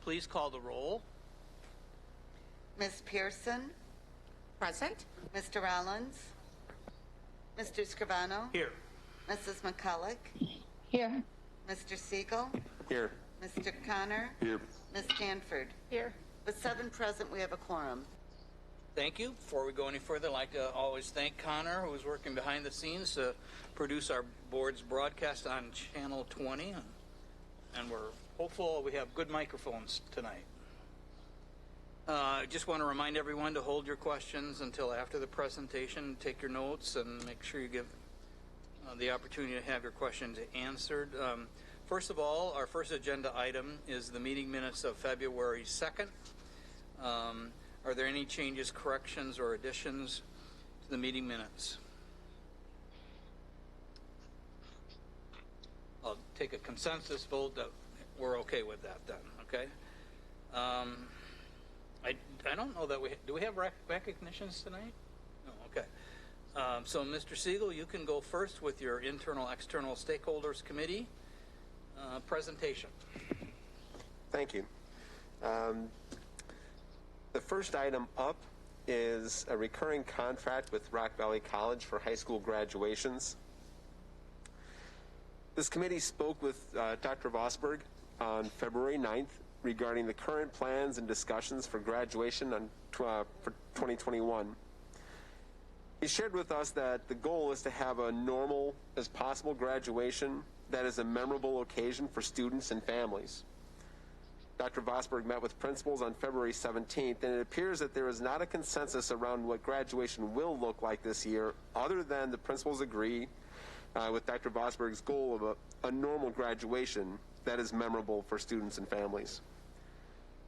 please call the roll. Ms. Pearson? Present. Mr. Rollins? Mr. Scrivano? Here. Mrs. McCulloch? Here. Mr. Siegel? Here. Mr. Connor? Here. Ms. Stanford? Here. With 7 present, we have a quorum. Thank you. Before we go any further, I'd like to always thank Connor, who is working behind the scenes to produce our board's broadcast on Channel 20. And we're hopeful we have good microphones tonight. I just want to remind everyone to hold your questions until after the presentation. Take your notes and make sure you give the opportunity to have your questions answered. First of all, our first agenda item is the meeting minutes of February 2nd. Are there any changes, corrections, or additions to the meeting minutes? I'll take a consensus vote that we're okay with that then, okay? I don't know that do we have recognitions tonight? No, okay. So Mr. Siegel, you can go first with your internal external stakeholders committee presentation. Thank you. The first item up is a recurring contract with Rock Valley College for high school graduations. This committee spoke with Dr. Vosberg on February 9th regarding the current plans and discussions for graduation for 2021. He shared with us that the goal is to have a normal as possible graduation that is a memorable occasion for students and families. Dr. Vosberg met with principals on February 17th, and it appears that there is not a consensus around what graduation will look like this year, other than the principals agree with Dr. Vosberg's goal of a normal graduation that is memorable for students and families.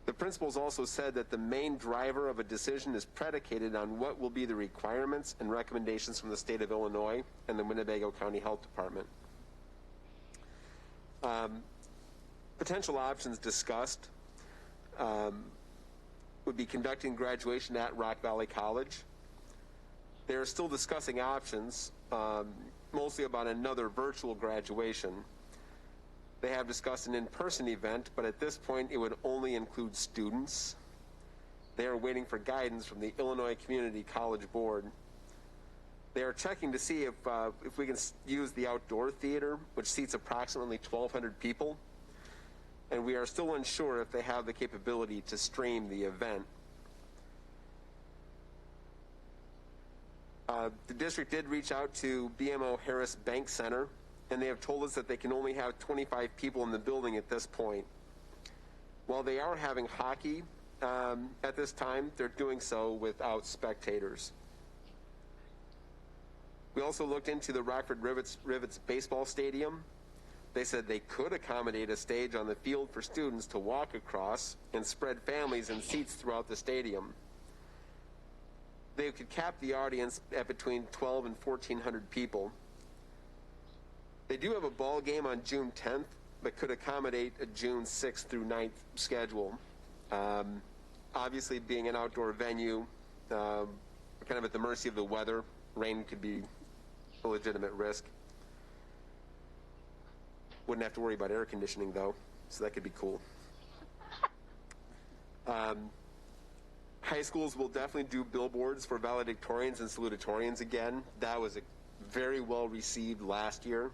The principals also said that the main driver of a decision is predicated on what will be the requirements and recommendations from the state of Illinois and the Winnebago County Health Department. Potential options discussed would be conducting graduation at Rock Valley College. They are still discussing options, mostly about another virtual graduation. They have discussed an in-person event, but at this point it would only include students. They are waiting for guidance from the Illinois Community College Board. They are checking to see if we can use the outdoor theater, which seats approximately 1,200 people. And we are still unsure if they have the capability to stream the event. The district did reach out to BMO Harris Bank Center, and they have told us that they can only have 25 people in the building at this point. While they are having hockey at this time, they're doing so without spectators. We also looked into the Rockford Rivets baseball stadium. They said they could accommodate a stage on the field for students to walk across and spread families in seats throughout the stadium. They could cap the audience at between 1,200 and 1,400 people. They do have a ball game on June 10th, but could accommodate a June 6th through 9th schedule. Obviously, being an outdoor venue, we're kind of at the mercy of the weather. Rain could be a legitimate risk. Wouldn't have to worry about air conditioning, though, so that could be cool. High schools will definitely do billboards for valedictorians and salutatorians again. That was very well received last year.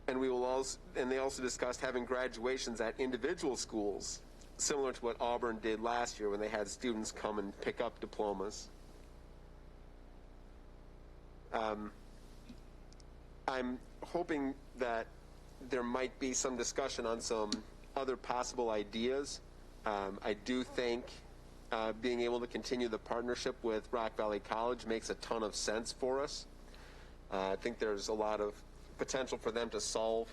And they also discussed having graduations at individual schools, similar to what Auburn did last year when they had students come and pick up diplomas. I'm hoping that there might be some discussion on some other possible ideas. I do think being able to continue the partnership with Rock Valley College makes a ton of sense for us. I think there's a lot of potential for them to solve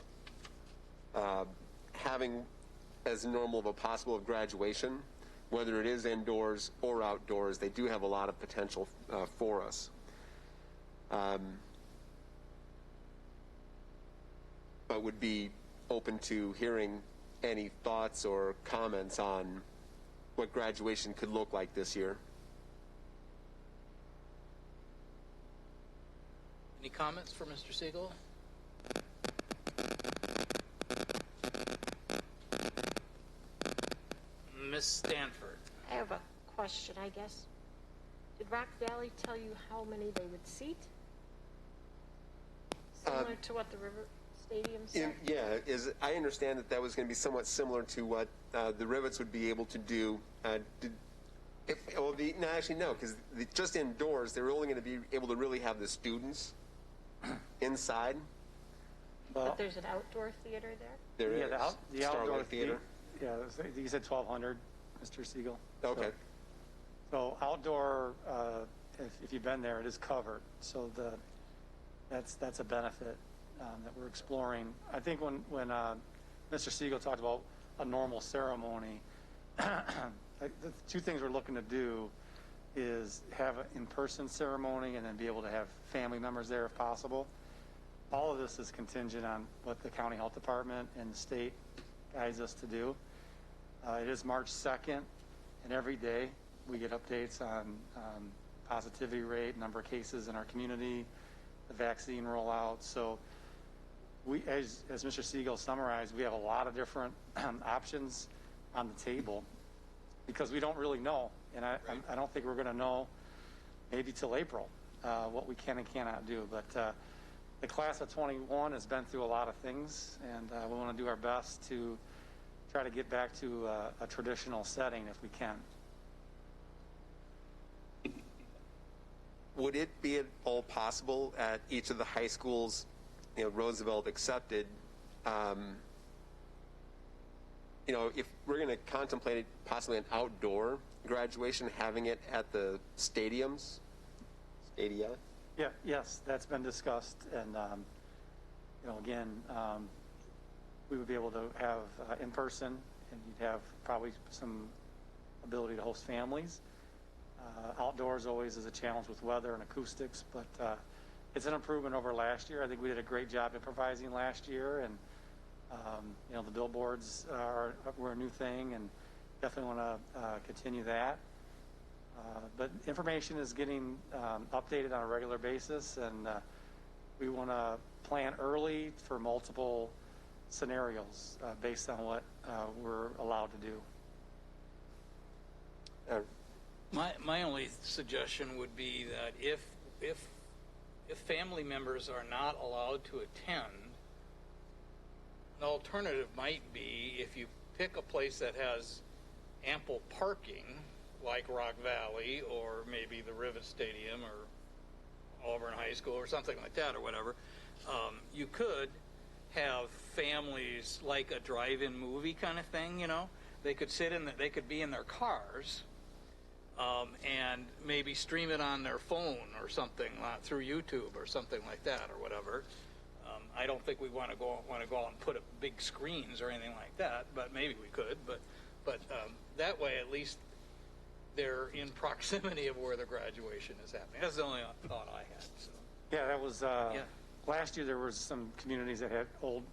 having as normal of a possible graduation, whether it is indoors or outdoors. They do have a lot of potential for us. But would be open to hearing any thoughts or comments on what graduation could look like this year. Any comments for Mr. Siegel? Ms. Stanford. I have a question, I guess. Did Rock Valley tell you how many they would seat? Similar to what the River Stadium said? I understand that was going to be somewhat similar to what the Rivets would be able to do. Because just indoors, they're only going to be able to really have the students inside. But there's an outdoor theater there? There is. The outdoor Starlight Theater. Yeah, you said 1,200, Mr. Siegel. Okay. So outdoor, if you've been there, it is covered. So that's a benefit that we're exploring. I think when Mr. Siegel talked about a normal ceremony, the two things we're looking to do is have an in-person ceremony and then be able to have family members there if possible. All of this is contingent on what the county health department and the state guides us to do. It is March 2nd, and every day we get updates on positivity rate, number of cases in our community, the vaccine rollout. So we, as Mr. Siegel summarized, we have a lot of different options on the table because we don't really know. And I don't think we're going to know maybe till April what we can and cannot do. But the class of 21 has been through a lot of things, and we want to do our best to try to get back to a traditional setting if we can. Would it be at all possible at each of the high schools, Roosevelt accepted, if we're going to contemplate possibly an outdoor graduation, having it at the stadiums? Stadia? Yeah, yes, that's been discussed, and again, we would be able to have in person, and you'd have probably some ability to host families. Outdoors always is a challenge with weather and acoustics, but it's an improvement over last year. I think we did a great job improvising last year, and the billboards were a new thing, and definitely want to continue that. But information is getting updated on a regular basis, and we want to plan early for multiple scenarios based on what we're allowed to do. My only suggestion would be that if family members are not allowed to attend, an alternative might be if you pick a place that has ample parking, like Rock Valley or maybe the Rivet Stadium or Auburn High School or something like that or whatever, you could have families like a drive-in movie kind of thing. They could they could be in their cars and maybe stream it on their phone or something through YouTube or something like that or whatever. I don't think we want to go out and put up big screens or anything like that, but maybe we could. But that way, at least they're in proximity of where the graduation is happening. That's the only thought I had. So. Yeah, that was last year. There was some communities that had old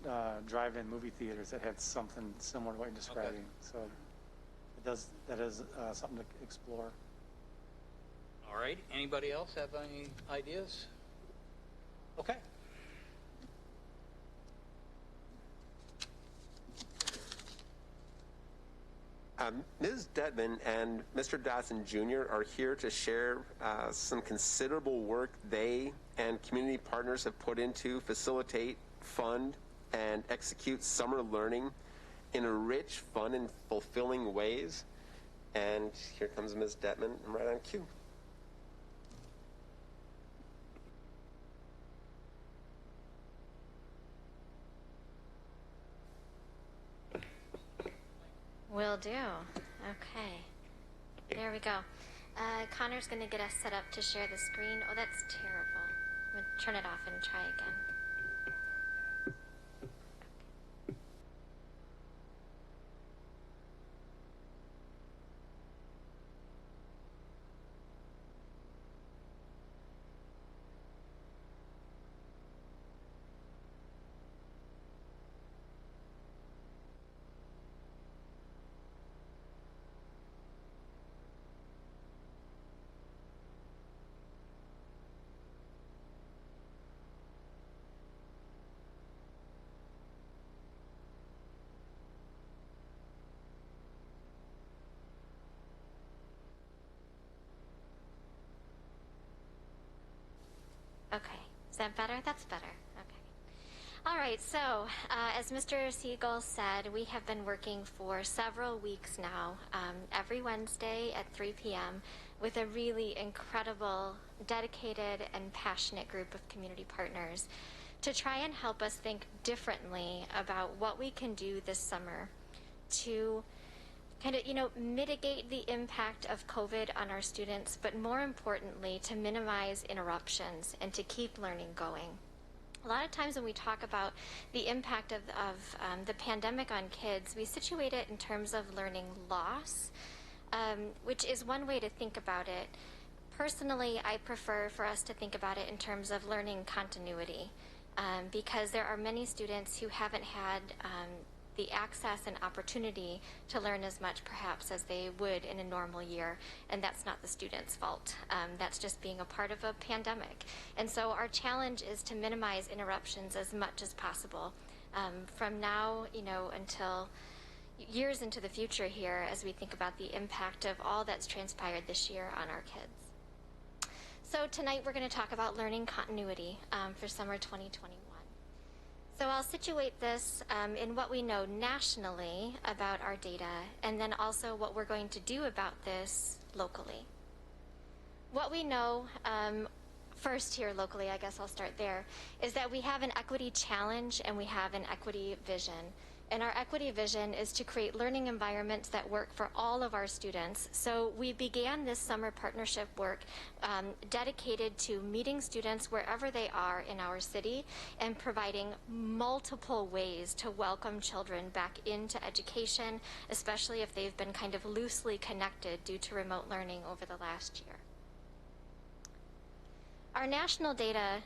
drive-in movie theaters that had something similar to what you're describing. Okay. So that is something to explore. All right. Anybody else have any ideas? Okay. Ms. Dedman and Mr. Dotson Jr. are here to share some considerable work they and community partners have put into facilitate, fund, and execute summer learning in a rich, fun, and fulfilling ways. And here comes Ms. Detman. I'm right on cue. Will do. Okay. There we go. Connor's going to get us set up to share the screen. Oh, that's terrible. I'm going to turn it off and try again. that better? That's better. Okay. All right, so as Mr. Siegel said, we have been working for several weeks now, every Wednesday at 3 p.m. with a really incredible, dedicated, and passionate group of community partners to try and help us think differently about what we can do this summer to kind of, mitigate the impact of COVID on our students, but more importantly, to minimize interruptions and to keep learning going. A lot of times when we talk about the impact of the pandemic on kids, we situate it in terms of learning loss, which is one way to think about it. Personally, I prefer for us to think about it in terms of learning continuity, because there are many students who haven't had the access and opportunity to learn as much perhaps as they would in a normal year, and that's not the student's fault. That's just being a part of a pandemic. And so our challenge is to minimize interruptions as much as possible from now, until years into the future here as we think about the impact of all that's transpired this year on our kids. So tonight we're going to talk about learning continuity for summer 2021. So I'll situate this in what we know nationally about our data, and then also what we're going to do about this locally. What we know first here locally, I guess I'll start there, is that we have an equity challenge and we have an equity vision. And our equity vision is to create learning environments that work for all of our students. So we began this summer partnership work dedicated to meeting students wherever they are in our city and providing multiple ways to welcome children back into education, especially if they've been kind of loosely connected due to remote learning over the last year. Our national data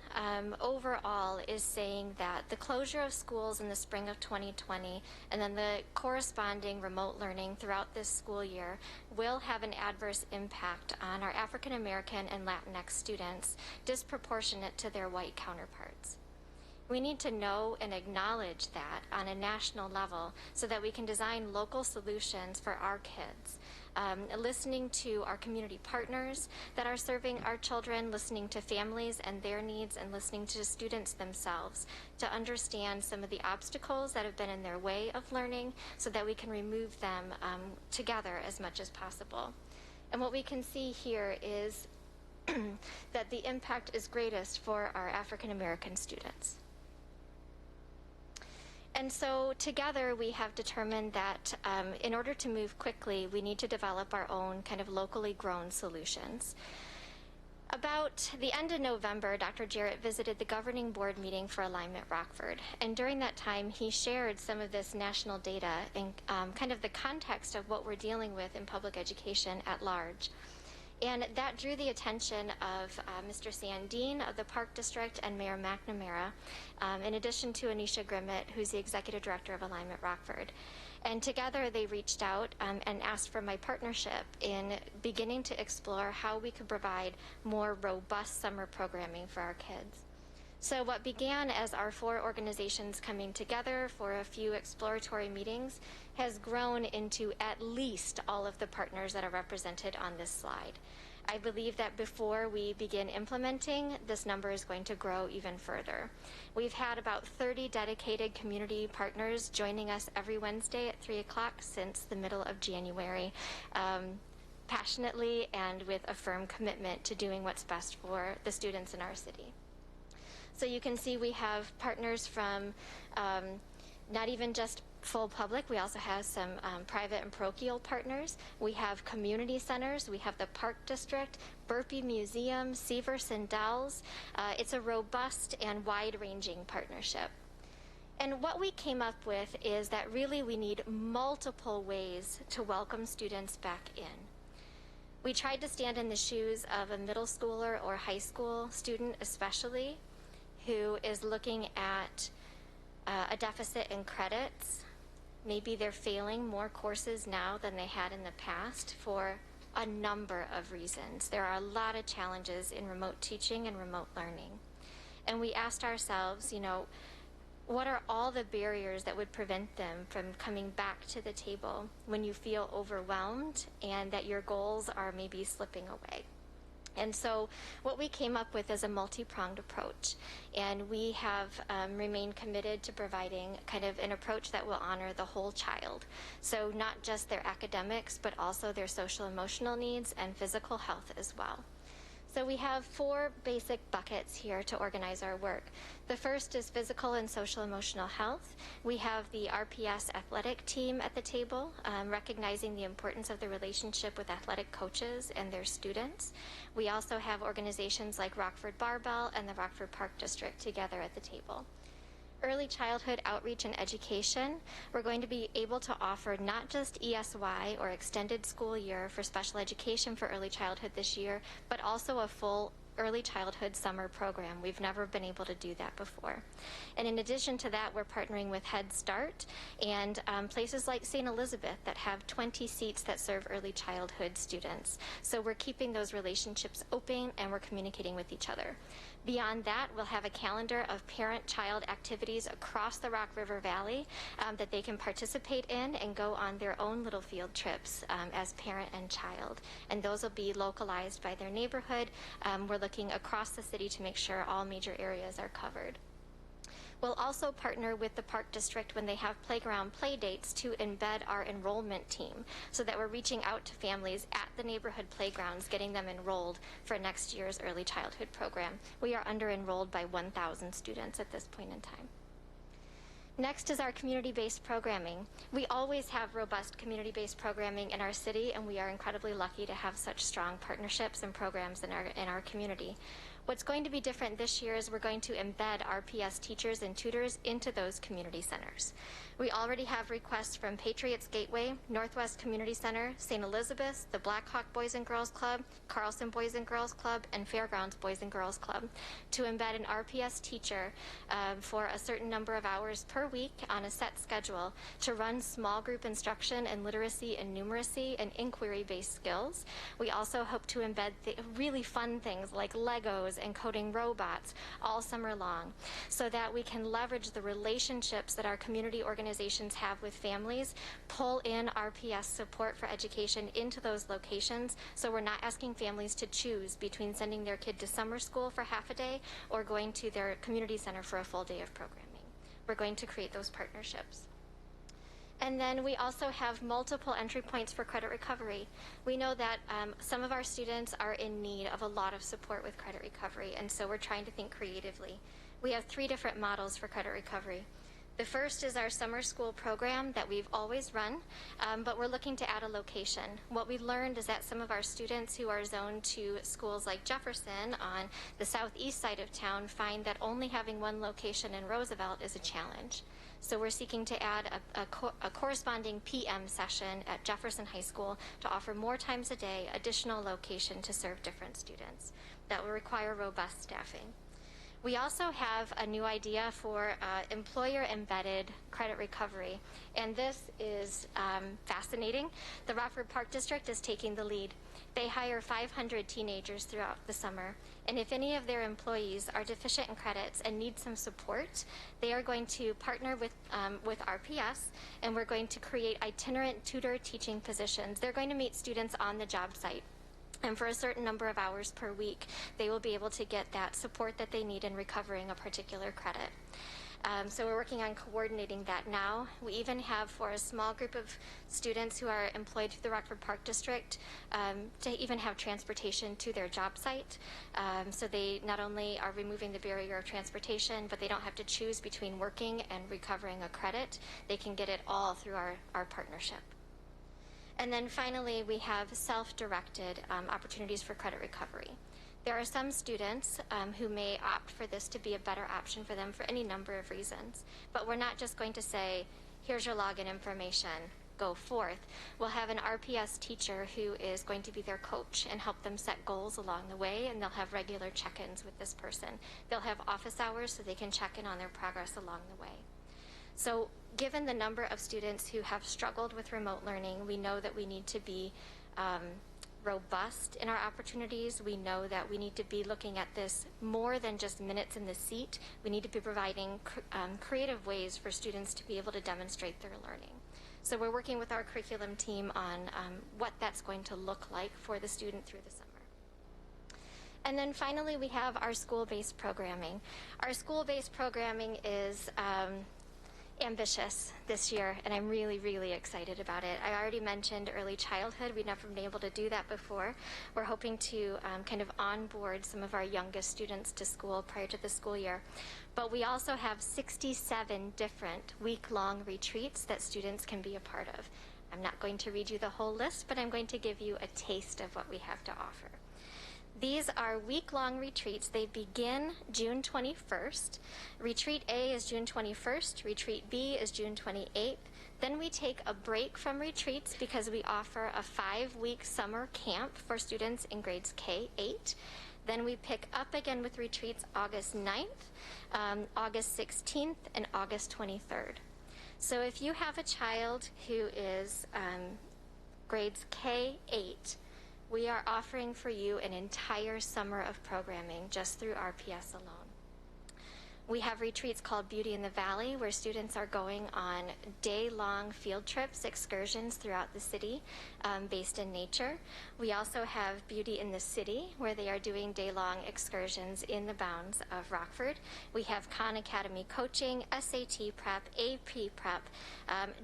overall is saying that the closure of schools in the spring of 2020 and then the corresponding remote learning throughout this school year will have an adverse impact on our African American and Latinx students disproportionate to their white counterparts. We need to know and acknowledge that on a national level so that we can design local solutions for our kids. Listening to our community partners that are serving our children, listening to families and their needs, and listening to students themselves to understand some of the obstacles that have been in their way of learning so that we can remove them together as much as possible. And what we can see here is that the impact is greatest for our African American students. And so together we have determined that in order to move quickly, we need to develop our own kind of locally grown solutions. About the end of November, Dr. Jarrett visited the governing board meeting for Alignment Rockford. And during that time, he shared some of this national data and kind of the context of what we're dealing with in public education at large. And that drew the attention of Mr. Sandine of the Park District and Mayor McNamara, in addition to Anisha Grimmett, who's the Executive Director of Alignment Rockford. And together they reached out and asked for my partnership in beginning to explore how we could provide more robust summer programming for our kids. So what began as our 4 organizations coming together for a few exploratory meetings has grown into at least all of the partners that are represented on this slide. I believe that before we begin implementing, this number is going to grow even further. We've had about 30 dedicated community partners joining us every Wednesday at 3 o'clock since the middle of January, passionately and with a firm commitment to doing what's best for the students in our city. So you can see we have partners from not even just full public, we also have some private and parochial partners. We have community centers, we have the Park District, Burpee Museum, Severson Dells. It's a robust and wide-ranging partnership. And what we came up with is that really we need multiple ways to welcome students back in. We tried to stand in the shoes of a middle schooler or high school student especially, who is looking at a deficit in credits. Maybe they're failing more courses now than they had in the past for a number of reasons. There are a lot of challenges in remote teaching and remote learning. And we asked ourselves, what are all the barriers that would prevent them from coming back to the table when you feel overwhelmed and that your goals are maybe slipping away? And so what we came up with is a multi-pronged approach, and we have remained committed to providing kind of an approach that will honor the whole child. So not just their academics, but also their social emotional needs and physical health as well. So we have 4 basic buckets here to organize our work. The first is physical and social emotional health. We have the RPS athletic team at the table, recognizing the importance of the relationship with athletic coaches and their students. We also have organizations like Rockford Barbell and the Rockford Park District together at the table. Early childhood outreach and education, we're going to be able to offer not just ESY or extended school year for special education for early childhood this year, but also a full early childhood summer program. We've never been able to do that before. And in addition to that, we're partnering with Head Start and places like St. Elizabeth that have 20 seats that serve early childhood students. So we're keeping those relationships open and we're communicating with each other. Beyond that, we'll have a calendar of parent-child activities across the Rock River Valley that they can participate in and go on their own little field trips as parent and child. And those will be localized by their neighborhood. We're looking across the city to make sure all major areas are covered. We'll also partner with the Park District when they have playground play dates to embed our enrollment team so that we're reaching out to families at the neighborhood playgrounds, getting them enrolled for next year's early childhood program. We are under enrolled by 1,000 students at this point in time. Next is our community-based programming. We always have robust community-based programming in our city, and we are incredibly lucky to have such strong partnerships and programs in our community. What's going to be different this year is we're going to embed RPS teachers and tutors into those community centers. We already have requests from Patriots Gateway, Northwest Community Center, St. Elizabeth's, the Black Hawk Boys and Girls Club, Carlson Boys and Girls Club, and Fairgrounds Boys and Girls Club to embed an RPS teacher for a certain number of hours per week on a set schedule to run small group instruction in literacy and numeracy and inquiry-based skills. We also hope to embed really fun things like Legos and coding robots all summer long so that we can leverage the relationships that our community organizations have with families, pull in RPS support for education into those locations so we're not asking families to choose between sending their kid to summer school for half a day or going to their community center for a full day of programming. We're going to create those partnerships. And then we also have multiple entry points for credit recovery. We know that some of our students are in need of a lot of support with credit recovery, and so we're trying to think creatively. We have 3 different models for credit recovery. The first is our summer school program that we've always run, but we're looking to add a location. What we learned is that some of our students who are zoned to schools like Jefferson on the southeast side of town find that only having one location in Roosevelt is a challenge. So we're seeking to add a corresponding PM session at Jefferson High School to offer more times a day, additional location to serve different students. That will require robust staffing. We also have a new idea for employer-embedded credit recovery, and this is fascinating. The Rockford Park District is taking the lead. They hire 500 teenagers throughout the summer, and if any of their employees are deficient in credits and need some support, they are going to partner with RPS, and we're going to create itinerant tutor teaching positions. They're going to meet students on the job site. And for a certain number of hours per week, they will be able to get that support that they need in recovering a particular credit. So we're working on coordinating that now. We even have, for a small group of students who are employed through the Rockford Park District, to even have transportation to their job site. So they not only are removing the barrier of transportation, but they don't have to choose between working and recovering a credit. They can get it all through our partnership. And then finally, we have self-directed opportunities for credit recovery. There are some students who may opt for this to be a better option for them for any number of reasons. But we're not just going to say, here's your login information, go forth. We'll have an RPS teacher who is going to be their coach and help them set goals along the way, and they'll have regular check-ins with this person. They'll have office hours so they can check in on their progress along the way. So given the number of students who have struggled with remote learning, we know that we need to be robust in our opportunities. We know that we need to be looking at this more than just minutes in the seat. We need to be providing creative ways for students to be able to demonstrate their learning. So we're working with our curriculum team on what that's going to look like for the student through the summer. And then finally, we have our school-based programming. Our school-based programming is ambitious this year, and I'm really, really excited about it. I already mentioned early childhood. We've never been able to do that before. We're hoping to kind of onboard some of our youngest students to school prior to the school year. But we also have 67 different week-long retreats that students can be a part of. I'm not going to read you the whole list, but I'm going to give you a taste of what we have to offer. These are week-long retreats. They begin June 21st. Retreat A is June 21st. Retreat B is June 28th. Then we take a break from retreats because we offer a 5-week summer camp for students in grades K-8. Then we pick up again with retreats August 9th, August 16th, and August 23rd. So if you have a child who is grades K-8, we are offering for you an entire summer of programming just through RPS alone. We have retreats called Beauty in the Valley, where students are going on day-long field trips, excursions throughout the city based in nature. We also have Beauty in the City, where they are doing day-long excursions in the bounds of Rockford. We have Khan Academy coaching, SAT prep, AP prep,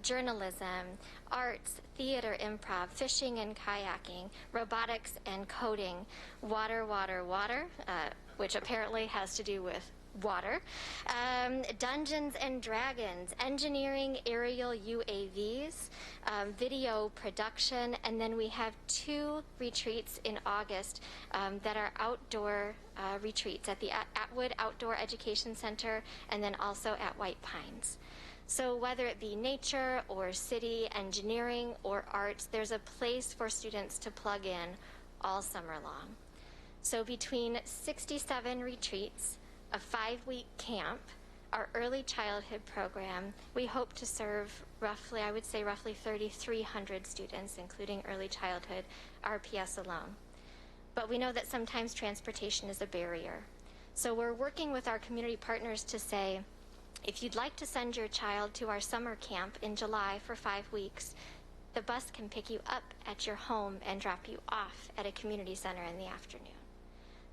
journalism, arts, theater, improv, fishing and kayaking, robotics and coding, water, which apparently has to do with water, Dungeons and Dragons, engineering, aerial UAVs, video production, and then we have 2 retreats in August that are outdoor retreats at the Atwood Outdoor Education Center and then also at White Pines. So whether it be nature or city, engineering or arts, there's a place for students to plug in all summer long. So between 67 retreats, a 5-week camp, our early childhood program, we hope to serve roughly, I would say roughly 3,300 students, including early childhood, RPS alone. But we know that sometimes transportation is a barrier. So we're working with our community partners to say, if you'd like to send your child to our summer camp in July for 5 weeks, the bus can pick you up at your home and drop you off at a community center in the afternoon.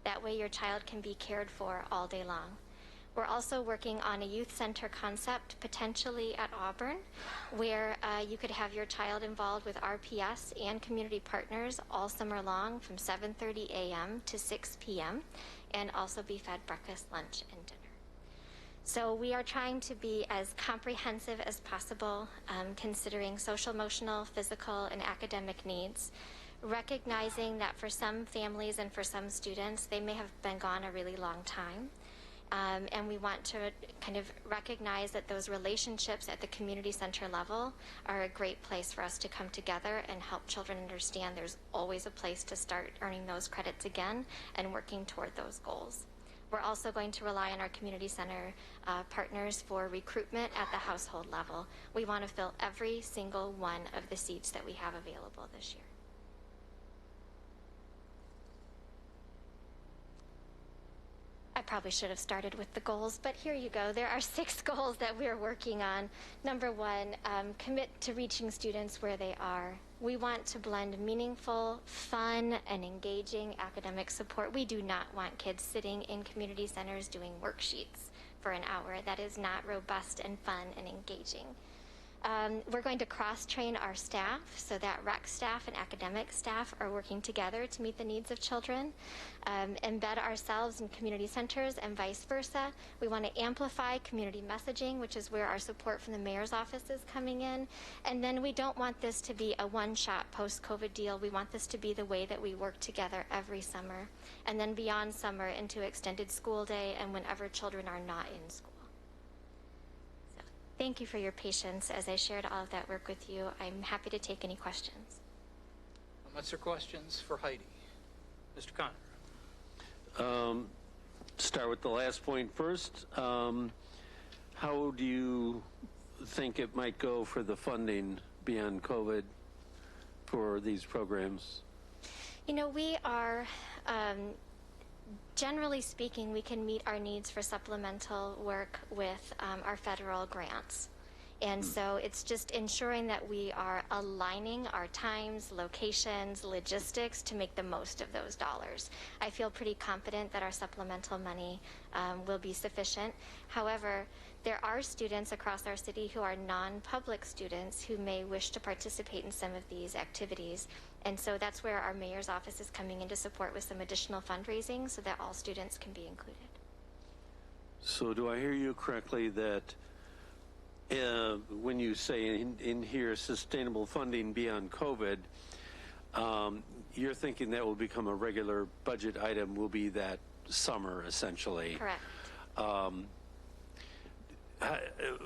That way your child can be cared for all day long. We're also working on a youth center concept, potentially at Auburn, where you could have your child involved with RPS and community partners all summer long from 7:30 a.m. to 6 p.m. and also be fed breakfast, lunch, and dinner. So we are trying to be as comprehensive as possible, considering social, emotional, physical, and academic needs, recognizing that for some families and for some students, they may have been gone a really long time. And we want to kind of recognize that those relationships at the community center level are a great place for us to come together and help children understand there's always a place to start earning those credits again and working toward those goals. We're also going to rely on our community center partners for recruitment at the household level. We want to fill every single one of the seats that we have available this year. I probably should have started with the goals, but here you go. There are 6 goals that we're working on. Number 1, commit to reaching students where they are. We want to blend meaningful, fun, and engaging academic support. We do not want kids sitting in community centers doing worksheets for an hour. That is not robust and fun and engaging. We're going to cross-train our staff so that rec staff and academic staff are working together to meet the needs of children, embed ourselves in community centers and vice versa. We want to amplify community messaging, which is where our support from the mayor's office is coming in. And then we don't want this to be a one-shot post-COVID deal. We want this to be the way that we work together every summer, and then beyond summer into extended school day and whenever children are not in school. Thank you for your patience as I shared all of that work with you. I'm happy to take any questions. Comments or questions for Heidi? Mr. Connor. Start with the last point first. How do you think it might go for the funding beyond COVID for these programs? You know, we are, generally speaking, we can meet our needs for supplemental work with our federal grants. And so it's just ensuring that we are aligning our times, locations, logistics to make the most of those dollars. I feel pretty confident that our supplemental money will be sufficient. However, there are students across our city who are non-public students who may wish to participate in some of these activities. And so that's where our mayor's office is coming into support with some additional fundraising so that all students can be included. So do I hear you correctly that when you say in here sustainable funding beyond COVID, you're thinking that will become a regular budget item, will be that summer essentially? Correct.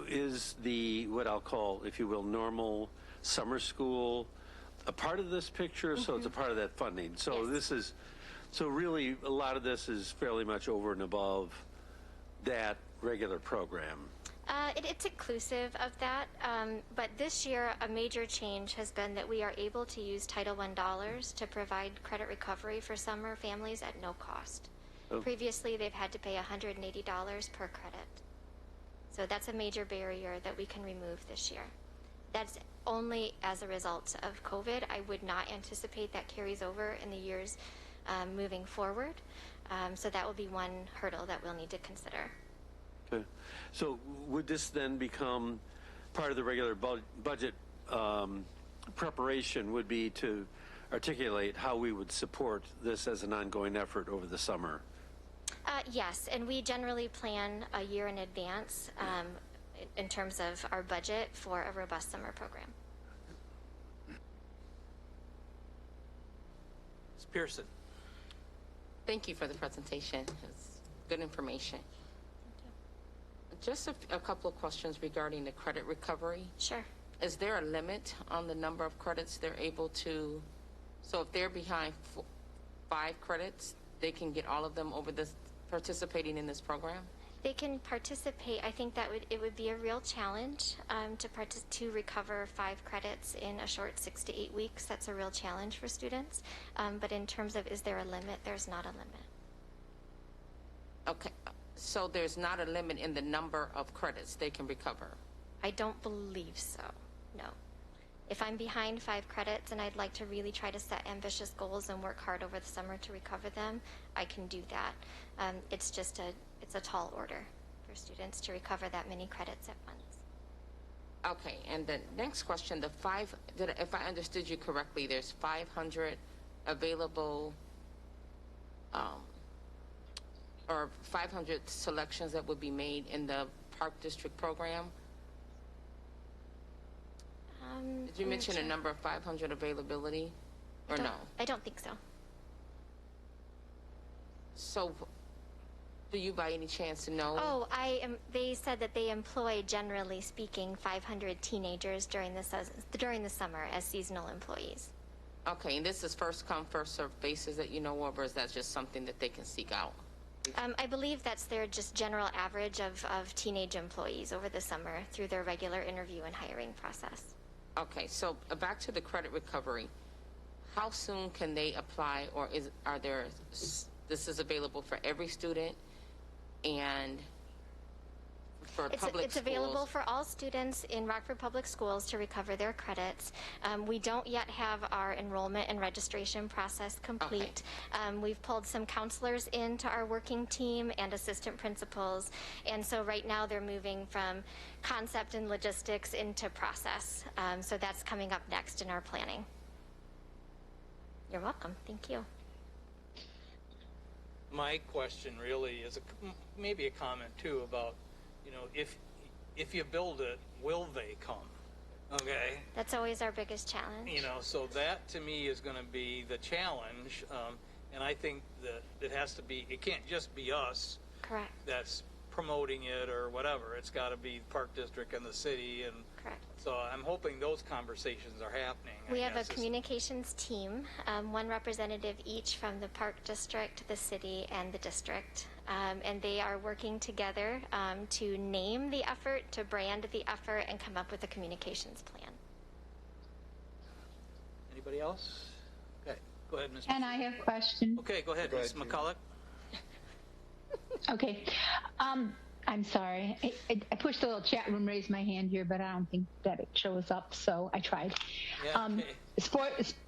Is the, what I'll call, if you will, normal summer school a part of this picture? So it's a part of that funding. So Yes. this is, so really a lot of this is fairly much over and above that regular program. It's inclusive of that, but this year a major change has been that we are able to use Title I dollars to provide credit recovery for summer families at no cost. Oh. Previously, they've had to pay $180 per credit. So that's a major barrier that we can remove this year. That's only as a result of COVID. I would not anticipate that carries over in the years moving forward. So that will be one hurdle that we'll need to consider. Okay. So would this then become part of the regular budget preparation, would be to articulate how we would support this as an ongoing effort over the summer? Yes, and we generally plan a year in advance in terms of our budget for a robust summer program. Ms. Pearson. Thank you for the presentation. It's good information. Just a couple of questions regarding the credit recovery. Sure. Is there a limit on the number of credits they're able to, so if they're behind 5 credits, they can get all of them over this, participating in this program? They can participate. I think that it would be a real challenge to recover 5 credits in a short 6 to 8 weeks. That's a real challenge for students. But in terms of, is there a limit? There's not a limit. Okay, so there's not a limit in the number of credits they can recover? I don't believe so, no. If I'm behind 5 credits and I'd like to really try to set ambitious goals and work hard over the summer to recover them, I can do that. It's just it's a tall order for students to recover that many credits at once. Okay, and the next question, if I understood you correctly, there's 500 available, or 500 selections that would be made in the Park District program? Did you mention a number of 500 availability, or no? I don't think so. So, do you by any chance know? Oh, they said that they employ, generally speaking, 500 teenagers during the summer as seasonal employees. Okay, and this is first come, first served basis that you know of, or is that just something that they can seek out? I believe that's their just general average of teenage employees over the summer through their regular interview and hiring process. Okay, so back to the credit recovery. How soon can they apply, or this is available for every student and for public It's schools? available for all students in Rockford Public Schools to recover their credits. We don't yet have our enrollment and registration process complete. Okay. We've pulled some counselors into our working team and assistant principals, and so right now they're moving from concept and logistics into process. So that's coming up next in our planning. You're welcome. Thank you. My question really is maybe a comment too about, if you build it, will they come? Okay. That's always our biggest challenge. So that to me is going to be the challenge. And I think that it can't just be us. Correct. That's promoting it or whatever. It's got to be the Park District and the city. And Correct. so I'm hoping those conversations are happening. We have a communications team, one representative each from the Park District, the city, and the district. And they are working together to name the effort, to brand the effort, and come up with a communications plan. Anybody else? Okay, go ahead, Ms. And I have a question. Okay, go ahead, Ms. McCulloch. Okay. I'm sorry. I pushed the little chat room, raise my hand here, but I don't think that it shows up, so I tried. Yeah, okay.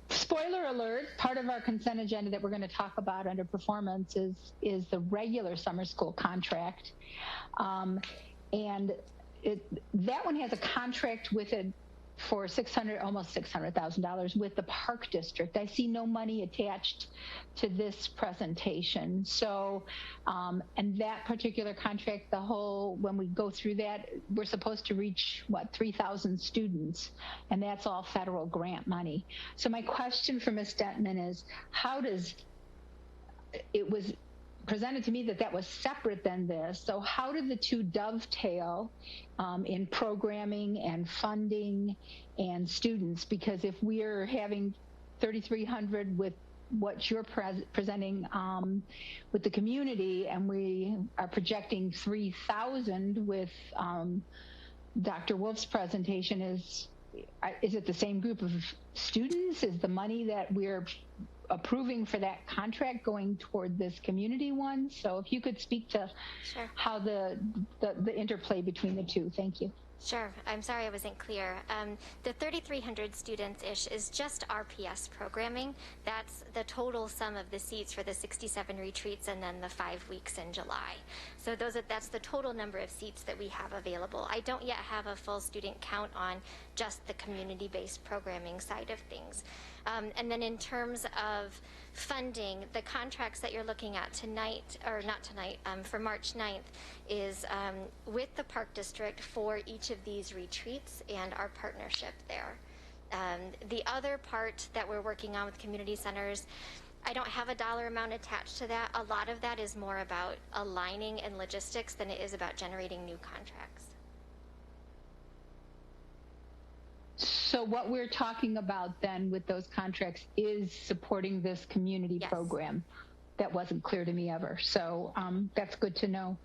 Spoiler alert, part of our consent agenda that we're going to talk about under performance is the regular summer school contract. And that one has a contract with it for almost $600,000 with the Park District. I see no money attached to this presentation. So, and that particular contract, when we go through that, we're supposed to reach, 3,000 students, and that's all federal grant money. So my question for Ms. Detman is, it was presented to me that was separate than this. So how do the two dovetail in programming and funding and students? Because if we're having 3,300 with what you're presenting with the community, and we are projecting 3,000 with Dr. Wolf's presentation, is it the same group of students? Is the money that we're approving for that contract going toward this community one? So if you could speak to Sure. how the interplay between the two. Thank you. Sure. I'm sorry I wasn't clear. The 3,300 students-ish is just RPS programming. That's the total sum of the seats for the 67 retreats and then the 5 weeks in July. So that's the total number of seats that we have available. I don't yet have a full student count on just the community-based programming side of things. And then in terms of funding, the contracts that you're looking at tonight, or not tonight, for March 9th, is with the Park District for each of these retreats and our partnership there. The other part that we're working on with community centers, I don't have a dollar amount attached to that. A lot of that is more about aligning and logistics than it is about generating new contracts. So what we're talking about then with those contracts is supporting this community Yes. program. That wasn't clear to me ever. So that's good to know.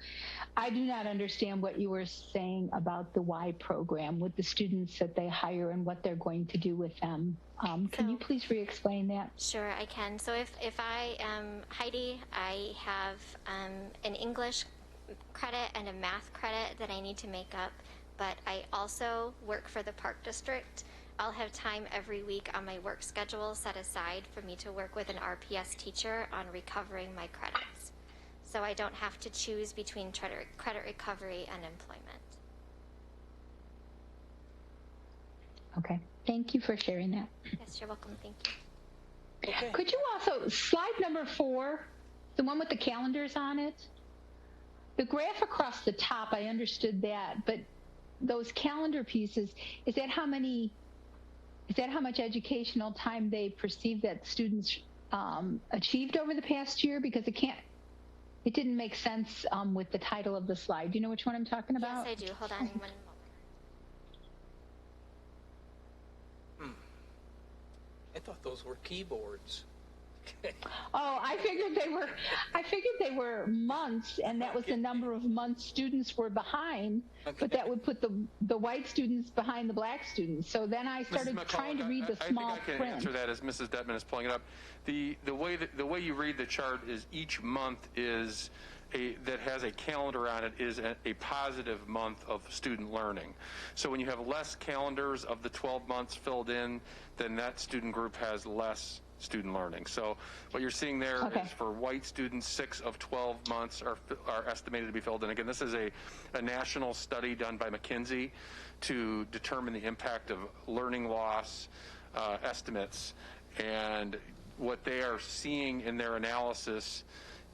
I do not understand what you were saying about the Y program with the students that they hire and what they're going to do with them. Can you please re-explain that? Sure, I can. So if I am Heidi, I have an English credit and a math credit that I need to make up, but I also work for the Park District. I'll have time every week on my work schedule set aside for me to work with an RPS teacher on recovering my credits. So I don't have to choose between credit recovery and employment. Okay. Thank you for sharing that. Yes, you're welcome. Thank you. Okay. Could you also, slide number 4, the one with the calendars on it? The graph across the top, I understood that, but those calendar pieces, is that how much educational time they perceive that students achieved over the past year? Because it didn't make sense with the title of the slide. Do you know which one I'm talking about? Yes, I do. Hold on one moment. I thought those were keyboards. Oh, I figured they were months, and that was the number of months students were behind. Okay. But that would put the white students behind the black students. So then I started trying to read the small I think I can print. answer that as Mrs. Detman is pulling it up. The way you read the chart is each month is that has a calendar on it is a positive month of student learning. So when you have less calendars of the 12 months filled in, then that student group has less student learning. So what you're seeing there is for white students, 6 of 12 months are estimated to be filled in. Again, this is a national study done by McKinsey to determine the impact of learning loss estimates. And what they are seeing in their analysis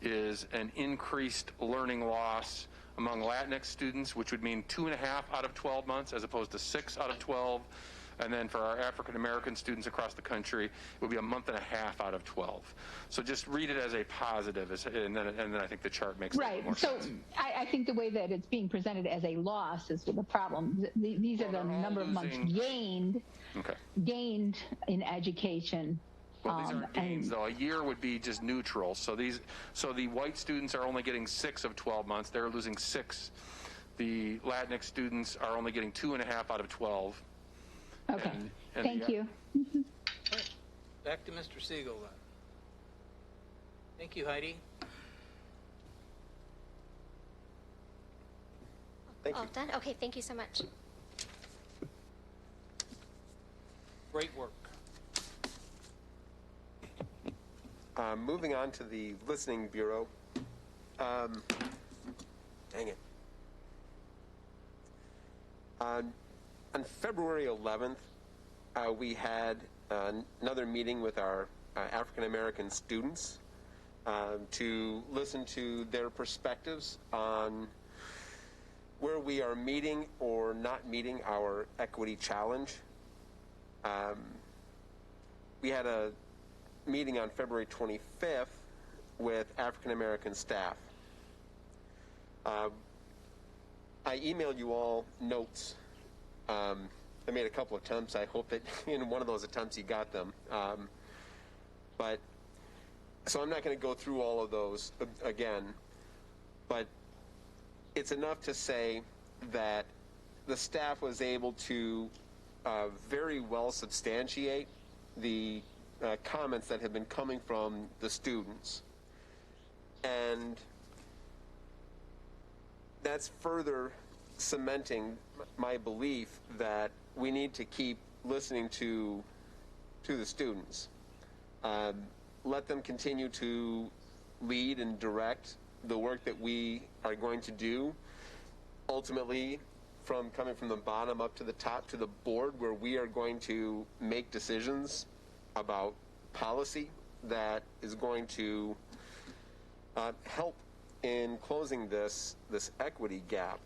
is an increased learning loss among Latinx students, which would mean 2.5 out of 12 months as opposed to 6 out of 12. And then for our African-American students across the country, it would be 1.5 months out of 12. So just read it as a positive, and then I think the chart makes a little more sense. So I think the way that it's being presented as a loss is the problem. These are the number of months gained in education. Well, these aren't gains, though. A year would be just neutral. So the white students are only getting 6 of 12 months. They're losing 6. The Latinx students are only getting 2.5 out of 12. Okay. Thank you. Back to Mr. Siegel then. Thank you, Heidi. Thank All you. done? Okay, thank you so much. Great work. Moving on to the Listening Bureau. Dang it. On February 11th, we had another meeting with our African American students to listen to their perspectives on where we are meeting or not meeting our equity challenge. We had a meeting on February 25th with African American staff. I emailed you all notes. I made a couple attempts. I hope that in one of those attempts you got them. So I'm not going to go through all of those again, but it's enough to say that the staff was able to very well substantiate the comments that have been coming from the students. And that's further cementing my belief that we need to keep listening to the students. Let them continue to lead and direct the work that we are going to do, ultimately coming from the bottom up to the top to the board, where we are going to make decisions about policy that is going to help in closing this equity gap.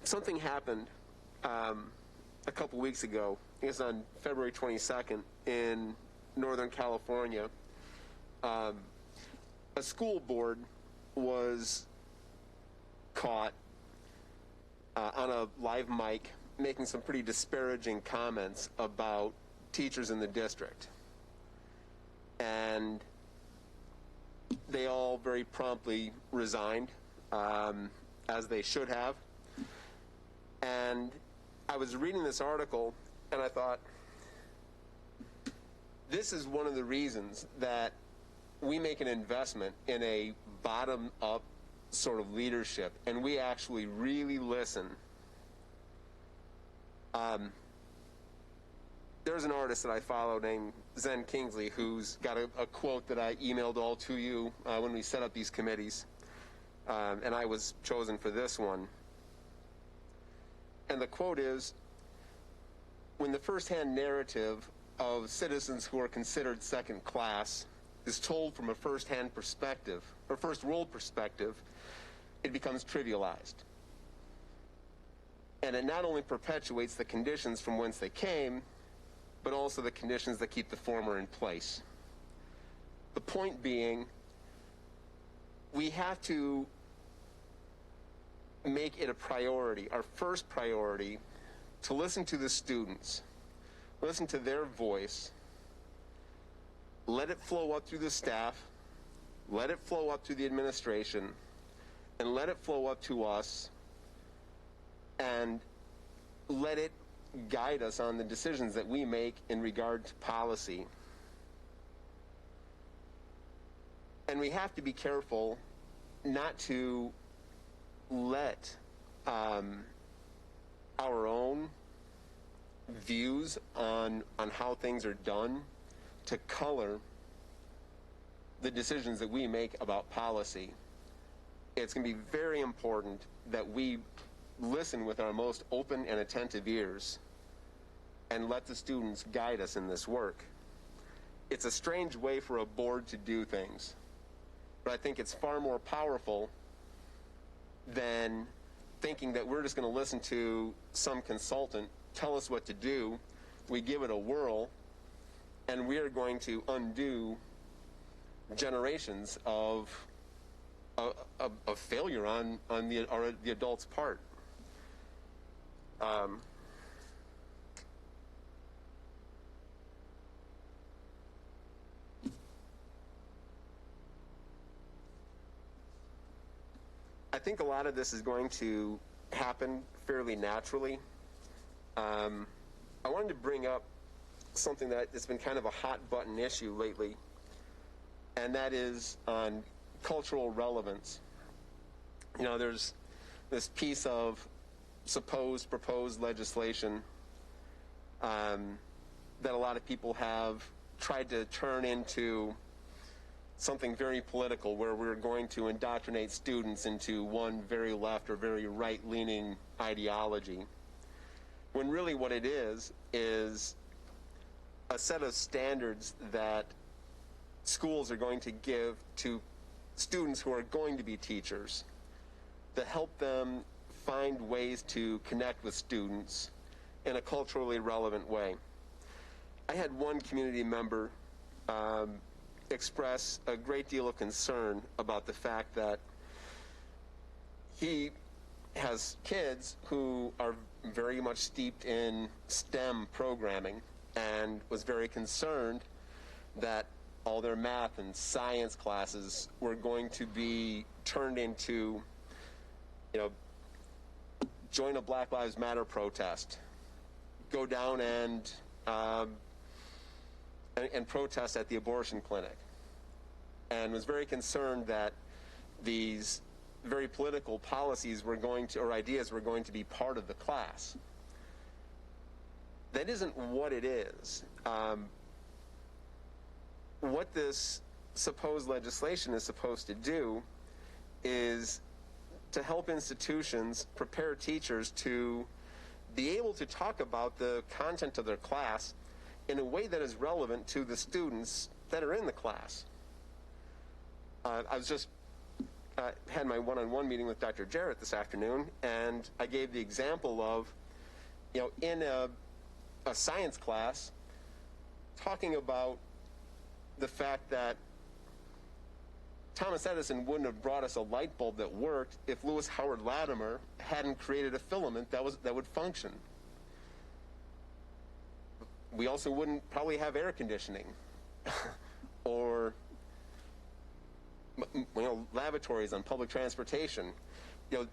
Something happened a couple weeks ago. I guess on February 22nd in Northern California. A school board was caught on a live mic making some pretty disparaging comments about teachers in the district. And they all very promptly resigned, as they should have. And I was reading this article and I thought, this is one of the reasons that we make an investment in a bottom-up sort of leadership, and we actually really listen. There's an artist that I follow named Zen Kingsley who's got a quote that I emailed all to you when we set up these committees, and I was chosen for this one. And the quote is, when the first-hand narrative of citizens who are considered second class is told from a first-hand perspective, or first-world perspective, it becomes trivialized. And it not only perpetuates the conditions from whence they came, but also the conditions that keep the former in place. The point being, we have to make it a priority, our first priority, to listen to the students, listen to their voice, let it flow up through the staff, let it flow up through the administration, and let it flow up to us, and let it guide us on the decisions that we make in regard to policy. And we have to be careful not to let our own views on how things are done to color the decisions that we make about policy. It's going to be very important that we listen with our most open and attentive ears and let the students guide us in this work. It's a strange way for a board to do things, but I think it's far more powerful than thinking that we're just going to listen to some consultant tell us what to do, we give it a whirl, and we are going to undo generations of failure on the adult's part. I think a lot of this is going to happen fairly naturally. I wanted to bring up something that has been kind of a hot button issue lately, and that is on cultural relevance. You know, there's this piece of proposed legislation that a lot of people have tried to turn into something very political, where we're going to indoctrinate students into one very left or very right-leaning ideology, when really what it is a set of standards that schools are going to give to students who are going to be teachers to help them find ways to connect with students in a culturally relevant way. I had one community member express a great deal of concern about the fact that he has kids who are very much steeped in STEM programming, and was very concerned that all their math and science classes were going to be turned into, you know, join a Black Lives Matter protest, go down and protest at the abortion clinic, and was very concerned that these very political policies were going to, or ideas were going to be part of the class. That isn't what it is. What this supposed legislation is supposed to do is to help institutions prepare teachers to be able to talk about the content of their class in a way that is relevant to the students that are in the class. I was just had my one-on-one meeting with Dr. Jarrett this afternoon, and I gave the example of, you know, in a science class, talking about the fact that Thomas Edison wouldn't have brought us a light bulb that worked if Lewis Howard Latimer hadn't created a filament that would function. We also wouldn't probably have air conditioning or, you know, lavatories on public transportation. You know,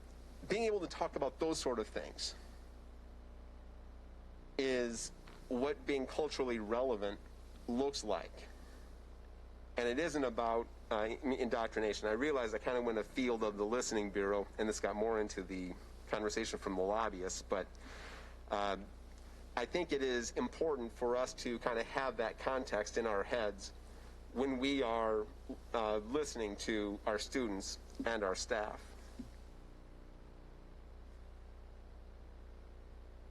being able to talk about those sort of things is what being culturally relevant looks like. And it isn't about indoctrination. I realize I kind of went afield of the listening bureau, and this got more into the conversation from the lobbyists, but I think it is important for us to kind of have that context in our heads when we are listening to our students and our staff.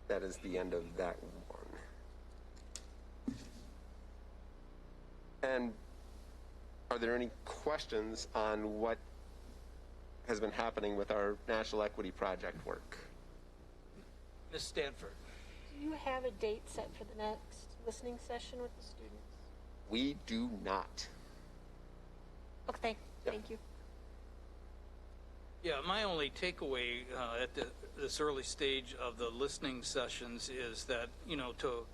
That is the end of that one. And are there any questions on what has been happening with our National Equity Project work? Ms. Stanford. Do you have a date set for the next listening session with the students? We do not. Okay, Yeah. thank you. Yeah, my only takeaway at this early stage of the listening sessions is that, you know, to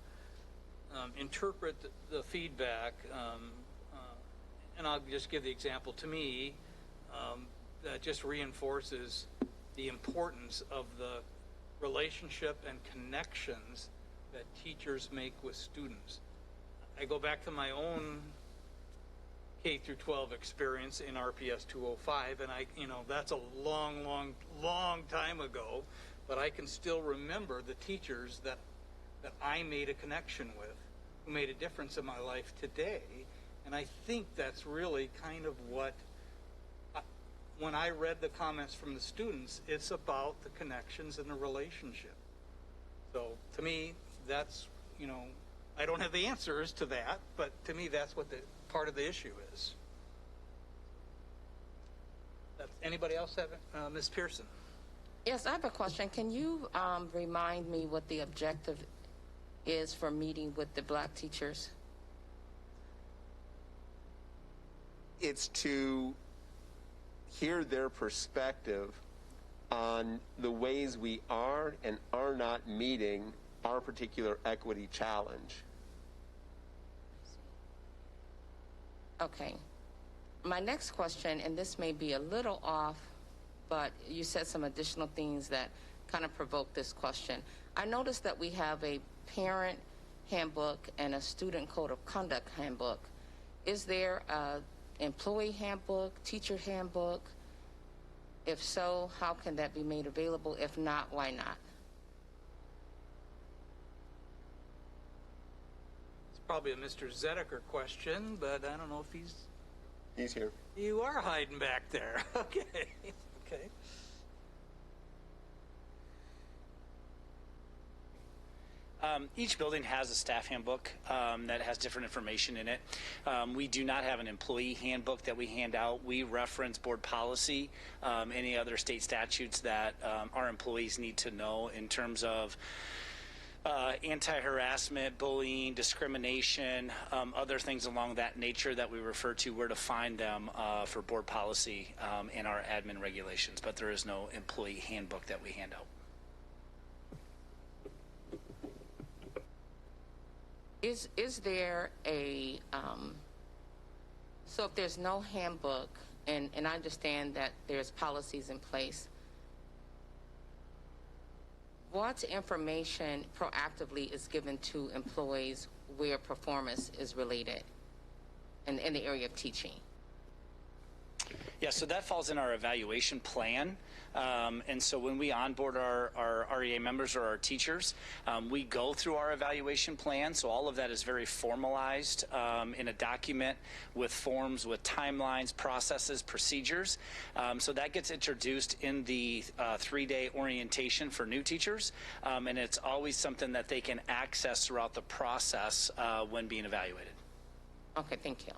interpret the feedback, and I'll just give the example to me, that just reinforces the importance of the relationship and connections that teachers make with students. I go back to my own K through 12 experience in RPS 205, and that's a long time ago, but I can still remember the teachers that I made a connection with, who made a difference in my life today. And I think that's really kind of what, when I read the comments from the students, it's about the connections and the relationship. So to me, that's, I don't have the answers to that, but to me, that's what the part of the issue is. Anybody else have it? Ms. Pearson. Yes, I have a question. Can you remind me what the objective is for meeting with the Black teachers? It's to hear their perspective on the ways we are and are not meeting our particular equity challenge. Okay. My next question, and this may be a little off, but you said some additional things that kind of provoked this question. I noticed that we have a parent handbook and a student code of conduct handbook. Is there a employee handbook, teacher handbook? If so, how can that be made available? If not, why not? It's probably a Mr. Zedeker question, but I don't know if He's here. you are hiding back there. Okay. Okay. Each building has a staff handbook that has different information in it. We do not have an employee handbook that we hand out. We reference board policy, any other state statutes that our employees need to know in terms of anti-harassment, bullying, discrimination, other things along that nature that we refer to, where to find them for board policy and our admin regulations. But there is no employee handbook that we hand out. Is there a, so if there's no handbook, and I understand that there's policies in place, what information proactively is given to employees where performance is related in the area of teaching? Yeah, so that falls in our evaluation plan. And so when we onboard our REA members or our teachers, we go through our evaluation plan. So all of that is very formalized in a document with forms, with timelines, processes, procedures. So that gets introduced in the 3-day orientation for new teachers. And it's always something that they can access throughout the process when being evaluated. Okay, thank you.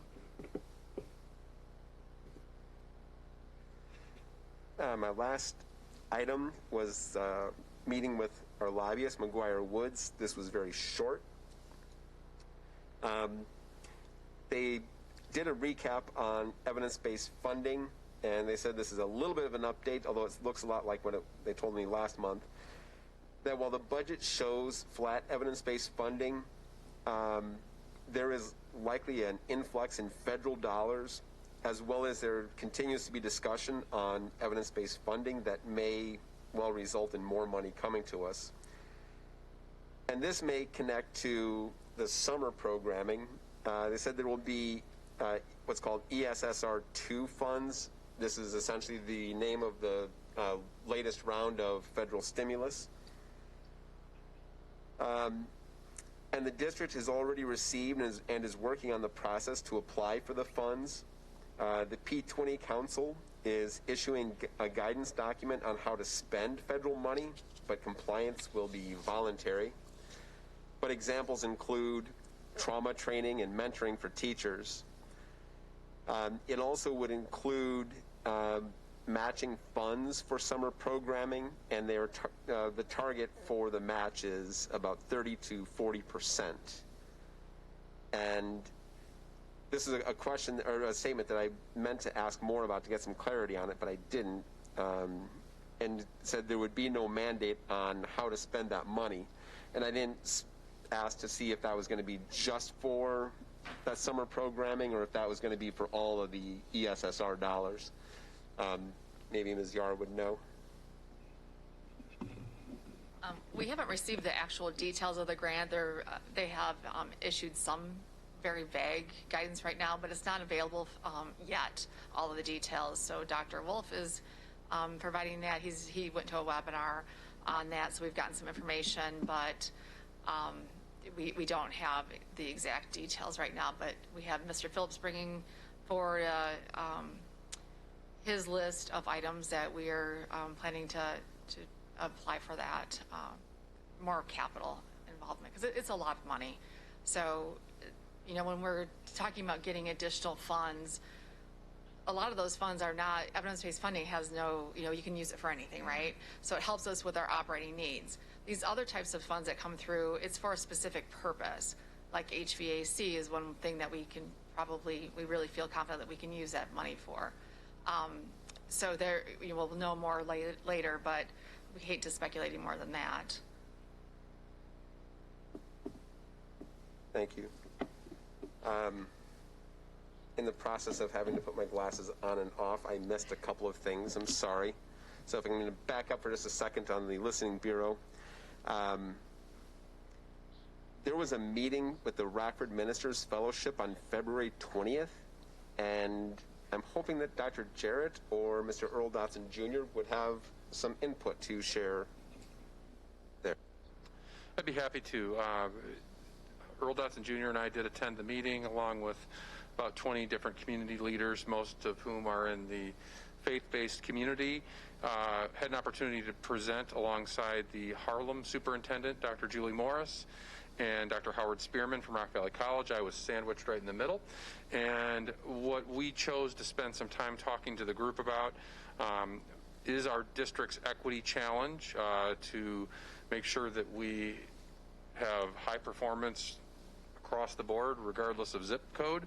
My last item was meeting with our lobbyist, McGuire Woods. This was very short. They did a recap on evidence-based funding, and they said this is a little bit of an update, although it looks a lot like what they told me last month, that while the budget shows flat evidence-based funding, there is likely an influx in federal dollars, as well as there continues to be discussion on evidence-based funding that may well result in more money coming to us. And this may connect to the summer programming. They said there will be what's called ESSR2 funds. This is essentially the name of the latest round of federal stimulus. And the district has already received and is working on the process to apply for the funds. The P20 Council is issuing a guidance document on how to spend federal money, but compliance will be voluntary. But examples include trauma training and mentoring for teachers. It also would include matching funds for summer programming, and the target for the match is about 30 to 40%. And this is a question or a statement that I meant to ask more about to get some clarity on it, but I didn't, and said there would be no mandate on how to spend that money. And I didn't ask to see if that was going to be just for that summer programming or if that was going to be for all of the ESSR dollars. Maybe Ms. Yar would know. We haven't received the actual details of the grant. They have issued some very vague guidance right now, but it's not available yet, all of the details. So Dr. Wolf is providing that. He went to a webinar on that, so we've gotten some information, but we don't have the exact details right now. But we have Mr. Phillips bringing forward his list of items that we are planning to apply for that, more capital involvement, because it's a lot of money. So, you know, when we're talking about getting additional funds, a lot of those funds are not, evidence-based funding has no, you know, you can use it for anything, right? So it helps us with our operating needs. These other types of funds that come through, it's for a specific purpose. Like HVAC is one thing that we can probably, we really feel confident that we can use that money for. So there, you know, we'll know more later, but we hate to speculate any more than that. Thank you. In the process of having to put my glasses on and off, I missed a couple of things. I'm sorry. So if I'm going to back up for just a second on the Listening Bureau. there was a meeting with the Rockford Ministers Fellowship on February 20th, and I'm hoping that Dr. Jarrett or Mr. Earl Dotson Jr. would have some input to share there. I'd be happy to. Earl Dotson Jr. and I did attend the meeting along with about 20 different community leaders, most of whom are in the faith-based community. Had an opportunity to present alongside the Harlem Superintendent, Dr. Julie Morris, and Dr. Howard Spearman from Rock Valley College. I was sandwiched right in the middle. And what we chose to spend some time talking to the group about is our district's equity challenge to make sure that we have high performance across the board, regardless of zip code,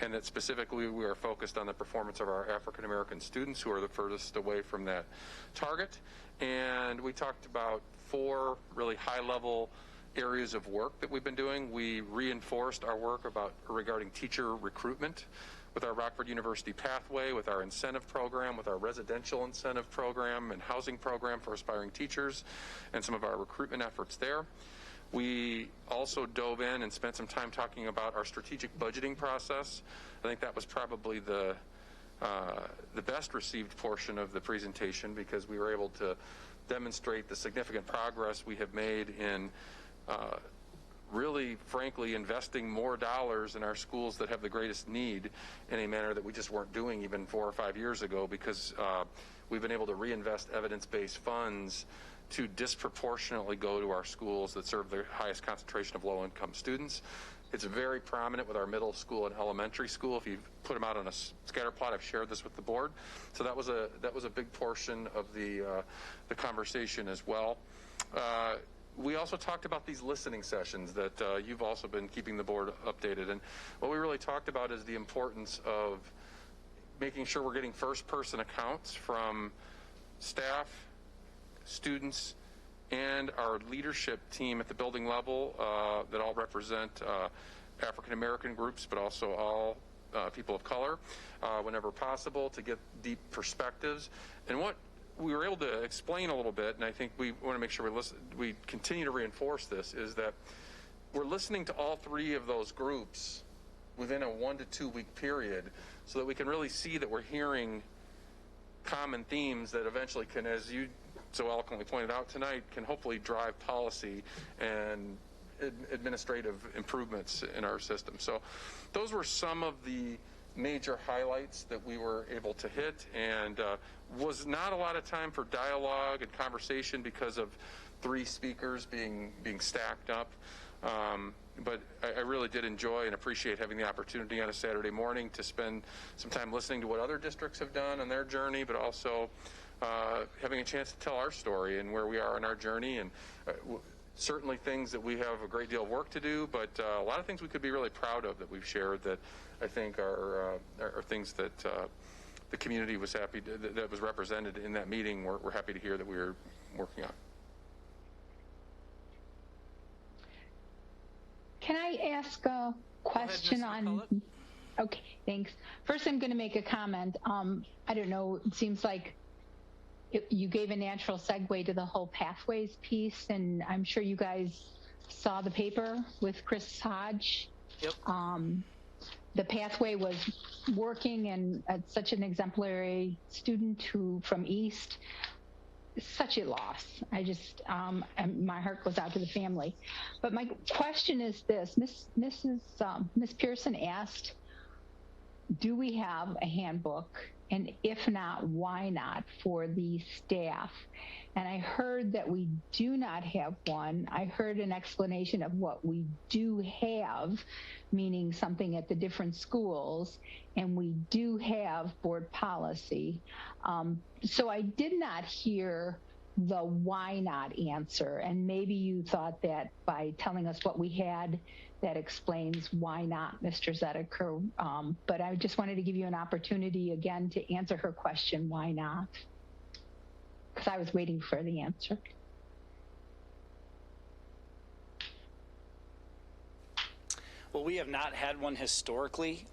and that specifically we are focused on the performance of our African American students who are the furthest away from that target. And we talked about 4 really high-level areas of work that we've been doing. We reinforced our work regarding teacher recruitment with our Rockford University Pathway, with our incentive program, with our residential incentive program and housing program for aspiring teachers, and some of our recruitment efforts there. We also dove in and spent some time talking about our strategic budgeting process. I think that was probably the best received portion of the presentation, because we were able to demonstrate the significant progress we have made in really, frankly, investing more dollars in our schools that have the greatest need in a manner that we just weren't doing even 4 or 5 years ago, because we've been able to reinvest evidence-based funds to disproportionately go to our schools that serve the highest concentration of low-income students. It's very prominent with our middle school and elementary school. If you put them out on a scatter plot, I've shared this with the board. So that was a big portion of the conversation as well. We also talked about these listening sessions that you've also been keeping the board updated. And what we really talked about is the importance of making sure we're getting first-person accounts from staff, students, and our leadership team at the building level that all represent African American groups, but also all people of color, whenever possible, to get deep perspectives. And what we were able to explain a little bit, and I think we want to make sure we continue to reinforce this, is that we're listening to all 3 of those groups within a 1 to 2 week period, so that we can really see that we're hearing common themes that eventually can, as you so eloquently pointed out tonight, can hopefully drive policy and administrative improvements in our system. So those were some of the major highlights that we were able to hit, and was not a lot of time for dialogue and conversation because of 3 speakers being stacked up. But I really did enjoy and appreciate having the opportunity on a Saturday morning to spend some time listening to what other districts have done on their journey, but also having a chance to tell our story and where we are in our journey. And certainly things that we have a great deal of work to do, but a lot of things we could be really proud of that we've shared that I think are things that the community was happy that was represented in that meeting. We're happy to hear that we were working on. Can I ask a question on? Okay, thanks. First, I'm going to make a comment. I don't know, it seems like you gave a natural segue to the whole pathways piece, and I'm sure you guys saw the paper with Chris Hodge. Yep. The pathway was working, and such an exemplary student from East. Such a loss. I just, my heart goes out to the family. But my question is this: Miss Pearson asked, do we have a handbook? And if not, why not, for the staff? And I heard that we do not have one. I heard an explanation of what we do have, meaning something at the different schools, and we do have board policy. So I did not hear the why not answer. And maybe you thought that by telling us what we had, that explains why not, Mr. Zediker. But I just wanted to give you an opportunity again to answer her question, why not? Because I was waiting for the answer. Well, we have not had one historically.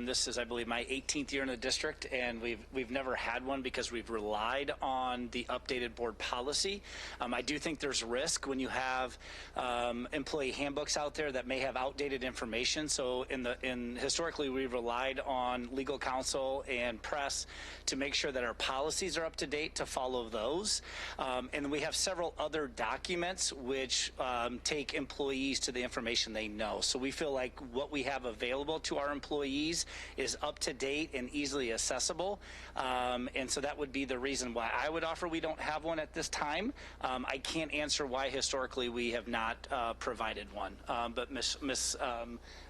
This is, I believe, my 18th year in the district, and we've never had one because we've relied on the updated board policy. I do think there's risk when you have employee handbooks out there that may have outdated information. So historically, we've relied on legal counsel and press to make sure that our policies are up to date to follow those. And we have several other documents which take employees to the information they know. So we feel like what we have available to our employees is up to date and easily accessible. And so that would be the reason why I would offer we don't have one at this time. I can't answer why historically we have not provided one. But Ms.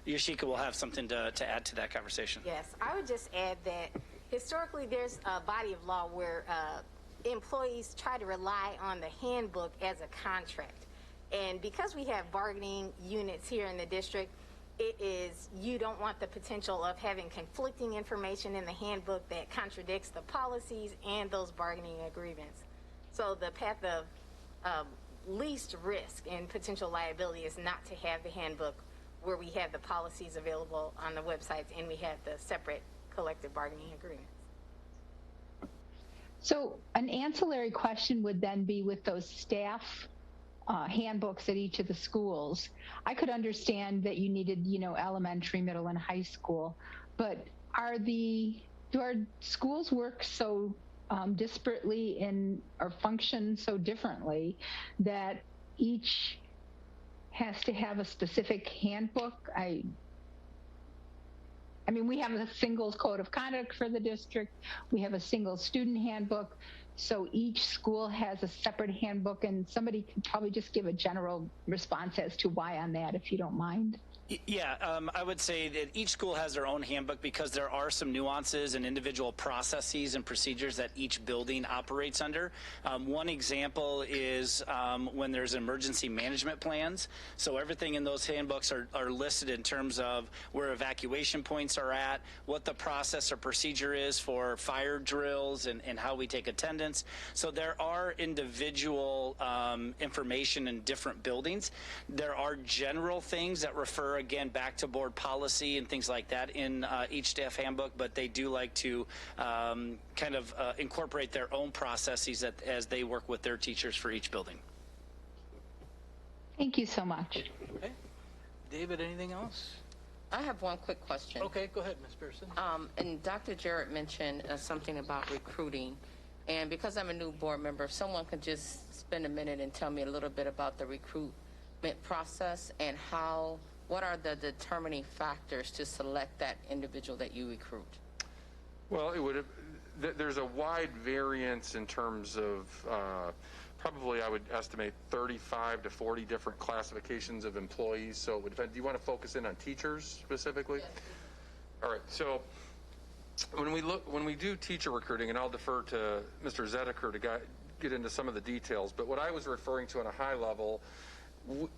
Yoshika will have something to add to that conversation. Yes, I would just add that historically there's a body of law where employees try to rely on the handbook as a contract. And because we have bargaining units here in the district, you don't want the potential of having conflicting information in the handbook that contradicts the policies and those bargaining agreements. So the path of least risk and potential liability is not to have the handbook where we have the policies available on the websites and we have the separate collective bargaining agreements. So an ancillary question would then be with those staff handbooks at each of the schools. I could understand that you needed, elementary, middle, and high school, but do our schools work so disparately or function so differently that each has to have a specific handbook? I mean, we have a single code of conduct for the district. We have a single student handbook. So each school has a separate handbook, and somebody could probably just give a general response as to why on that, if you don't mind. Yeah, I would say that each school has their own handbook because there are some nuances and individual processes and procedures that each building operates under. One example is when there's emergency management plans. So everything in those handbooks are listed in terms of where evacuation points are at, what the process or procedure is for fire drills, and how we take attendance. So there are individual information in different buildings. There are general things that refer again back to board policy and things like that in each staff handbook, but they do like to kind of incorporate their own processes as they work with their teachers for each building. Thank you so much. Okay. David, anything else? I have one quick question. Okay, go ahead, Ms. Pearson. And Dr. Jarrett mentioned something about recruiting. And because I'm a new board member, if someone could just spend a minute and tell me a little bit about the recruitment process and what are the determining factors to select that individual that you recruit? Well, there's a wide variance in terms of probably I would estimate 35 to 40 different classifications of employees. So it would depend. Do you want to focus in on teachers specifically? Yes. All right. So when we do teacher recruiting, and I'll defer to Mr. Zedeker to get into some of the details, but what I was referring to on a high level,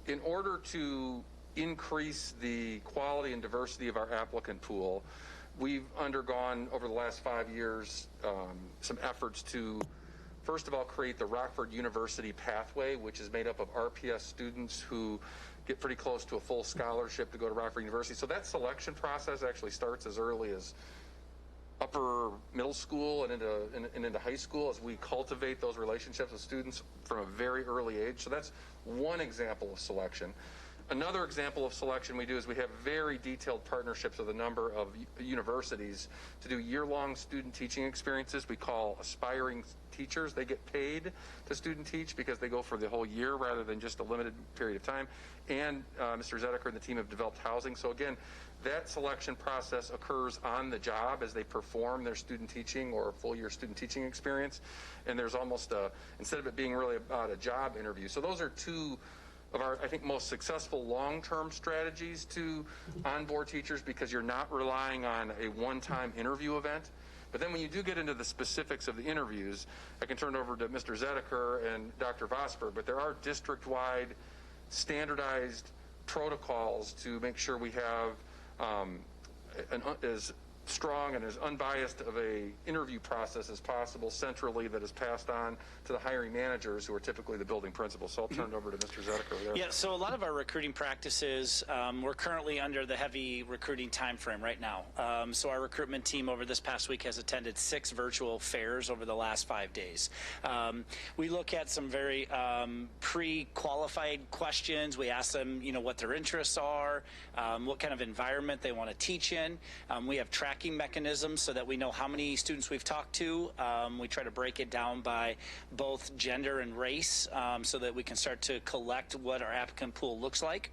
in order to increase the quality and diversity of our applicant pool, we've undergone over the last 5 years some efforts to, first of all, create the Rockford University pathway, which is made up of RPS students who get pretty close to a full scholarship to go to Rockford University. So that selection process actually starts as early as upper middle school and into high school as we cultivate those relationships with students from a very early age. So that's one example of selection. Another example of selection we do is we have very detailed partnerships with a number of universities to do year-long student teaching experiences we call aspiring teachers. They get paid to student teach because they go for the whole year rather than just a limited period of time. And Mr. Zedeker and the team have developed housing. So again, that selection process occurs on the job as they perform their student teaching or full-year student teaching experience. And there's almost instead of it being really about a job interview. So those are two of our, I think, most successful long-term strategies to onboard teachers because you're not relying on a one-time interview event. But then when you do get into the specifics of the interviews, I can turn it over to Mr. Zedeker and Dr. Vosper, but there are district-wide standardized protocols to make sure we have as strong and as unbiased of a interview process as possible centrally that is passed on to the hiring managers who are typically the building principals. So I'll turn it over to Mr. Zedek over there. Yeah, so a lot of our recruiting practices, we're currently under the heavy recruiting time frame right now. So our recruitment team over this past week has attended 6 virtual fairs over the last 5 days. We look at some very pre-qualified questions. We ask them, you know, what their interests are, what kind of environment they want to teach in. We have tracking mechanisms so that we know how many students we've talked to. We try to break it down by both gender and race so that we can start to collect what our applicant pool looks like.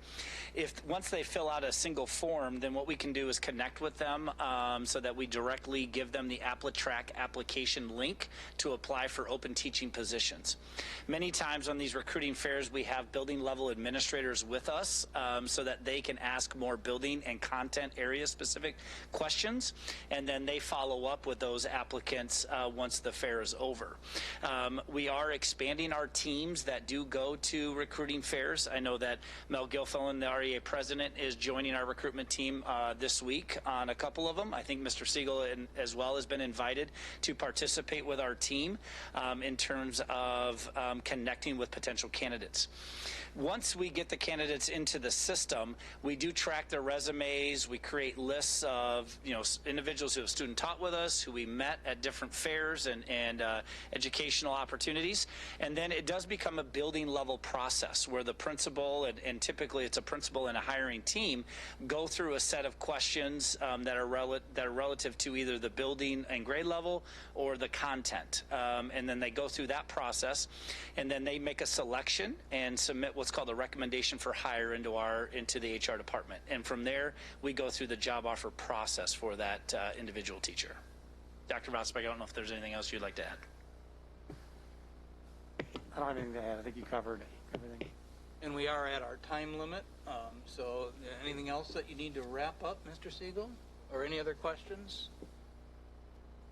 Once they fill out a single form, then what we can do is connect with them so that we directly give them the AppleTrack application link to apply for open teaching positions. Many times on these recruiting fairs, we have building level administrators with us so that they can ask more building and content area specific questions, and then they follow up with those applicants once the fair is over. We are expanding our teams that do go to recruiting fairs. I know that Mel Gilfillan, the REA president, is joining our recruitment team this week on a couple of them. I think Mr. Siegel as well has been invited to participate with our team in terms of connecting with potential candidates. Once we get the candidates into the system, we do track their resumes. We create lists of, you know, individuals who have student taught with us, who we met at different fairs and educational opportunities. And then it does become a building level process where the principal, and typically it's a principal and a hiring team, go through a set of questions that are relative to either the building and grade level or the content. And then they go through that process, and then they make a selection and submit what's called a recommendation for hire into the HR department. And from there, we go through the job offer process for that individual teacher. Dr. Vosberg, I don't know if there's anything else you'd like to add. I don't have anything to add. I think you covered everything. And we are at our time limit. So anything else that you need to wrap up, Mr. Siegel? Or any other questions?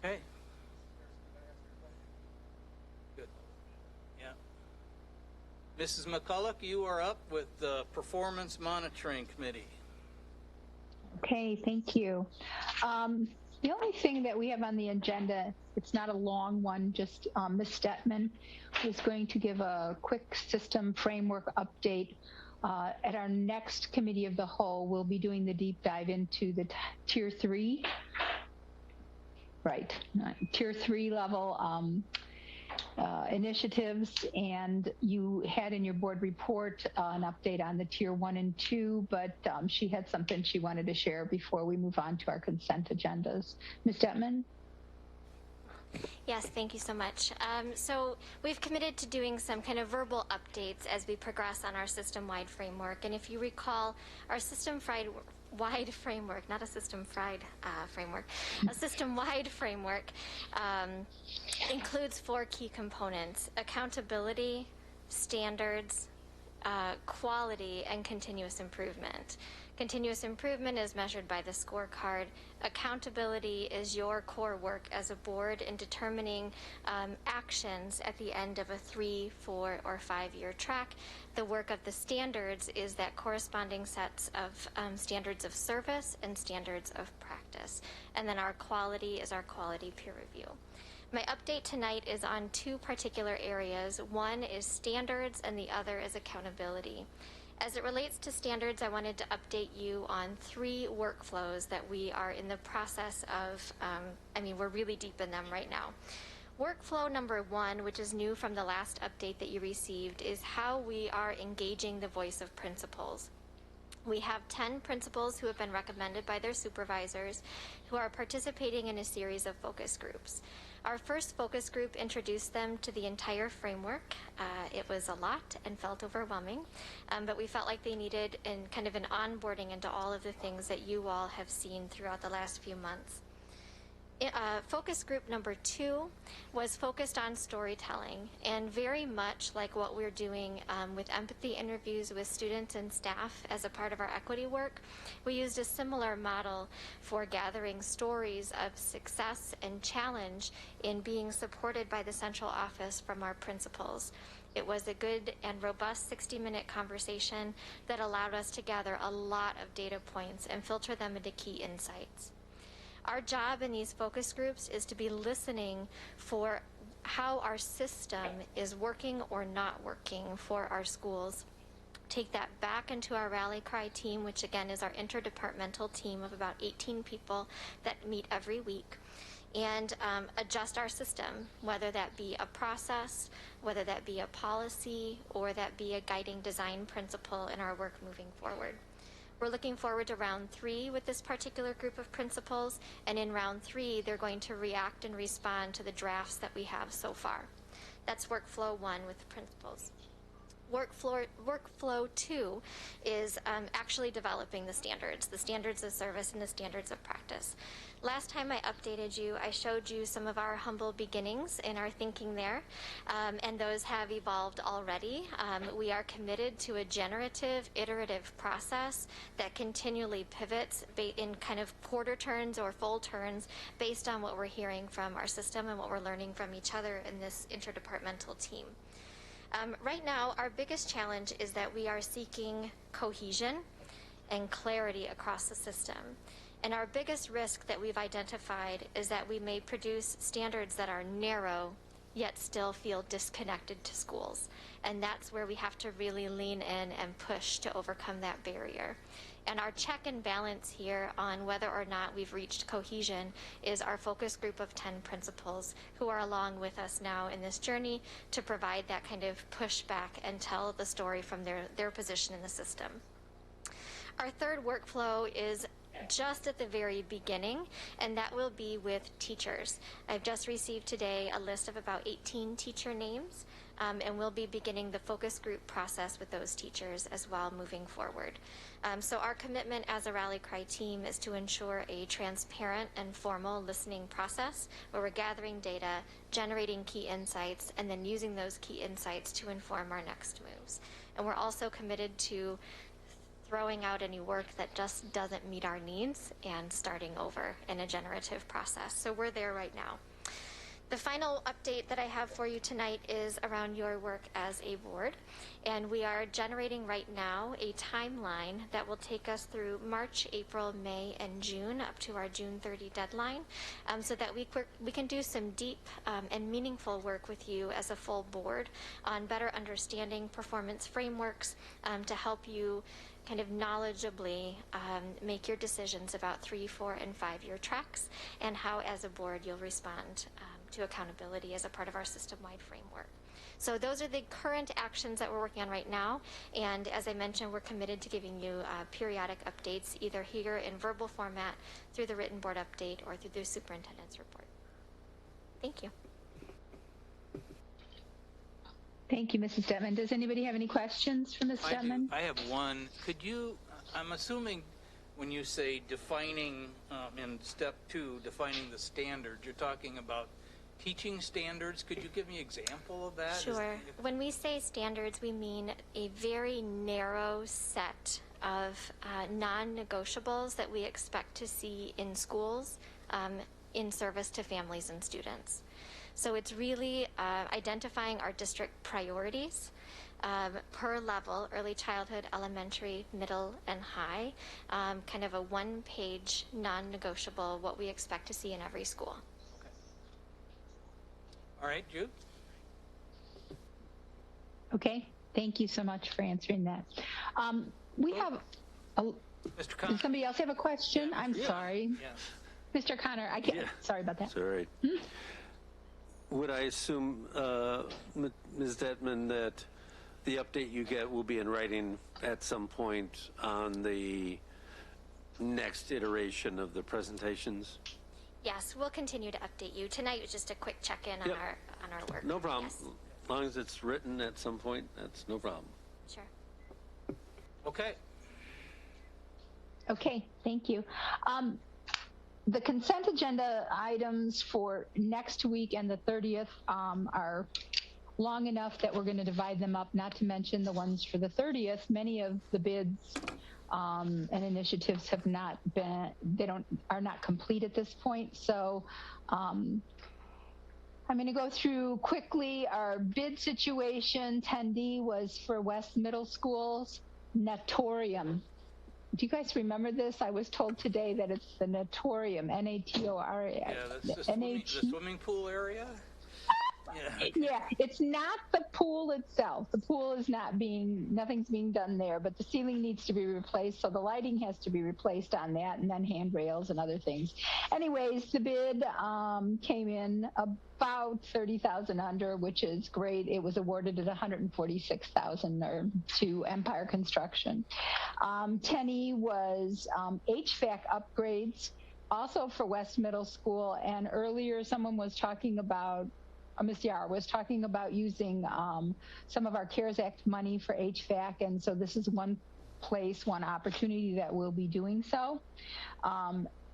Okay. Good. Yeah. Mrs. McCulloch, you are up with the Performance Monitoring Committee. Okay, thank you. The only thing that we have on the agenda, it's not a long one, just Ms. Stetman is going to give a quick system framework update. At our next committee of the whole, we'll be doing the deep dive into the tier 3, right, tier 3 level initiatives, and you had in your board report an update on the tier 1 and 2, but she had something she wanted to share before we move on to our consent agendas. Ms. Detman? Yes, thank you so much. So we've committed to doing some kind of verbal updates as we progress on our system-wide framework. And if you recall, our system-wide framework, not a system-fried framework, a system-wide framework includes 4 key components: accountability, standards, quality, and continuous improvement. Continuous improvement is measured by the scorecard. Accountability is your core work as a board in determining actions at the end of a 3, 4, or 5-year track. The work of the standards is that corresponding sets of standards of service and standards of practice. And then our quality is our quality peer review. My update tonight is on 2 particular areas. One is standards and the other is accountability. As it relates to standards, I wanted to update you on 3 workflows that we are in the process of, we're really deep in them right now. Workflow number 1, which is new from the last update that you received, is how we are engaging the voice of principals. We have 10 principals who have been recommended by their supervisors who are participating in a series of focus groups. Our first focus group introduced them to the entire framework. It was a lot and felt overwhelming, but we felt like they needed kind of an onboarding into all of the things that you all have seen throughout the last few months. Focus group number 2 was focused on storytelling, and very much like what we're doing with empathy interviews with students and staff as a part of our equity work, we used a similar model for gathering stories of success and challenge in being supported by the central office from our principals. It was a good and robust 60-minute conversation that allowed us to gather a lot of data points and filter them into key insights. Our job in these focus groups is to be listening for how our system is working or not working for our schools. Take that back into our rally cry team, which again is our interdepartmental team of about 18 people that meet every week, and adjust our system, whether that be a process, whether that be a policy, or that be a guiding design principle in our work moving forward. We're looking forward to round 3 with this particular group of principals, and in round 3, they're going to react and respond to the drafts that we have so far. That's workflow 1 with the principals. Workflow 2 is actually developing the standards of service and the standards of practice. Last time I updated you, I showed you some of our humble beginnings in our thinking there, and those have evolved already. We are committed to a generative, iterative process that continually pivots in kind of quarter turns or full turns based on what we're hearing from our system and what we're learning from each other in this interdepartmental team. Right now, our biggest challenge is that we are seeking cohesion and clarity across the system. And our biggest risk that we've identified is that we may produce standards that are narrow, yet still feel disconnected to schools. And that's where we have to really lean in and push to overcome that barrier. And our check and balance here on whether or not we've reached cohesion is our focus group of 10 principals who are along with us now in this journey to provide that kind of pushback and tell the story from their position in the system. Our third workflow is just at the very beginning, and that will be with teachers. I've just received today a list of about 18 teacher names, and we'll be beginning the focus group process with those teachers as well moving forward. So our commitment as a Rally Cry team is to ensure a transparent and formal listening process where we're gathering data, generating key insights, and then using those key insights to inform our next moves. And we're also committed to throwing out any work that just doesn't meet our needs and starting over in a generative process. So we're there right now. The final update that I have for you tonight is around your work as a board, and we are generating right now a timeline that will take us through March, April, May, and June up to our June 30 deadline, so that we can do some deep and meaningful work with you as a full board on better understanding performance frameworks to help you kind of knowledgeably make your decisions about 3-, 4-, and 5-year tracks, and how as a board you'll respond to accountability as a part of our system-wide framework. So those are the current actions that we're working on right now, and as I mentioned, we're committed to giving you periodic updates either here in verbal format, through the written board update, or through the Superintendents Report. Thank you. Thank you, Mrs. Detman. Does anybody have any questions for Ms. Detman? I have one. Could you, I'm assuming when you say defining in step 2, defining the standards, you're talking about teaching standards. Could you give me an example of that? Sure. When we say standards, we mean a very narrow set of non-negotiables that we expect to see in schools in service to families and students. So it's really identifying our district priorities per level, early childhood, elementary, middle, and high, kind of a one-page non-negotiable, what we expect to see in every school. Okay. All right, Jude? Okay, thank you so much for answering that. We have, Mr. Connor. does somebody else have a question? Yeah, I'm sorry. Yeah. Mr. Connor, I can't, sorry about that. That's all right. Would I assume, Ms. Detman, that the update you get will be in writing at some point on the next iteration of the presentations? Yes, we'll continue to update you. Tonight was just a quick check-in on our work. No problem. Yes. As long as it's written at some point, that's no problem. Sure. Okay. Okay, thank you. The consent agenda items for next week and the 30th are long enough that we're going to divide them up, not to mention the ones for the 30th. Many of the bids and initiatives have not been, are not complete at this point. So I'm going to go through quickly. Our bid situation, 10D, was for West Middle School's Natorium. do you guys remember this? I was told today that it's the Natorium, Natorium. Yeah, that's the swimming pool area. Yeah. Yeah, it's not the pool itself. The pool is nothing's being done there, but the ceiling needs to be replaced, so the lighting has to be replaced on that, and then handrails and other things. Anyways, the bid came in about 30,000 under, which is great. It was awarded at 146,000 to Empire Construction. 10E was HVAC upgrades, also for West Middle School, and earlier someone was talking about Ms. Yar was talking about using some of our CARES Act money for HVAC, and so this is one opportunity that we'll be doing so.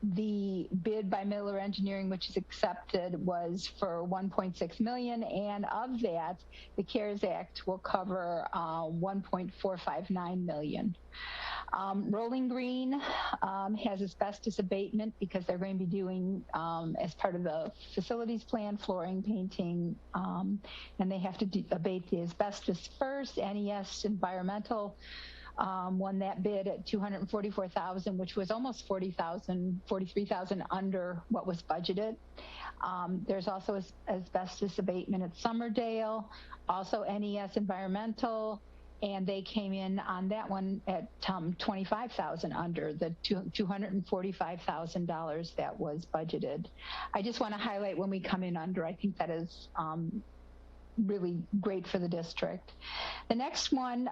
The bid by Miller Engineering, which is accepted, was for $1.6 million, and of that, the CARES Act will cover $1.459 million. Rolling Green has asbestos abatement because they're going to be doing, as part of the facilities plan, flooring, painting, and they have to abate the asbestos first. NES Environmental won that bid at $244,000, which was almost $43,000 under what was budgeted. There's also asbestos abatement at Summerdale, also NES Environmental, and they came in on that one at $25,000 under the $245,000 that was budgeted. I just want to highlight when we come in under, I think that is really great for the district. The next one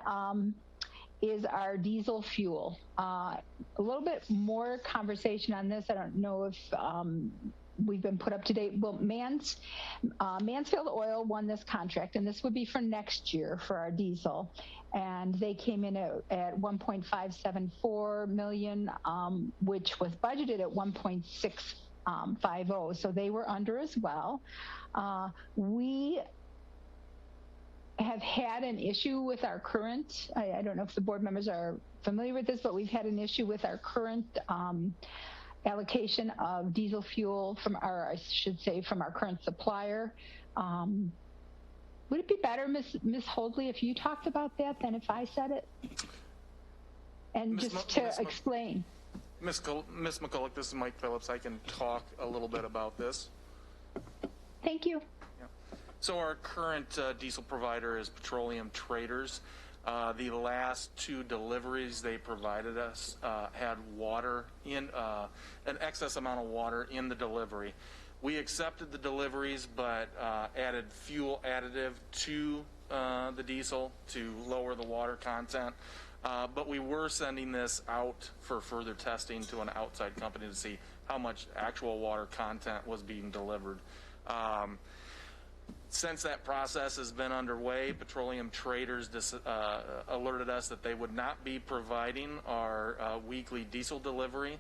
is our diesel fuel. A little bit more conversation on this. I don't know if we've been put up to date. Well, Mansfield Oil won this contract, and this would be for next year for our diesel. And they came in at $1.574 million, which was budgeted at $1.650. So they were under as well. We have had an issue with our current, I don't know if the board members are familiar with this, but we've had an issue with our current allocation of diesel fuel from our current supplier. Would it be better, Ms. Holdley, if you talked about that than if I said it? And explain. Ms. McCulloch, this is Mike Phillips. I can talk a little bit about this. Thank you. Yeah. So our current diesel provider is Petroleum Traders. The last two deliveries they provided us had water in an excess amount of water in the delivery. We accepted the deliveries, but added fuel additive to the diesel to lower the water content. But we were sending this out for further testing to an outside company to see how much actual water content was being delivered. Since that process has been underway, Petroleum Traders alerted us that they would not be providing our weekly diesel delivery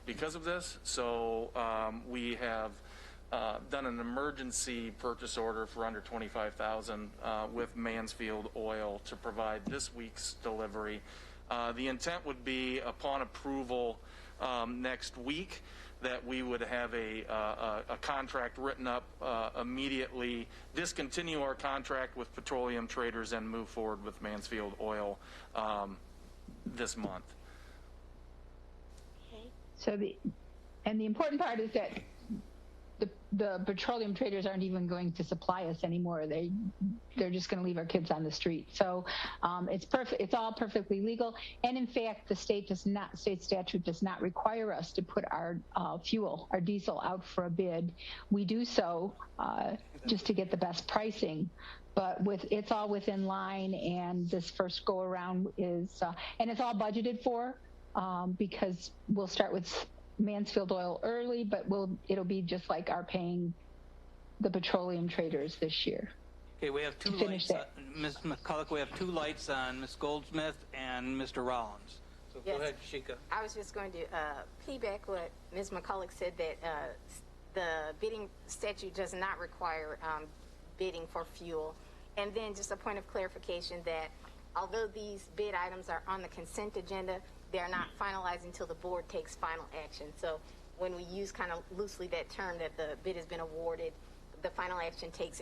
because of this. So we have done an emergency purchase order for under $25,000 with Mansfield Oil to provide this week's delivery. The intent would be, upon approval next week, that we would have a contract written up immediately, discontinue our contract with Petroleum Traders, and move forward with Mansfield Oil this month. Okay. So the important part is that the Petroleum Traders aren't even going to supply us anymore. They're just going to leave our kids on the street. So it's perfect. It's all perfectly legal. And in fact, the state statute does not require us to put our our diesel out for a bid. We do so just to get the best pricing. But it's all within line, and this first go around is and it's all budgeted for because we'll start with Mansfield Oil early, but it'll be just like our paying the Petroleum Traders this year. Okay, we have two lights. Ms. McCulloch, we have two lights on, Ms. Goldsmith and Mr. Rollins. So yes. Go ahead, Sheikha. I was just going to piggyback what Ms. McCulloch said, that the bidding statute does not require bidding for fuel. And then just a point of clarification that although these bid items are on the consent agenda, they're not finalized until the board takes final action. So when we use kind of loosely that term that the bid has been awarded, the final action takes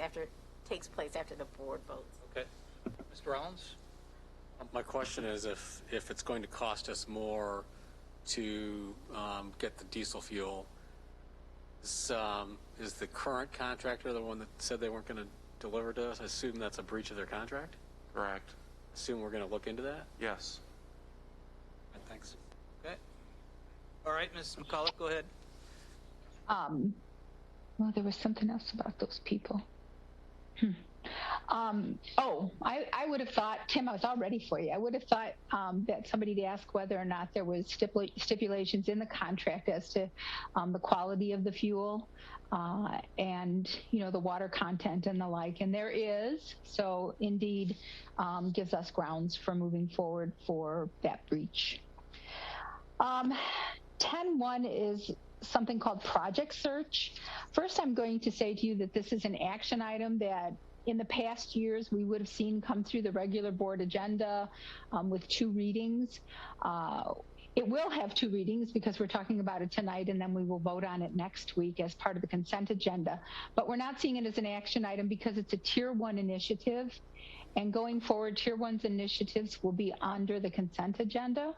place after the board votes. Okay. Mr. Rollins? My question is if it's going to cost us more to get the diesel fuel, is the current contractor the one that said they weren't going to deliver to us? I assume that's a breach of their contract? Correct. Assume we're going to look into that? Yes. Right, thanks. Okay. All right, Ms. McCullough, go ahead. Well, there was something else about those people. I would have thought, Tim, I was all ready for you. I would have thought that somebody'd ask whether or not there was stipulations in the contract as to the quality of the fuel and, the water content and the like. And there is, so indeed gives us grounds for moving forward for that breach. 10.1 is something called project search. First, I'm going to say to you that this is an action item that in the past years we would have seen come through the regular board agenda with 2 readings. It will have 2 readings because we're talking about it tonight and then we will vote on it next week as part of the consent agenda. But we're not seeing it as an action item because it's a Tier 1 initiative. And going forward, Tier 1's initiatives will be under the consent agenda.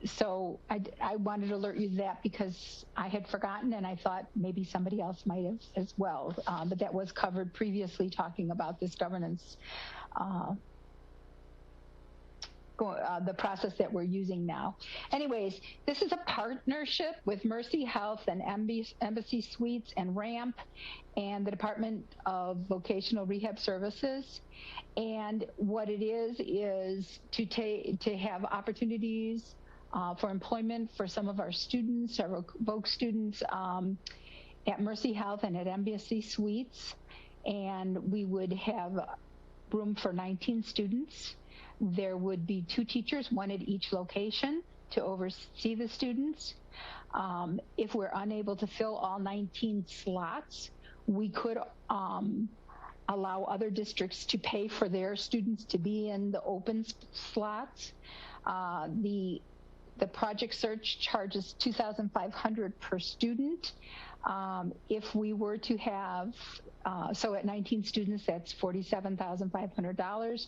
So I wanted to alert you to that because I had forgotten and I thought maybe somebody else might have as well. But that was covered previously talking about this governance, the process that we're using now. Anyways, this is a partnership with Mercy Health and Embassy Suites and RAMP and the Department of Vocational Rehab Services. And what it is to have opportunities for employment for some of our students, our Voc students at Mercy Health and at Embassy Suites. And we would have room for 19 students. There would be 2 teachers, 1 at each location to oversee the students. If we're unable to fill all 19 slots, we could allow other districts to pay for their students to be in the open slots. The project search charges $2,500 per student. If we were to have, so at 19 students, that's $47,500.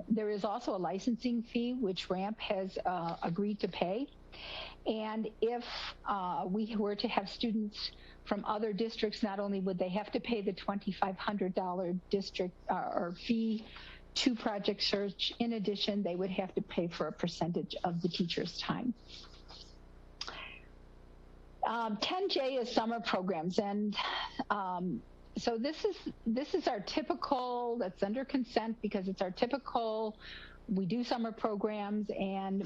There is also a licensing fee, which RAMP has agreed to pay. And if we were to have students from other districts, not only would they have to pay the $2,500 district or fee to project search, in addition, they would have to pay for a percentage of the teacher's time. 10J is summer programs, and so this is our typical, that's under consent because it's our typical, we do summer programs, and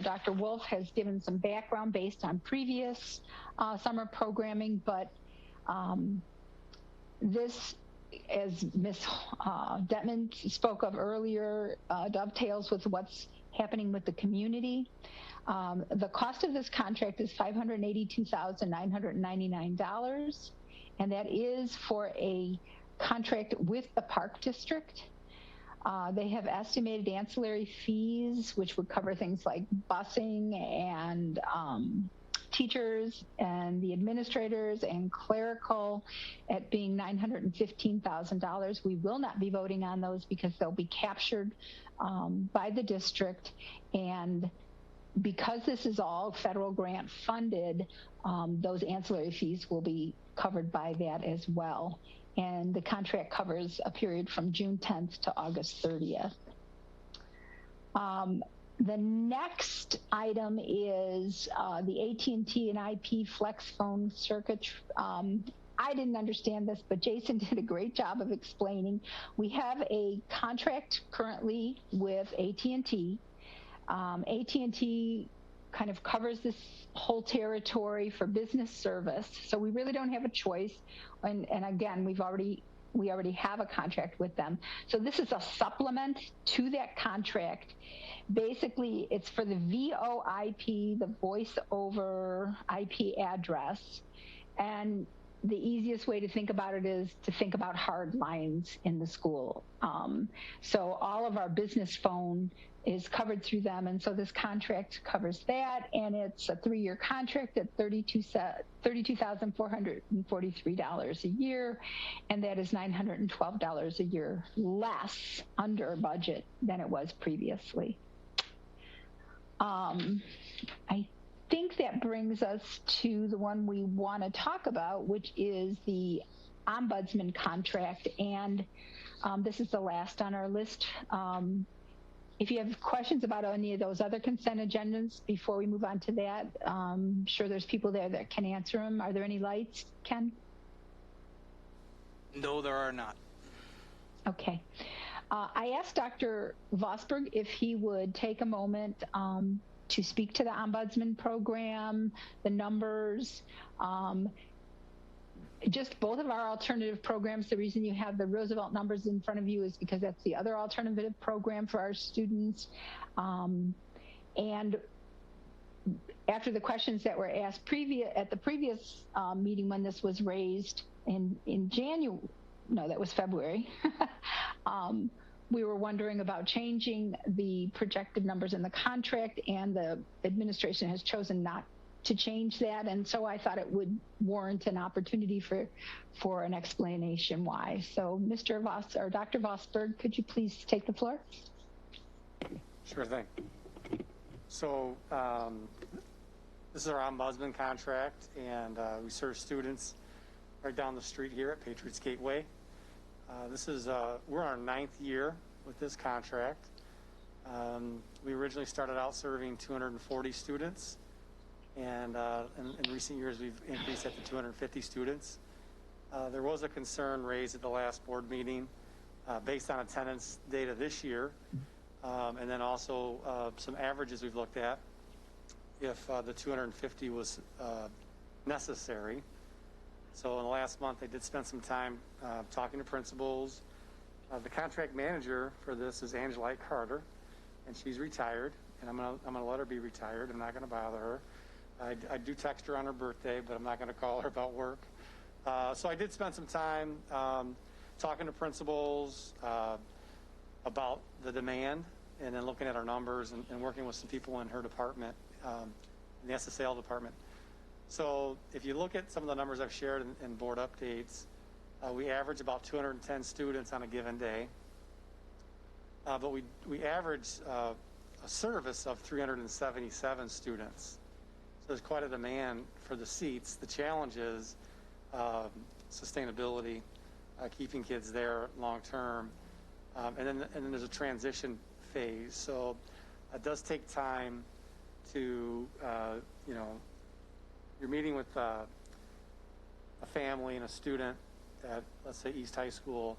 Dr. Wolf has given some background based on previous summer programming, but this, as Ms. Detman spoke of earlier, dovetails with what's happening with the community. The cost of this contract is $582,999, and that is for a contract with the Park District. They have estimated ancillary fees, which would cover things like busing and teachers and the administrators and clerical at being $915,000. We will not be voting on those because they'll be captured by the district. And because this is all federal grant funded, those ancillary fees will be covered by that as well. And the contract covers a period from June 10th to August 30th. The next item is the AT&T and IP Flex Phone Circuit. I didn't understand this, but Jason did a great job of explaining. We have a contract currently with AT&T. AT&T kind of covers this whole territory for business service, so we really don't have a choice. And again, we already have a contract with them. So this is a supplement to that contract. Basically, it's for the VoIP, the voice over IP address. And the easiest way to think about it is to think about hard lines in the school. So all of our business phone is covered through them. And so this contract covers that, and it's a 3-year contract at $32,443 a year, and that is $912 a year less under budget than it was previously. I think that brings us to the one we want to talk about, which is the ombudsman contract, and this is the last on our list. If you have questions about any of those other consent agendas before we move on to that, I'm sure there's people there that can answer them. Are there any lights, Ken? No, there are not. Okay. I asked Dr. Vosberg if he would take a moment to speak to the ombudsman program, the numbers, just both of our alternative programs. The reason you have the Roosevelt numbers in front of you is because that's the other alternative program for our students. And after the questions that were asked at the previous meeting when this was raised in January, no, that was February, we were wondering about changing the projected numbers in the contract, and the administration has chosen not to change that, and so I thought it would warrant an opportunity for an explanation why. So, Mr. Voss or Dr. Vosberg, could you please take the floor? Sure thing. So, this is our ombudsman contract, and we serve students right down the street here at Patriots Gateway. This is we're our 9th year with this contract. We originally started out serving 240 students. And in recent years, we've increased that to 250 students. There was a concern raised at the last board meeting based on attendance data this year, and then also some averages we've looked at if the 250 was necessary. So in the last month, I did spend some time talking to principals. The contract manager for this is Angela Carter, and she's retired, and I'm gonna let her be retired. I'm not gonna bother her. I do text her on her birthday, but I'm not going to call her about work. So I did spend some time talking to principals about the demand, and then looking at our numbers and working with some people in her department, in the SSAL department. So if you look at some of the numbers I've shared in board updates, we average about 210 students on a given day. But we average a service of 377 students. So there's quite a demand for the seats. The challenge is sustainability, keeping kids there long term, and then there's a transition phase. So it does take time to, you're meeting with a family and a student at, let's say, East High School,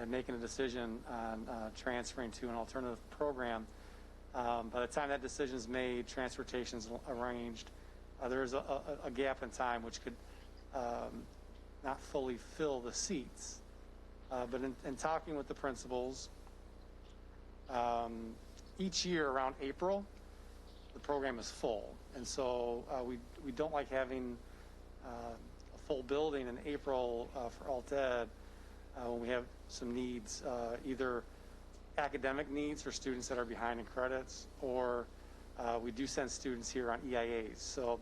and making a decision on transferring to an alternative program. By the time that decision is made, transportation's arranged, there's a gap in time which could not fully fill the seats. But in talking with the principals, each year around April, the program is full. And so we don't like having a full building in April for alt ed when we have some needs, either academic needs for students that are behind in credits, or we do send students here on EIAs. So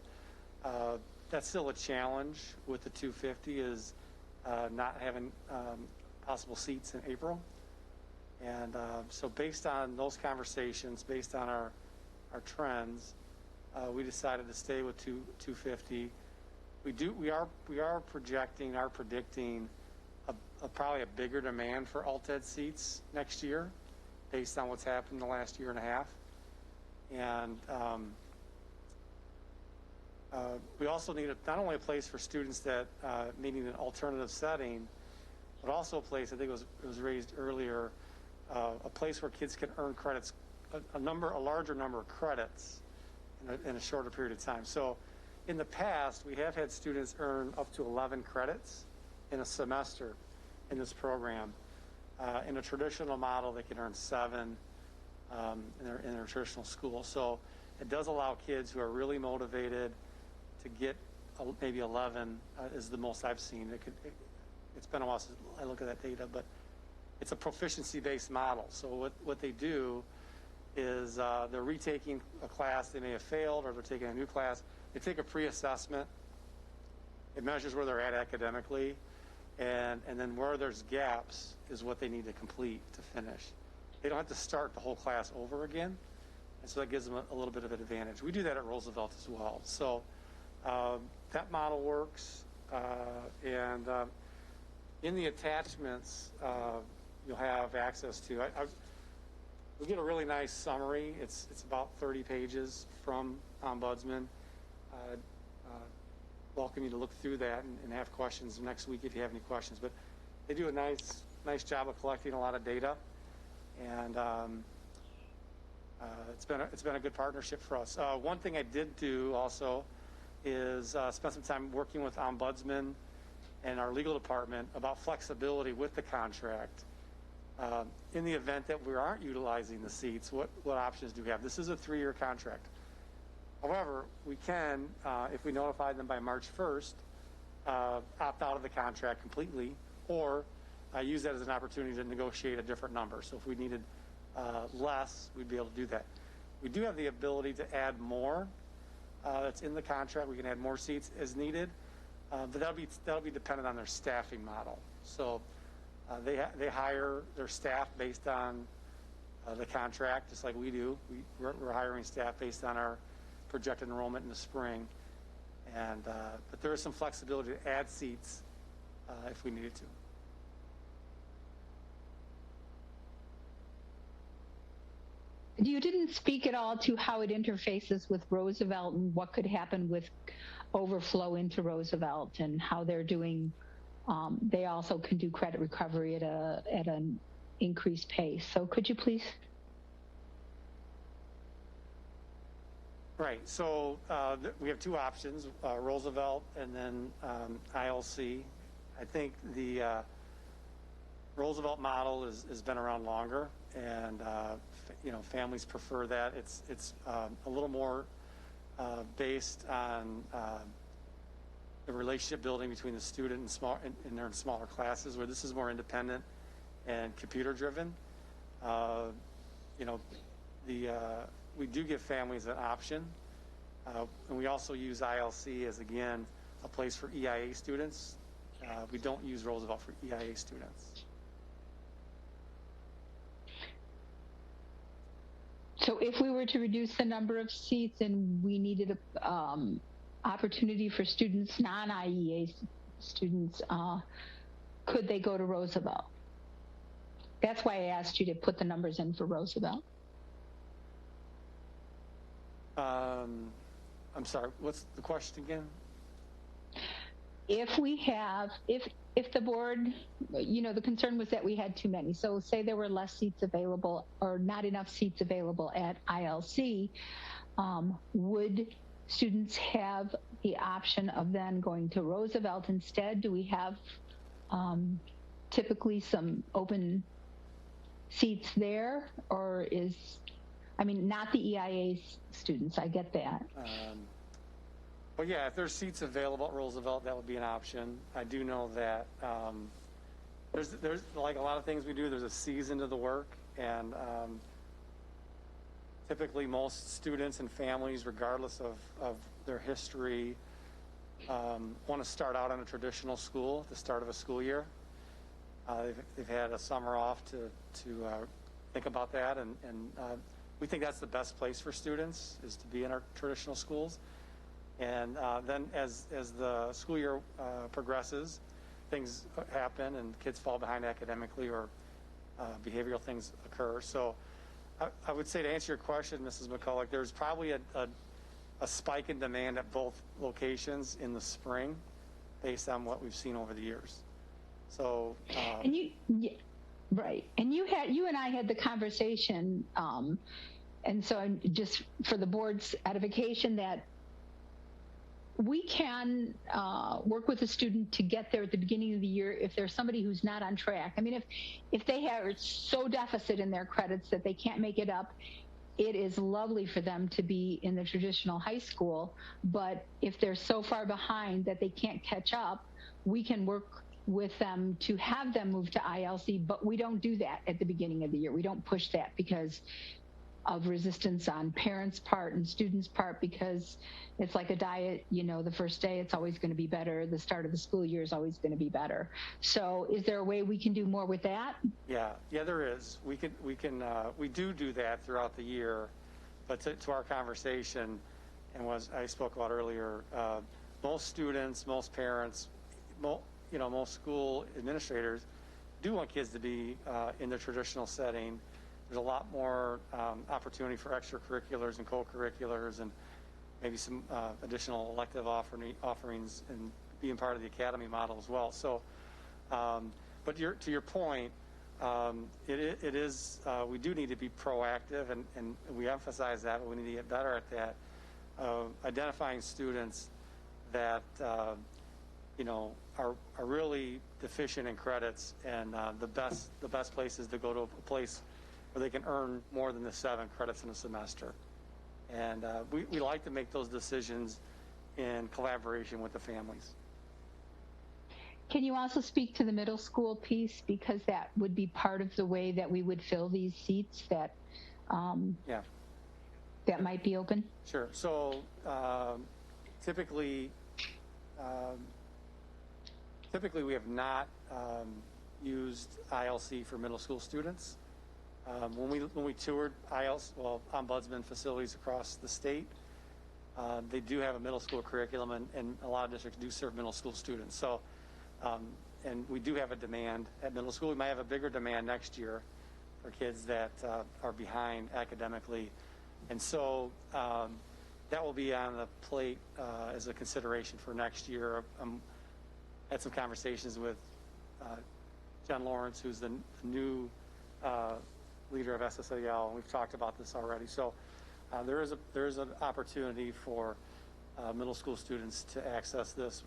that's still a challenge with the 250 is not having possible seats in April. And so based on those conversations, based on our trends, we decided to stay with 250. We are predicting probably a bigger demand for alt ed seats next year, based on what's happened in the last year and a half. And we also need not only a place for students that needing an alternative setting, but also a place, I think it was raised earlier, a place where kids can earn credits, a larger number of credits in a shorter period of time. So in the past, we have had students earn up to 11 credits in a semester in this program. In a traditional model, they can earn 7 in their traditional school. So it does allow kids who are really motivated to get maybe 11 is the most I've seen. It's been a while since I look at that data, but it's a proficiency-based model. So what they do is they're retaking a class they may have failed, or they're taking a new class. They take a pre-assessment. It measures where they're at academically, and then where there's gaps is what they need to complete to finish. They don't have to start the whole class over again, and so that gives them a little bit of an advantage. We do that at Roosevelt as well. So that model works, and in the attachments, you'll have access to. We get a really nice summary. It's about 30 pages from Ombudsman. Welcome you to look through that and have questions next week if you have any questions. But they do a nice job of collecting a lot of data, and it's been a good partnership for us. One thing I did do also is spend some time working with Ombudsman and our legal department about flexibility with the contract. In the event that we aren't utilizing the seats, what options do we have? This is a 3-year contract. However, we can, if we notify them by March 1st, opt out of the contract completely, or use that as an opportunity to negotiate a different number. So if we needed less, we'd be able to do that. We do have the ability to add more. That's in the contract. We can add more seats as needed, but that'll be dependent on their staffing model. So they hire their staff based on the contract, just like we do. We're hiring staff based on our projected enrollment in the spring, and but there is some flexibility to add seats if we needed to. You didn't speak at all to how it interfaces with Roosevelt and what could happen with overflow into Roosevelt and how they're doing. They also can do credit recovery at an increased pace. So could you please? Right. So we have two options: Roosevelt and then ILC. I think the Roosevelt model has been around longer, and families prefer that. It's a little more based on the relationship building between the student and they're in smaller classes, where this is more independent and computer driven. We do give families an option, and we also use ILC as, again, a place for EIA students. We don't use Roosevelt for EIA students. So if we were to reduce the number of seats and we needed an opportunity for students, non-IEA students, could they go to Roosevelt? That's why I asked you to put the numbers in for Roosevelt. I'm sorry, what's the question again? If the board, the concern was that we had too many. So say there were less seats available or not enough seats available at ILC, would students have the option of then going to Roosevelt instead? Do we have typically some open seats there, or not the EIA students, I get that. Well, yeah, if there's seats available at Roosevelt, that would be an option. I do know that there's like a lot of things we do, there's a season to the work, and typically most students and families, regardless of their history, want to start out in a traditional school at the start of a school year. They've had a summer off to think about that, and we think that's the best place for students, is to be in our traditional schools. And then as the school year progresses, things happen and kids fall behind academically, or behavioral things occur. So I would say, to answer your question, Mrs. McCulloch, there's probably a spike in demand at both locations in the spring based on what we've seen over the years. So right. And you and I had the conversation, and so just for the board's edification, that we can work with a student to get there at the beginning of the year if there's somebody who's not on track. I mean, if they are so deficit in their credits that they can't make it up, it is lovely for them to be in the traditional high school. But if they're so far behind that they can't catch up, we can work with them to have them move to ILC, but we don't do that at the beginning of the year. We don't push that, because of resistance on parents' part and students' part, because it's like a diet, you know, the first day it's always going to be better, the start of the school year is always going to be better. So is there a way we can do more with that? Yeah, there is. We do that throughout the year, but to our conversation, and what I spoke about earlier, most students, most parents, most school administrators do want kids to be in their traditional setting. There's a lot more opportunity for extracurriculars and co-curriculars, and maybe some additional elective offerings, and being part of the academy model as well. So, but to your point, it is, we do need to be proactive, and we emphasize that, but we need to get better at that, identifying students that are really deficient in credits, and the best place is to go to a place where they can earn more than the 7 credits in a semester. And we like to make those decisions in collaboration with the families. Can you also speak to the middle school piece, because that would be part of the way that we would fill these seats that that might be open? Sure. So typically we have not used ILC for middle school students. When we toured ombudsman facilities across the state, they do have a middle school curriculum, and a lot of districts do serve middle school students. So, and we do have a demand at middle school. We might have a bigger demand next year for kids that are behind academically, and so that will be on the plate as a consideration for next year. Had some conversations with Jen Lawrence, who's the new leader of SSAL, and we've talked about this already. So there is an opportunity for middle school students to access this.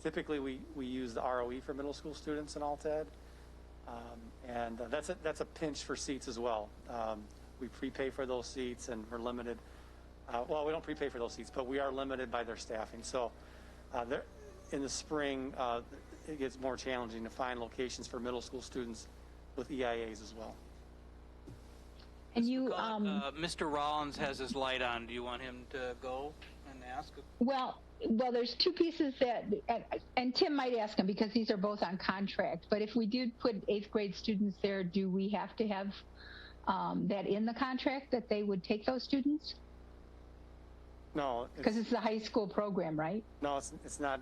Typically, we use the ROE for middle school students in Alt-Ed, and that's a pinch for seats as well. We prepay for those seats, and we're limited. Well, we don't prepay for those seats, but we are limited by their staffing. So in the spring, it gets more challenging to find locations for middle school students with EIAs as well. And you, Mr. Rollins has his light on. Do you want him to go and ask? Well, there's two pieces that, and Tim might ask him because these are both on contract. But if we did put 8th grade students there, do we have to have that in the contract that they would take those students? No, because it's a high school program, right? No, it's not.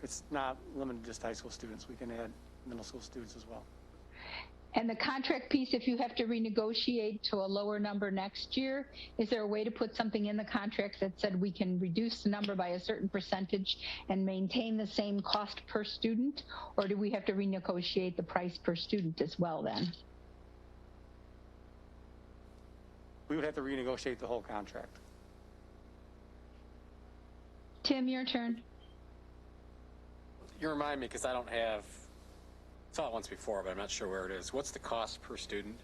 It's not limited to just high school students. We can add middle school students as well. And the contract piece, if you have to renegotiate to a lower number next year, is there a way to put something in the contract that said we can reduce the number by a certain percentage and maintain the same cost per student? Or do we have to renegotiate the price per student as well then? We would have to renegotiate the whole contract. Tim, your turn. You remind me, because I don't have, saw it once before, but I'm not sure where it is. What's the cost per student?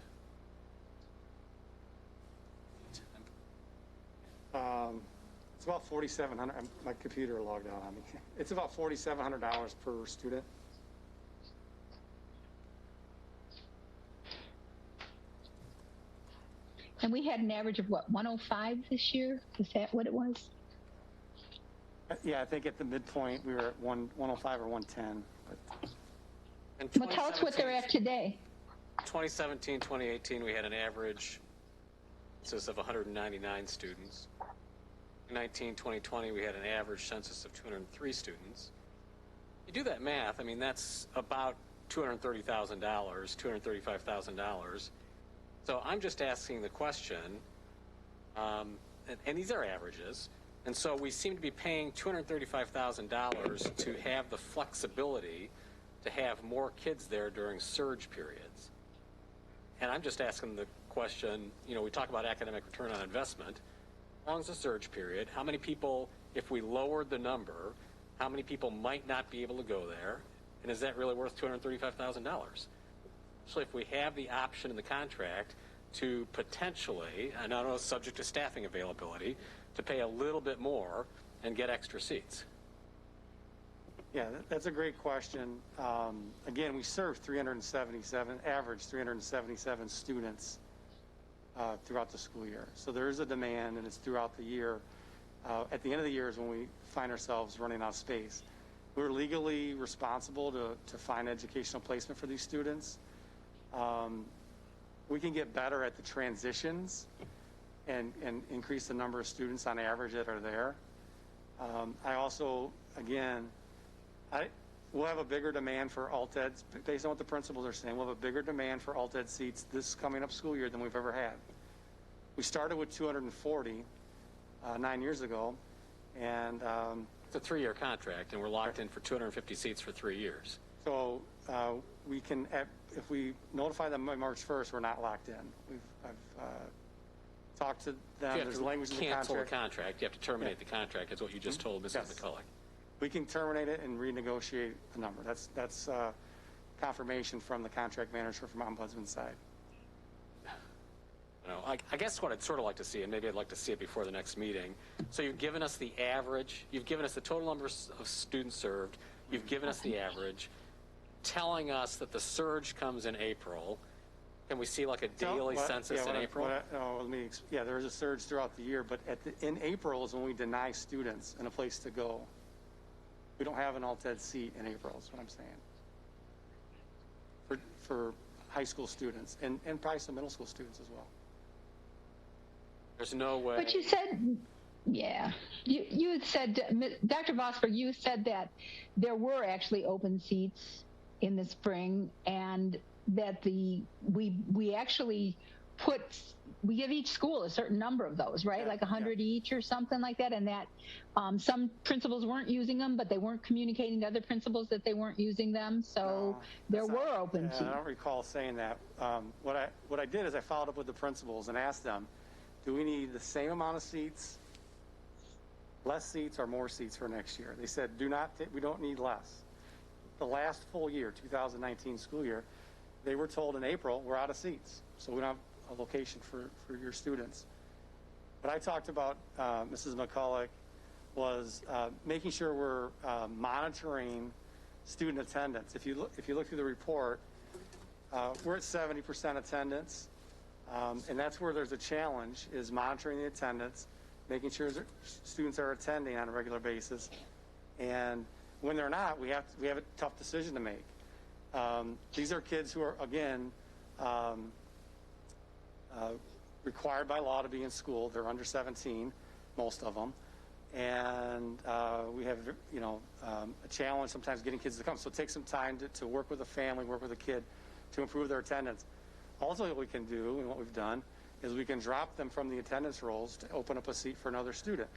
It's about $4,700. My computer logged out on me. It's about $4,700 per student. And we had an average of what, 105 this year? Is that what it was? Yeah, I think at the midpoint we were at 105 or 110. But. Well, tell us what they're at today. 2017, 2018, we had an average census of 199 students. 2019, 2020, we had an average census of 203 students. You do that math, I mean, that's about $230,000, $235,000. So I'm just asking the question, and these are averages, and so we seem to be paying $235,000 to have the flexibility to have more kids there during surge periods. And I'm just asking the question, you know, we talk about academic return on investment. How long is the surge period? How many people, if we lowered the number, how many people might not be able to go there? And is that really worth $235,000? Especially if we have the option in the contract to potentially, and I know it's subject to staffing availability, to pay a little bit more and get extra seats. Yeah, that's a great question. Again, we serve 377, average 377 students throughout the school year. So there is a demand, and it's throughout the year. At the end of the year is when we find ourselves running out of space. We're legally responsible to find educational placement for these students. We can get better at the transitions and increase the number of students on average that are there. I also, again, we'll have a bigger demand for alt-eds, based on what the principals are saying, we'll have a bigger demand for alt-ed seats this coming up school year than we've ever had. We started with 240 9 years ago, and It's a 3-year contract, and we're locked in for 250 seats for 3 years. so we can, if we notify them by March 1st, we're not locked in. I've talked to them, there's language in the cancel contract. the contract, you have to terminate the contract, is what you just told Mrs. Yes. McCulloch. We can terminate it and renegotiate the number. That's confirmation from the contract manager from Ombudsman's side. You know, I guess what I'd sort of like to see, and maybe I'd like to see it before the next meeting, so you've given us the average, you've given us the total number of students served, you've given us the average, telling us that the surge comes in April. Can we see like a daily census in April? There is a surge throughout the year, but in April is when we deny students and a place to go. We don't have an alt-ed seat in April, is what I'm saying. For high school students and probably some middle school students as well. There's no way. But you said, yeah, you had said, Dr. Vosberg, you said that there were actually open seats in the spring, and that we actually we give each school a certain number of those, right? Like 100 each or something like that, and that some principals weren't using them, but they weren't communicating to other principals that they weren't using them, so there were open seats. I don't recall saying that. What I did is I followed up with the principals and asked them, do we need the same amount of seats, less seats, or more seats for next year? They said, we don't need less. The last full year, 2019 school year, they were told in April, we're out of seats, so we don't have a location for your students. What I talked about, Mrs. McCulloch, was making sure we're monitoring student attendance. If you look through the report, we're at 70% attendance, and that's where there's a challenge, is monitoring the attendance, making sure that students are attending on a regular basis, and when they're not, we have a tough decision to make. These are kids who are, again, required by law to be in school. They're under 17, most of them, and we have a challenge sometimes getting kids to come. So it takes some time to work with a family, work with a kid to improve their attendance. Also, what we can do, and what we've done, is we can drop them from the attendance rolls to open up a seat for another student.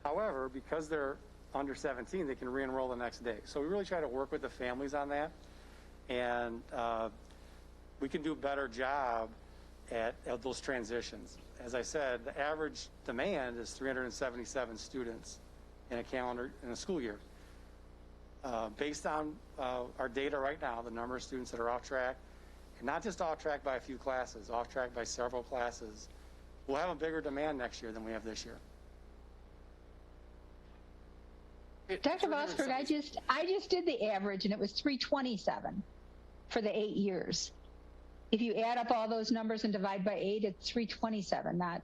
However, because they're under 17, they can re-enroll the next day. So we really try to work with the families on that, and we can do a better job at those transitions. As I said, the average demand is 377 students in a school year. Based on our data right now, the number of students that are off track, and not just off track by a few classes, off track by several classes, we'll have a bigger demand next year than we have this year. Dr. Vosberg, I just did the average, and it was 327 for the 8 years. If you add up all those numbers and divide by 8, it's 327, not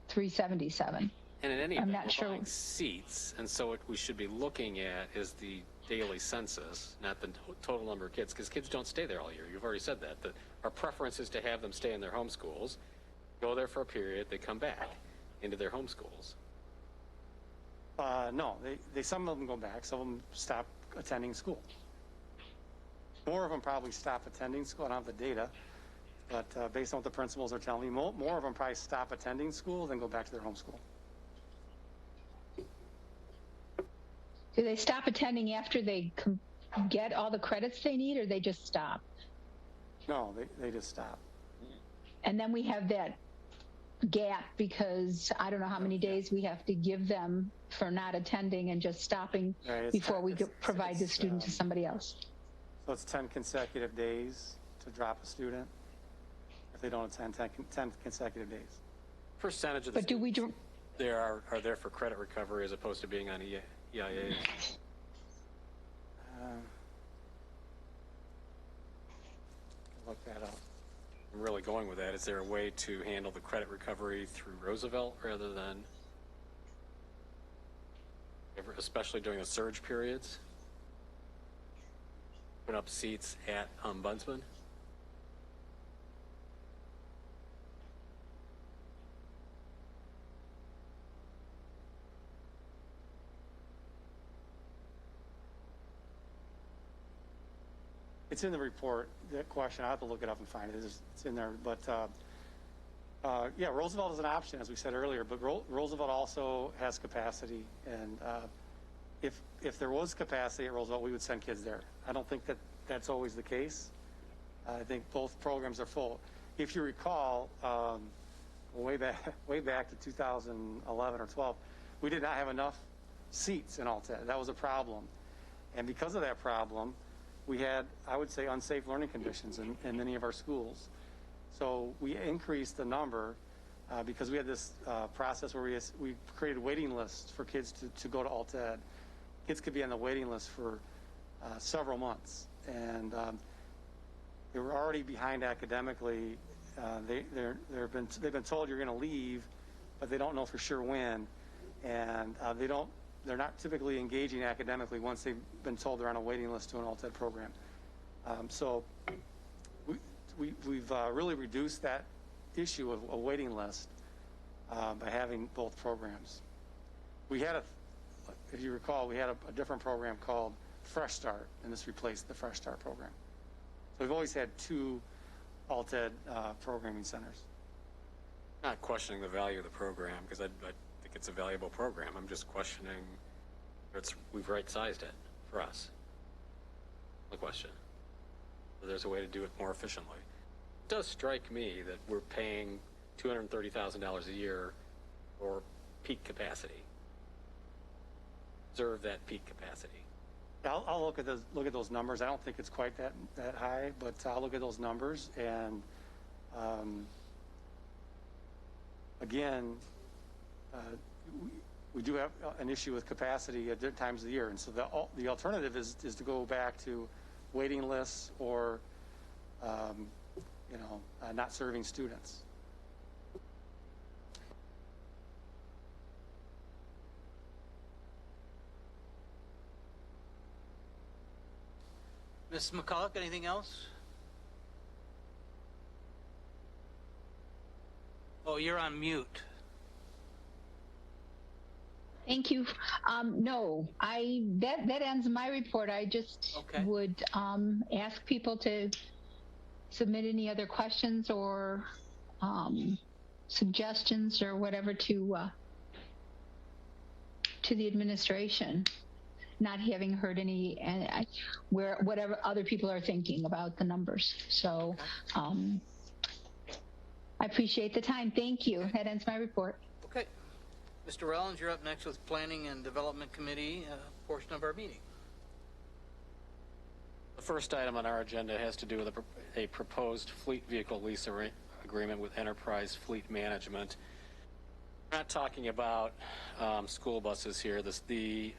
377. And in any I'm event, not sure. buying seats, and so what we should be looking at is the daily census, not the total number of kids, because kids don't stay there all year. You've already said that. Our preference is to have them stay in their home schools, go there for a period, they come back into their home schools. No, some of them go back. Some of them stop attending school. More of them probably stop attending school. I don't have the data, but based on what the principals are telling me, more of them probably stop attending school than go back to their home school. Do they stop attending after they get all the credits they need, or they just stop? No, they just stop. And then we have that gap because I don't know how many days we have to give them for not attending and just stopping before we provide the student to somebody else. So it's 10 consecutive days to drop a student if they don't attend 10 consecutive days. Percentage of the But do we students there are there for credit recovery as opposed to being on EIAs? Look that up. I'm really going with that. Is there a way to handle the credit recovery through Roosevelt rather than, especially during the surge periods, put up seats at Ombudsman? It's in the report, that question. I have to look it up and find it. It's in there. But yeah, Roosevelt is an option, as we said earlier, but Roosevelt also has capacity. And if there was capacity at Roosevelt, we would send kids there. I don't think that that's always the case. I think both programs are full. If you recall, way back to 2011 or 12, we did not have enough seats in Alt-Ed. That was a problem. And because of that problem, we had, I would say, unsafe learning conditions in many of our schools. So we increased the number because we had this process where we created waiting lists for kids to go to Alt-Ed. Kids could be on the waiting list for several months. And they were already behind academically. They've been told you're going to leave, but they don't know for sure when. And they're not typically engaging academically once they've been told they're on a waiting list to an Alt-Ed program. So we've really reduced that issue of a waiting list by having both programs. We had if you recall, we had a different program called Fresh Start, and this replaced the Fresh Start program. So we've always had two Alt-Ed programming centers. Not questioning the value of the program, because I think it's a valuable program. I'm just questioning we've right-sized it for us. The question. So there's a way to do it more efficiently. It does strike me that we're paying $230,000 a year for peak capacity. Observe that peak capacity. I'll look at those numbers. I don't think it's quite that high, but I'll look at those numbers. And again, we do have an issue with capacity at different times of the year, and so the alternative is to go back to waiting lists or not serving students. Ms. McCulloch, anything else? Oh, you're on mute. Thank you. No, that ends my report. I just would ask people to submit any other questions or suggestions or whatever to the administration. Not having heard any, whatever other people are thinking about the numbers. So I appreciate the time. Thank you. That ends my report. Okay. Mr. Rollins, you're up next with Planning and Development Committee portion of our meeting. The first item on our agenda has to do with a proposed fleet vehicle lease agreement with Enterprise Fleet Management. We're not talking about school buses here. The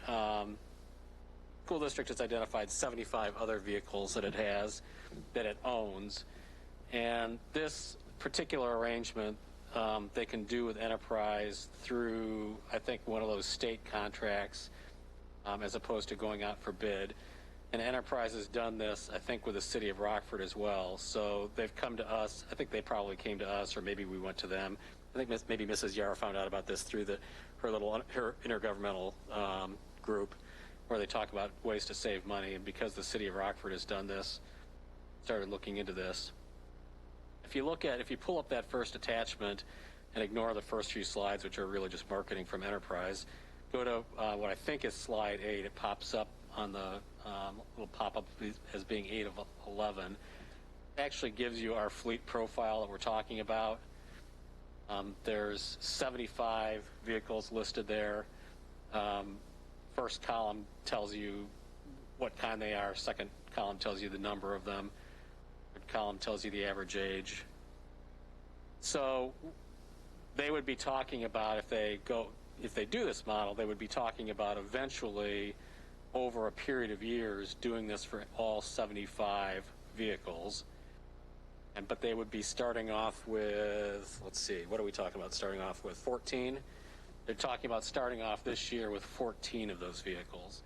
school district has identified 75 other vehicles that it owns, and this particular arrangement they can do with Enterprise through, I think, one of those state contracts as opposed to going out for bid. And Enterprise has done this, I think, with the city of Rockford as well. So they've come to us. I think they probably came to us, or maybe we went to them. I think maybe Mrs. Yarrow found out about this through her intergovernmental group, where they talk about ways to save money. And because the city of Rockford has done this, started looking into this. If you pull up that first attachment and ignore the first few slides, which are really just marketing from Enterprise, go to what I think is slide 8. It pops up on the little pop-up as being 8 of 11. It actually gives you our fleet profile that we're talking about. There's 75 vehicles listed there. First column tells you what kind they are. Second column tells you the number of them. Third column tells you the average age. So they would be talking about, if they do this model, they would be talking about eventually, over a period of years, doing this for all 75 vehicles. but they would be starting off with, let's see, what are we talking about starting off with? 14? They're talking about starting off this year with 14 of those vehicles.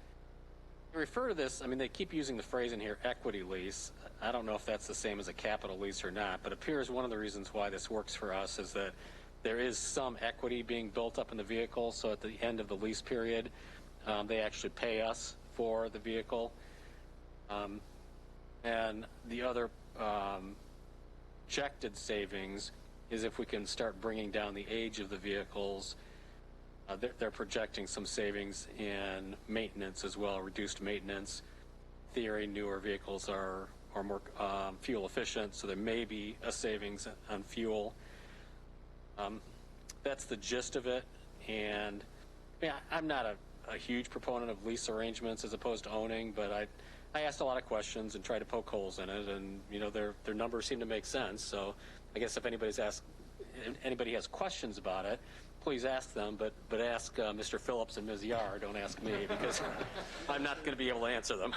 To refer to this, I mean, they keep using the phrase in here, equity lease. I don't know if that's the same as a capital lease or not, but it appears one of the reasons why this works for us is that there is some equity being built up in the vehicle, so at the end of the lease period, they actually pay us for the vehicle. And the other projected savings is if we can start bringing down the age of the vehicles. They're projecting some savings in maintenance as well, reduced maintenance. In theory, newer vehicles are more fuel efficient, so there may be a savings on fuel. That's the gist of it. And yeah, I'm not a huge proponent of lease arrangements as opposed to owning, but I asked a lot of questions and tried to poke holes in it, and you know their numbers seem to make sense. So I guess if anybody has questions about it, please ask them, but ask Mr. Phillips and Ms. Yar. Don't ask me because I'm not going to be able to answer them.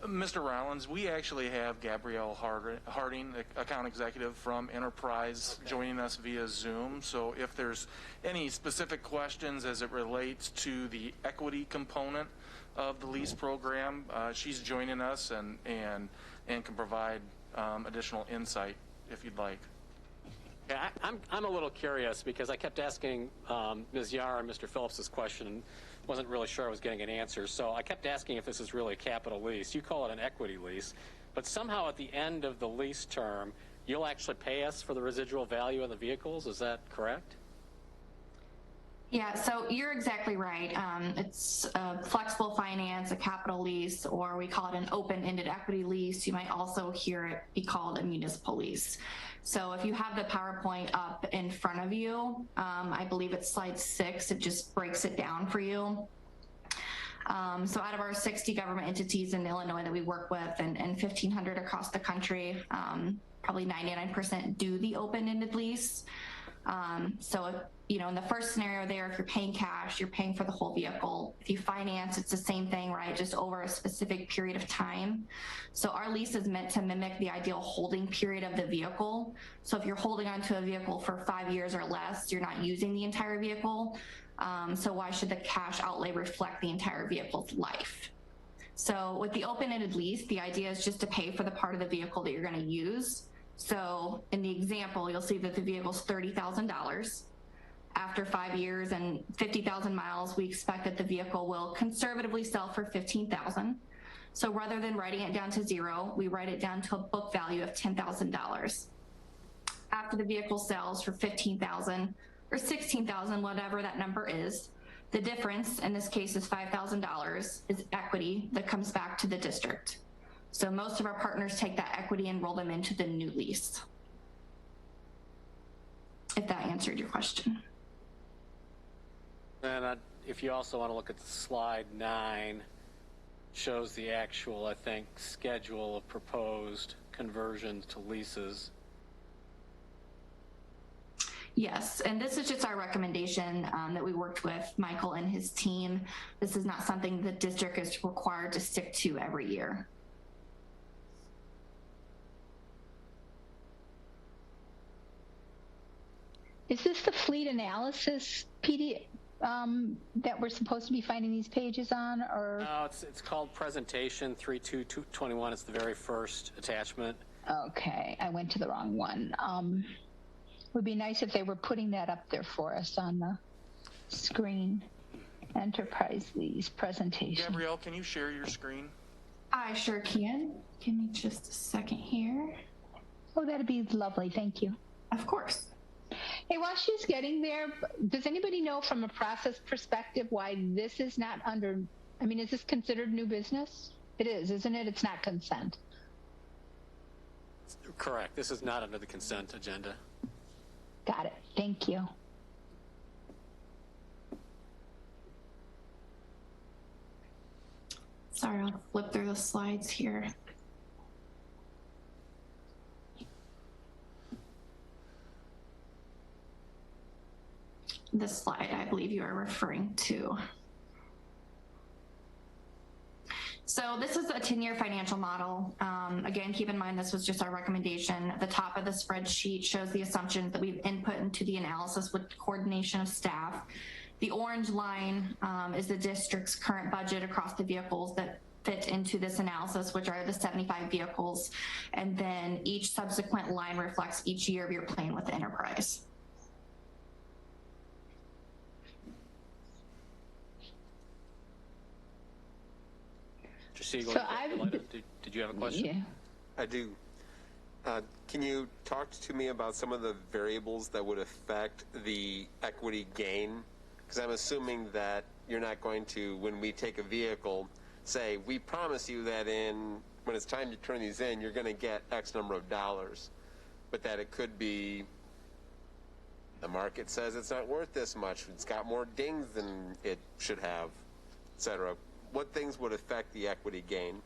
Mr. Rollins, we actually have Gabrielle Harding, the account executive from Enterprise, joining us via Zoom. So if there's any specific questions as it relates to the equity component of the lease program, she's joining us and can provide additional insight if you'd like. Yeah, I'm a little curious because I kept asking Ms. Yar and Mr. Phillips this question and wasn't really sure I was getting an answer. So I kept asking if this is really a capital lease. You call it an equity lease, but somehow at the end of the lease term, you'll actually pay us for the residual value of the vehicles. Is that correct? Yeah, so you're exactly right. It's a flexible finance, a capital lease, or we call it an open-ended equity lease. You might also hear it be called a municipal lease. So if you have the PowerPoint up in front of you, I believe it's slide 6, it just breaks it down for you. So out of our 60 government entities in Illinois that we work with and 1,500 across the country, probably 99% do the open-ended lease. So if, you know, in the first scenario there, if you're paying cash, you're paying for the whole vehicle. If you finance, it's the same thing, right? Just over a specific period of time. So our lease is meant to mimic the ideal holding period of the vehicle. So if you're holding onto a vehicle for 5 years or less, you're not using the entire vehicle. So why should the cash outlay reflect the entire vehicle's life? So with the open-ended lease, the idea is just to pay for the part of the vehicle that you're going to use. So in the example, you'll see that the vehicle's $30,000. After 5 years and 50,000 miles, we expect that the vehicle will conservatively sell for $15,000. So rather than writing it down to zero, we write it down to a book value of $10,000. After the vehicle sells for $15,000 or $16,000, whatever that number is, the difference, in this case is $5,000, is equity that comes back to the district. So most of our partners take that equity and roll them into the new lease. If that answered your question. And if you also want to look at slide 9, shows the actual, I think, schedule of proposed conversions to leases. Yes, and this is just our recommendation that we worked with Michael and his team. This is not something the district is required to stick to every year. Is this the fleet analysis PDF that we're supposed to be finding these pages on, or? No, it's called Presentation 3.2.21. It's the very first attachment. Okay, I went to the wrong one. Would be nice if they were putting that up there for us on the screen. Enterprise lease presentation. Gabrielle, can you share your screen? I sure can. Give me just a second here. Oh, that'd be lovely. Thank you. Of course. Hey, while she's getting there, does anybody know from a process perspective why this is not under, I mean, is this considered new business? It is, isn't it? It's not consent. Correct. This is not under the consent agenda. Got it. Thank you. Sorry, I'll flip through the slides here. This slide, I believe you are referring to. So this is a 10-year financial model. Again, keep in mind this was just our recommendation. The top of the spreadsheet shows the assumptions that we've input into the analysis with coordination of staff. The orange line is the district's current budget across the vehicles that fit into this analysis, which are the 75 vehicles. And then each subsequent line reflects each year of your plan with the enterprise. Siegel, So did you have a question? Yeah. I do. Can you talk to me about some of the variables that would affect the equity gain? Because I'm assuming that you're not going to, when we take a vehicle, say, we promise you that when it's time to turn these in, you're going to get X number of dollars. But that it could be, the market says it's not worth this much. It's got more dings than it should have, et cetera. What things would affect the equity gain?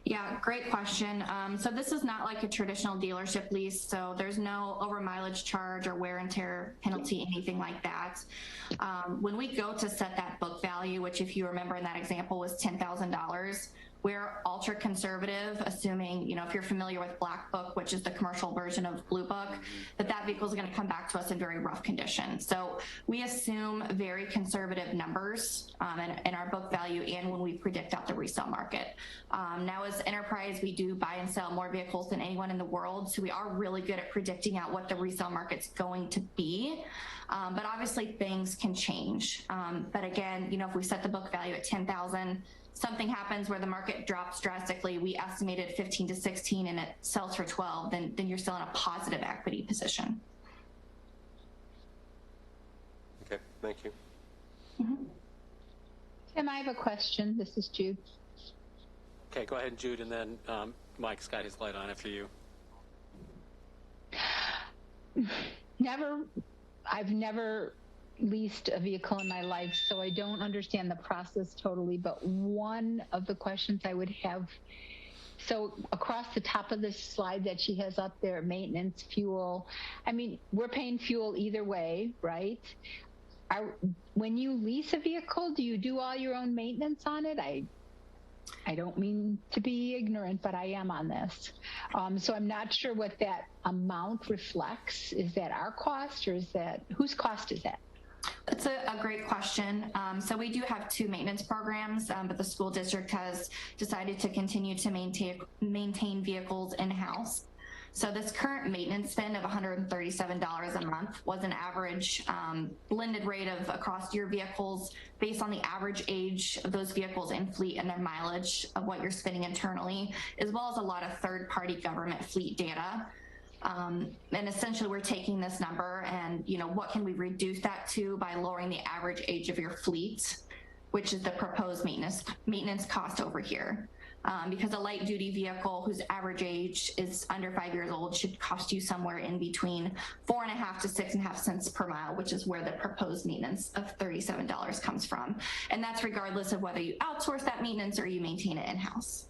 Yeah, great question. So this is not like a traditional dealership lease, so there's no over mileage charge or wear and tear penalty, anything like that. When we go to set that book value, which if you remember in that example was $10,000, we're ultra conservative, assuming, you know, if you're familiar with Black Book, which is the commercial version of Blue Book, that vehicle is going to come back to us in very rough condition. So we assume very conservative numbers in our book value and when we predict out the resale market. Now as enterprise, we do buy and sell more vehicles than anyone in the world. So we are really good at predicting out what the resale market's going to be. But obviously things can change. But again, you know, if we set the book value at 10,000, something happens where the market drops drastically, we estimated 15 to 16 and it sells for 12, then you're still in a positive equity position. Okay, thank you. Mm-hmm. Tim, I have a question. This is Jude. Okay, go ahead, Jude, and then Mike's got his light on after you. I've never leased a vehicle in my life, so I don't understand the process totally, but one of the questions I would have, so across the top of this slide that she has up there, maintenance, fuel, I mean, we're paying fuel either way, right? When you lease a vehicle, do you do all your own maintenance on it? I don't mean to be ignorant, but I am on this. So I'm not sure what that amount reflects. Is that our cost or is that, whose cost is that? That's a great question. So we do have two maintenance programs, but the school district has decided to continue to maintain vehicles in-house. So this current maintenance spend of $137 a month was an average blended rate of across your vehicles based on the average age of those vehicles in fleet and their mileage of what you're spending internally, as well as a lot of third-party government fleet data. And essentially we're taking this number and, you know, what can we reduce that to by lowering the average age of your fleet, which is the proposed maintenance cost over here. Because a light duty vehicle whose average age is under 5 years old should cost you somewhere in between 4.5 to 6.5 cents per mile, which is where the proposed maintenance of $37 comes from. And that's regardless of whether you outsource that maintenance or you maintain it in-house.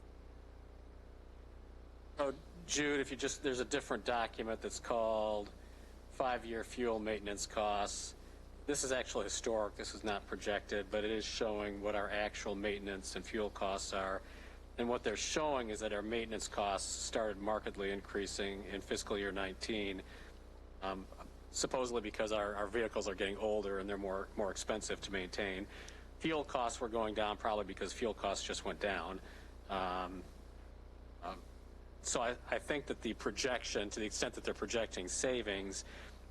Oh, Jude, if you just, there's a different document that's called 5-year fuel maintenance costs. This is actually historic, this is not projected, but it is showing what our actual maintenance and fuel costs are. And what they're showing is that our maintenance costs started markedly increasing in fiscal year 19, supposedly because our vehicles are getting older and they're more expensive to maintain. Fuel costs were going down probably because fuel costs just went down. So I think that the projection, to the extent that they're projecting savings,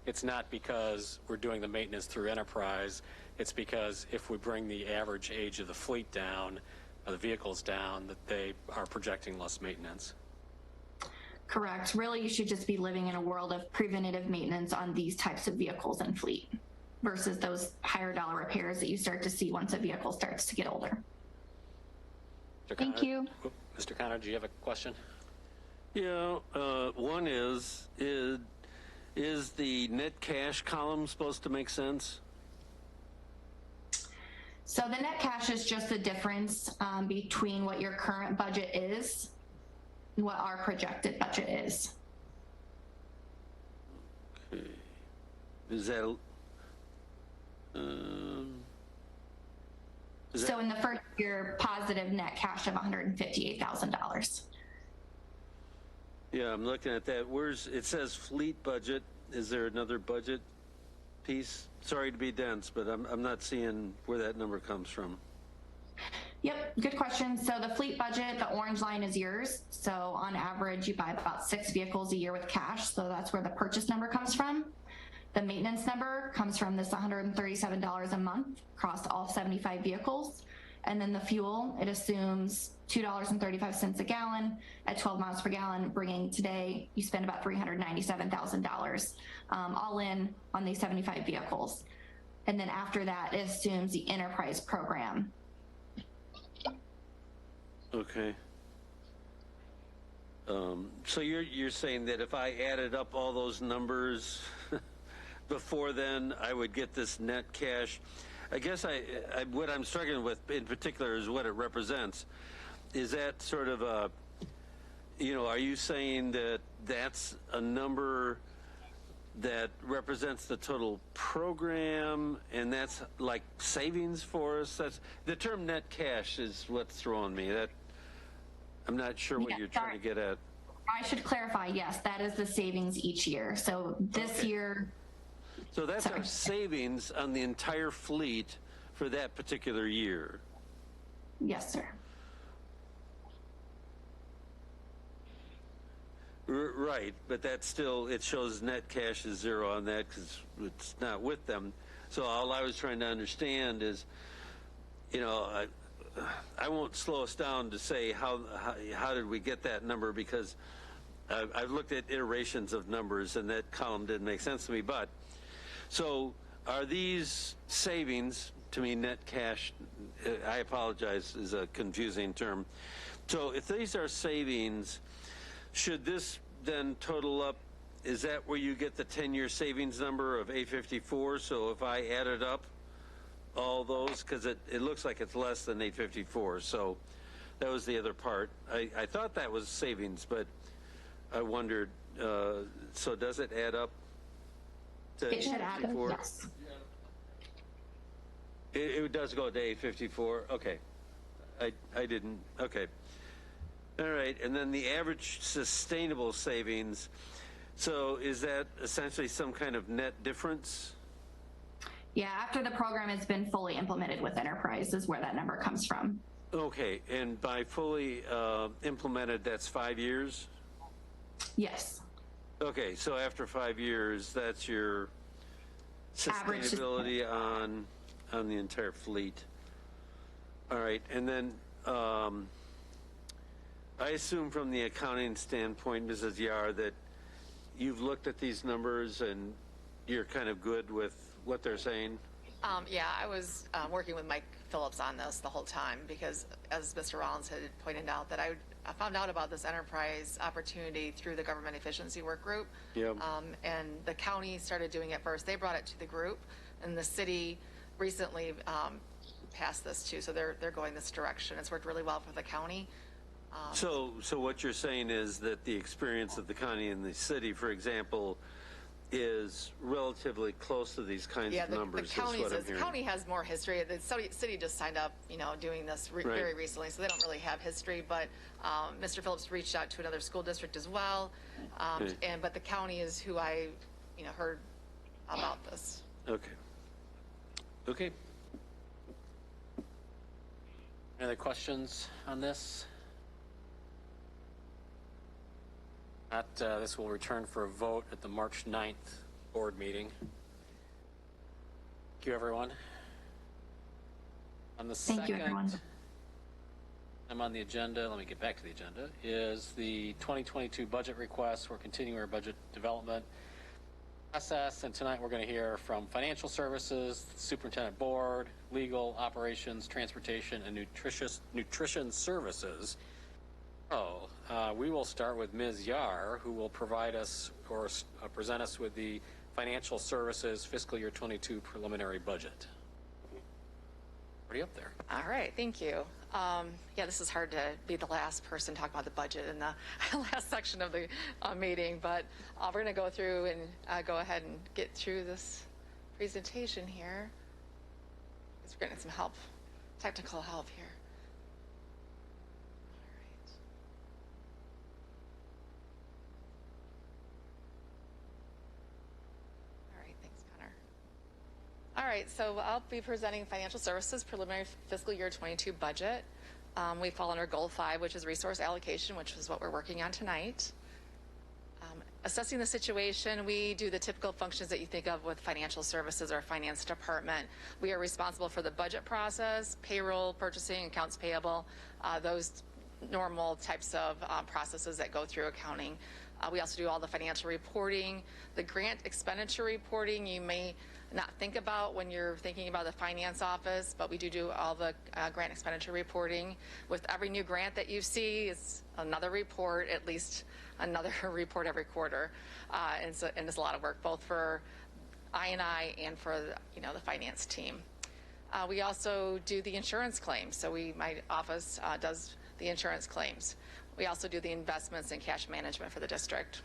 it's not because we're doing the maintenance through enterprise. It's because if we bring the average age of the fleet down, the vehicles down, that they are projecting less maintenance. Correct. Really, you should just be living in a world of preventative maintenance on these types of vehicles and fleet versus those higher dollar repairs that you start to see once a vehicle starts to get older. Thank you. Mr. Connor, do you have a question? Yeah, one is the net cash column supposed to make sense? So the net cash is just the difference between what your current budget is and what our projected budget is. Okay. Is that So in the first year, positive net cash of $158,000. Yeah, I'm looking at that. It says fleet budget. Is there another budget piece? Sorry to be dense, but I'm not seeing where that number comes from. Yep, good question. So the fleet budget, the orange line is yours. So on average, you buy about 6 vehicles a year with cash. So that's where the purchase number comes from. The maintenance number comes from this $137 a month across all 75 vehicles. And then the fuel, it assumes $2.35 a gallon at 12 miles per gallon, bringing today, you spend about $397,000 all in on these 75 vehicles. And then after that, it assumes the enterprise program. Okay. So you're saying that if I added up all those numbers before then, I would get this net cash. I guess what I'm struggling with in particular is what it represents. Is that sort of a, are you saying that that's a number that represents the total program and that's like savings for us? That's the term net cash is what's throwing me. That I'm not sure what you're trying to get at. I should clarify, yes, that is the savings each year. So this year. So that's our savings on the entire fleet for that particular year. Yes, sir. Right, but that's still, it shows net cash is zero on that because it's not with them. So all I was trying to understand is, I won't slow us down to say how did we get that number, because I've looked at iterations of numbers and that column didn't make sense to me. But so are these savings, to me net cash, I apologize, is a confusing term. So if these are savings, should this then total up, is that where you get the 10-year savings number of 854? So if I added up all those, because it looks like it's less than 854, so that was the other part. I thought that was savings, but I wondered, so does it add up to it should add up, 854? yes. It does go to 854, okay. I didn't, okay. All right, and then the average sustainable savings, so is that essentially some kind of net difference? Yeah, after the program has been fully implemented with enterprise is where that number comes from. Okay, and by fully implemented, that's 5 years? Yes. Okay, so after 5 years, that's your sustainability on the entire fleet. All right, and then I assume from the accounting standpoint, Mrs. Yar, that you've looked at these numbers and you're kind of good with what they're saying? Yeah, I was working with Mike Phillips on this the whole time because, as Mr. Rollins had pointed out, that I found out about this enterprise opportunity through the government efficiency work group. Yep. And the county started doing it first. They brought it to the group, and the city recently passed this too. So they're going this direction. It's worked really well for the county. So what you're saying is that the experience of the county and the city, for example, is relatively close to these kinds of numbers. The county has more history. The city just signed up, doing this very recently, so they don't really have history. But Mr. Phillips reached out to another school district as well, but the county is who I, heard about this. Okay. Okay. Any other questions on this? This will return for a vote at the March 9th board meeting. Thank you, everyone. On the Thank you, everyone. I'm on the agenda. Let me get back to the agenda. Is the 2022 budget request. We're continuing our budget development process, and tonight we're going to hear from financial services, superintendent board, legal, operations, transportation, and nutrition services. We will start with Ms. Yar, who will provide us or present us with the financial services fiscal year 22 preliminary budget. Already up there. All right, thank you. Yeah, this is hard to be the last person to talk about the budget in the last section of the meeting, but we're going to go through and go ahead and get through this presentation here. We're going to need some help technical help here. All right, thanks, Connor. All right, so I'll be presenting Financial Services Preliminary Fiscal Year 22 budget. We fall under Goal 5, which is resource allocation, which is what we're working on tonight. Assessing the situation, we do the typical functions that you think of with financial services or finance department. We are responsible for the budget process, payroll, purchasing, accounts payable, those normal types of processes that go through accounting. We also do all the financial reporting, the grant expenditure reporting. You may not think about when you're thinking about the finance office, but we do all the grant expenditure reporting. With every new grant that you see, it's another report, at least another report every quarter. And it's a lot of work, both for I&I and for the finance team. We also do the insurance claims. So my office does the insurance claims. We also do the investments and cash management for the district.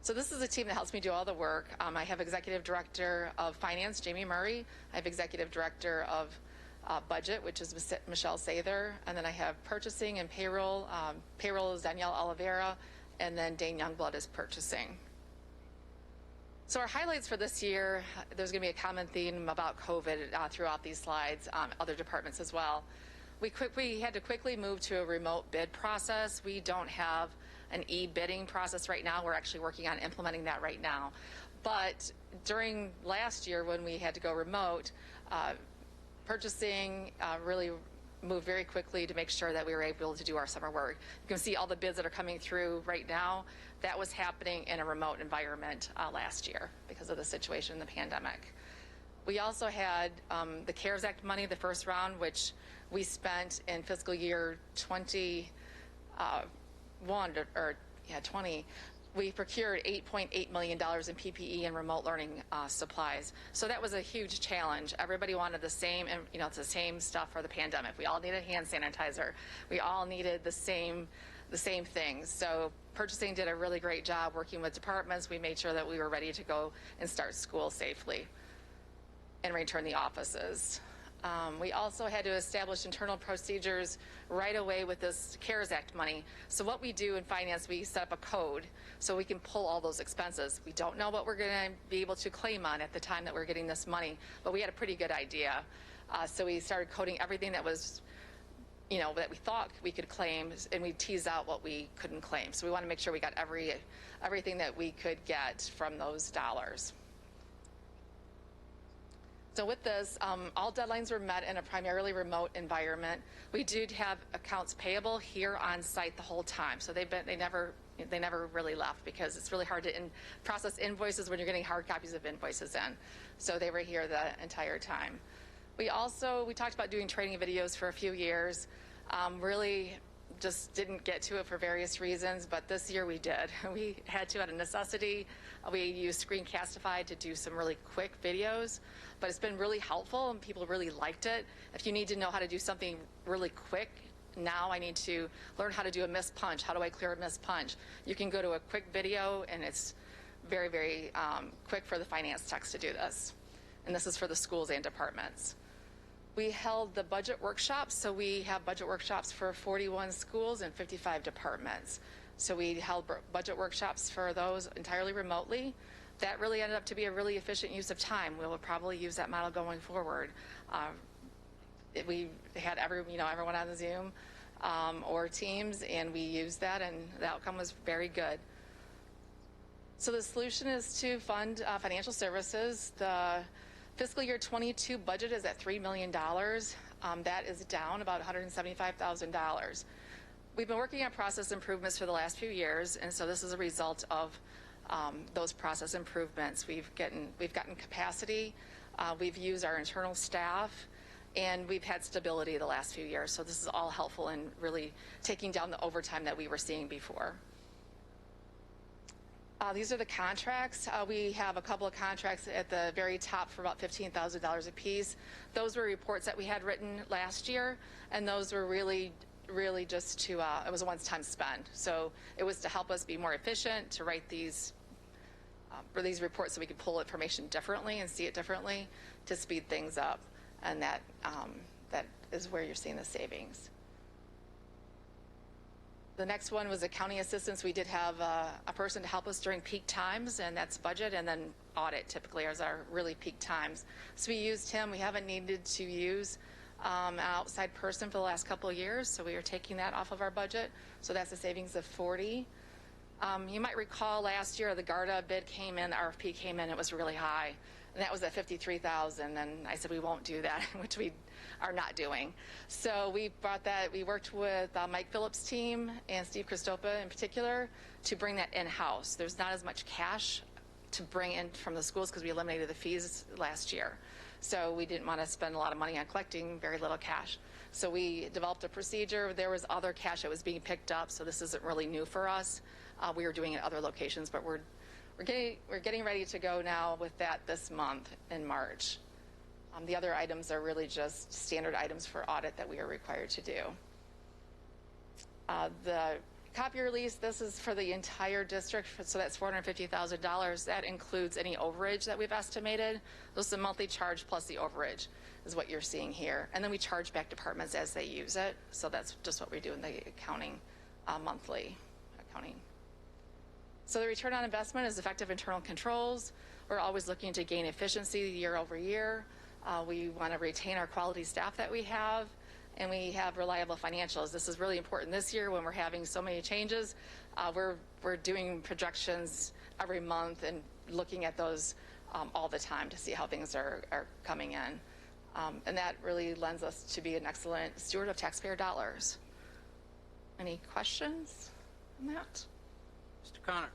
So this is a team that helps me do all the work. I have Executive Director of Finance, Jamie Murray. I have Executive Director of Budget, which is Michelle Sather. And then I have Purchasing and Payroll. Payroll is Danielle Oliveira. And then Dane Youngblood is Purchasing. So our highlights for this year, there's going to be a common theme about COVID throughout these slides, other departments as well. We had to quickly move to a remote bid process. We don't have an e-bidding process right now. We're actually working on implementing that right now. But during last year when we had to go remote, purchasing really moved very quickly to make sure that we were able to do our summer work. You can see all the bids that are coming through right now. That was happening in a remote environment last year because of the situation in the pandemic. We also had the CARES Act money, the first round, which we spent in fiscal year 20. We procured $8.8 million in PPE and remote learning supplies. So that was a huge challenge. Everybody wanted the same, and it's the same stuff for the pandemic. We all needed hand sanitizer. We all needed the same things. So purchasing did a really great job working with departments. We made sure that we were ready to go and start school safely and return the offices. We also had to establish internal procedures right away with this CARES Act money. So what we do in finance, we set up a code so we can pull all those expenses. We don't know what we're going to be able to claim on at the time that we're getting this money, but we had a pretty good idea. So we started coding everything that was, that we thought we could claim, and we teased out what we couldn't claim. So we want to make sure we got everything that we could get from those dollars. So with this, all deadlines were met in a primarily remote environment. We did have accounts payable here on site the whole time. So they never really left because it's really hard to process invoices when you're getting hard copies of invoices in. So they were here the entire time. We talked about doing training videos for a few years. Really just didn't get to it for various reasons, but this year we did. We had to out of necessity. We used Screencastify to do some really quick videos, but it's been really helpful and people really liked it. If you need to know how to do something really quick, now I need to learn how to do a missed punch. How do I clear a missed punch? You can go to a quick video and it's very, very quick for the finance techs to do this. And this is for the schools and departments. We held the budget workshops, so we have budget workshops for 41 schools and 55 departments. So we held budget workshops for those entirely remotely. That really ended up to be a really efficient use of time. We will probably use that model going forward. We had everyone on the Zoom or Teams, and we used that, and the outcome was very good. So the solution is to fund financial services. The fiscal year 22 budget is at $3 million. That is down about $175,000. We've been working on process improvements for the last few years, and so this is a result of those process improvements. We've gotten capacity, we've used our internal staff, and we've had stability the last few years. So this is all helpful in really taking down the overtime that we were seeing before. These are the contracts. We have a couple of contracts at the very top for about $15,000 a piece. Those were reports that we had written last year, and those were really just to, it was a one-time spend. So it was to help us be more efficient, to write these reports so we could pull information differently and see it differently to speed things up. and that is where you're seeing the savings. The next one was accounting assistance. We did have a person to help us during peak times, and that's budget, and then audit typically is our really peak times. So we used him. We haven't needed to use an outside person for the last couple of years, so we are taking that off of our budget. So that's a savings of 40. You might recall last year the GARDA bid came in, the RFP came in, it was really high, and that was at $53,000, and I said we won't do that, which we are not doing. So we brought that, we worked with Mike Phillips' team and Steve Christopa in particular to bring that in-house. There's not as much cash to bring in from the schools because we eliminated the fees last year. So we didn't want to spend a lot of money on collecting very little cash. So we developed a procedure. There was other cash that was being picked up, so this isn't really new for us. We were doing it at other locations, but we're getting ready to go now with that this month in March. The other items are really just standard items for audit that we are required to do. The copier lease, this is for the entire district, so that's $450,000. That includes any overage that we've estimated. This is the monthly charge plus the overage is what you're seeing here. And then we charge back departments as they use it. So that's just what we do in the accounting, monthly accounting. So the return on investment is effective internal controls. We're always looking to gain efficiency year over year. We want to retain our quality staff that we have, and we have reliable financials. This is really important this year when we're having so many changes. We're doing projections every month and looking at those all the time to see how things are coming in. And that really lends us to be an excellent steward of taxpayer dollars. Any questions on that? Mr. Connor.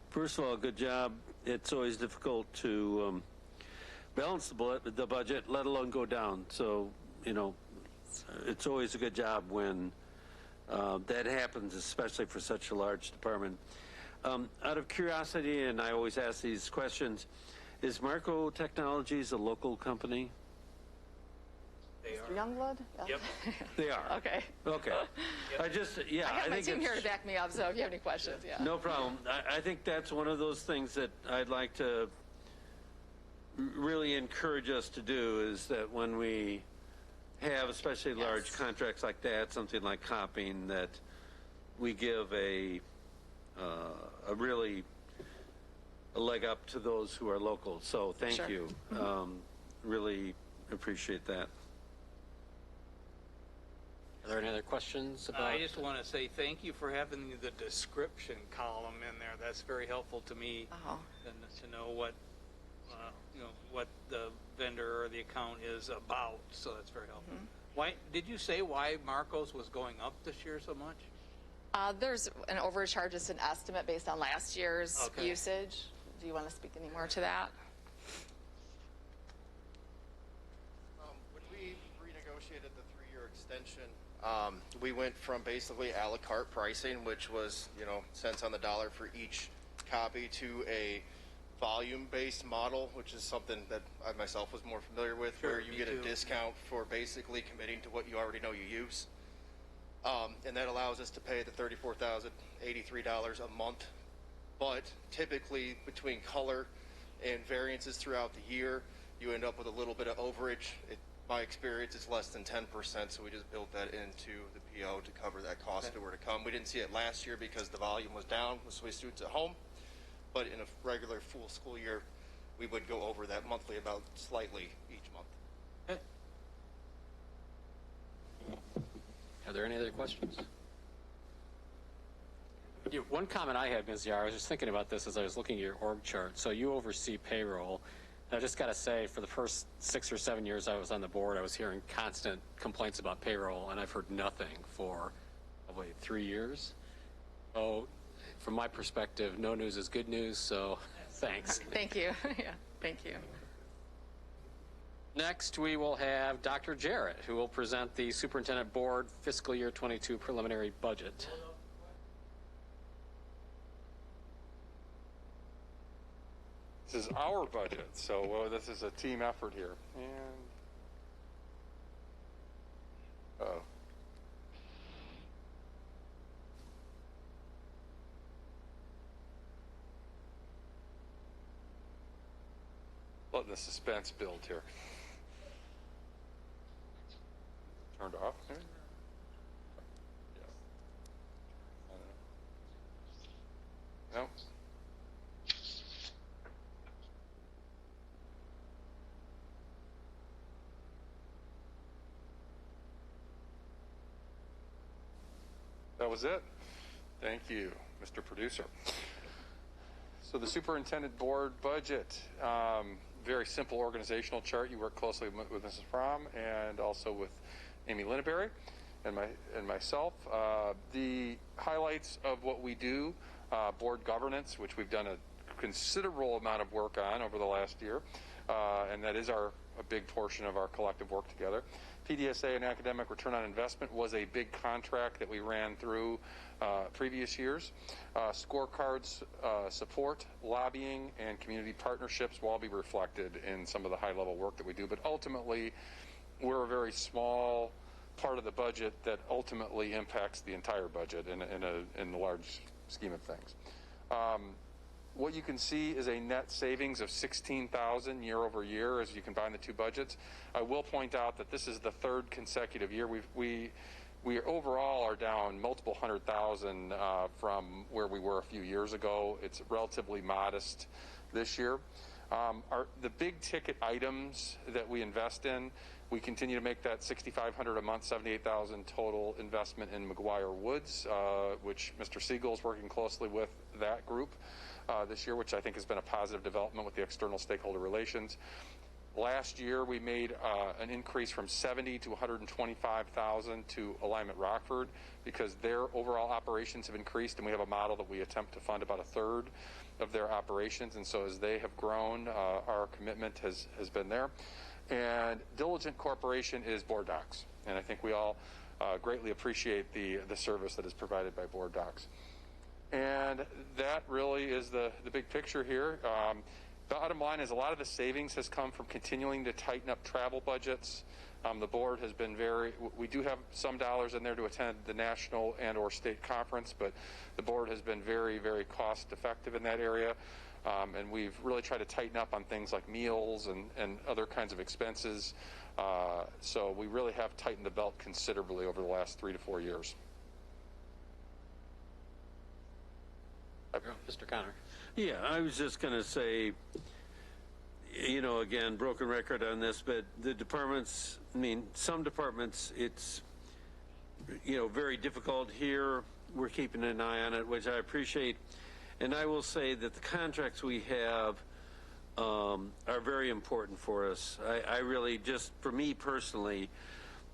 First of all, good job. It's always difficult to balance the budget, let alone go down. So, you know, it's always a good job when that happens, especially for such a large department. Out of curiosity, and I always ask these questions, is Marco Technologies a local company? Mr. Youngblood? Yeah. Yep. They are. Okay. Okay. Yep. I just, yeah. I have my think team here it's- to back me up, so if you have any questions, yeah. No problem. I think that's one of those things that I'd like to really encourage us to do, is that when we have especially large contracts like that, something like copying, that we give a really a leg up to those who are local. So thank Sure. you. Really appreciate that. Are there any other questions about? I just want to say thank you for having the description column in there. That's very helpful to me to know what what the vendor or the account is about. So that's very helpful. Why did you say why Marcos was going up this year so much? There's an overcharge. It's an estimate based on last year's usage. Do you want to speak any more to that? When we renegotiated the 3-year extension, we went from basically a la carte pricing, which was, you know, cents on the dollar for each copy, to a volume-based model, which is something that I myself was more familiar with, where you get a discount for basically committing to what you already know you use. And that allows us to pay the $34,083 a month. But typically, between color and variances throughout the year, you end up with a little bit of overage. My experience, it's less than 10%, so we just built that into the PO to cover that cost if it were to come. We didn't see it last year because the volume was down with Swiss students at home, but in a regular full school year, we would go over that monthly about slightly each month. Are there any other questions? One comment I had, Ms. Yar, I was just thinking about this as I was looking at your org chart. So you oversee payroll. And I just got to say, for the first 6 or 7 years I was on the board, I was hearing constant complaints about payroll, and I've heard nothing for probably 3 years. So from my perspective, no news is good news, so thanks. Thank you. Yeah, thank you. Next, we will have Dr. Jarrett, who will present the Superintendent Board Fiscal Year 22 preliminary budget. This is our budget, so this is a team effort here. And letting the suspense build here. turned off? Yeah. No? That was it. Thank you, Mr. Producer. So the Superintendent Board budget, very simple organizational chart. You work closely with Mrs. Fromm and also with Amy Linneberry and myself. The highlights of what we do, board governance, which we've done a considerable amount of work on over the last year, and that is a big portion of our collective work together. PDSA and academic return on investment was a big contract that we ran through previous years. Scorecards, support, lobbying, and community partnerships will all be reflected in some of the high-level work that we do. But ultimately, we're a very small part of the budget that ultimately impacts the entire budget in the large scheme of things. What you can see is a net savings of $16,000 year over year as you combine the two budgets. I will point out that this is the third consecutive year. We overall are down multiple $100,000 from where we were a few years ago. It's relatively modest this year. The big ticket items that we invest in, we continue to make that $6,500 a month, $78,000 total investment in McGuire Woods, which Mr. Siegel is working closely with that group this year, which I think has been a positive development with the external stakeholder relations. Last year, we made an increase from $70,000 to $125,000 to Alignment Rockford because their overall operations have increased, and we have a model that we attempt to fund about a third of their operations. And so as they have grown, our commitment has been there. And Diligent Corporation is Board Docs, and I think we all greatly appreciate the service that is provided by Board Docs. And that really is the big picture here. Bottom line is a lot of the savings has come from continuing to tighten up travel budgets. The board has been we do have some dollars in there to attend the national and or state conference, but the board has been very, very cost effective in that area. And we've really tried to tighten up on things like meals and other kinds of expenses. So we really have tightened the belt considerably over the last 3 to 4 years. Mr. Connor. Yeah, I was just going to say, again, broken record on this, but the departments, some departments, it's, very difficult here. We're keeping an eye on it, which I appreciate. And I will say that the contracts we have are very important for us. I really, just for me personally,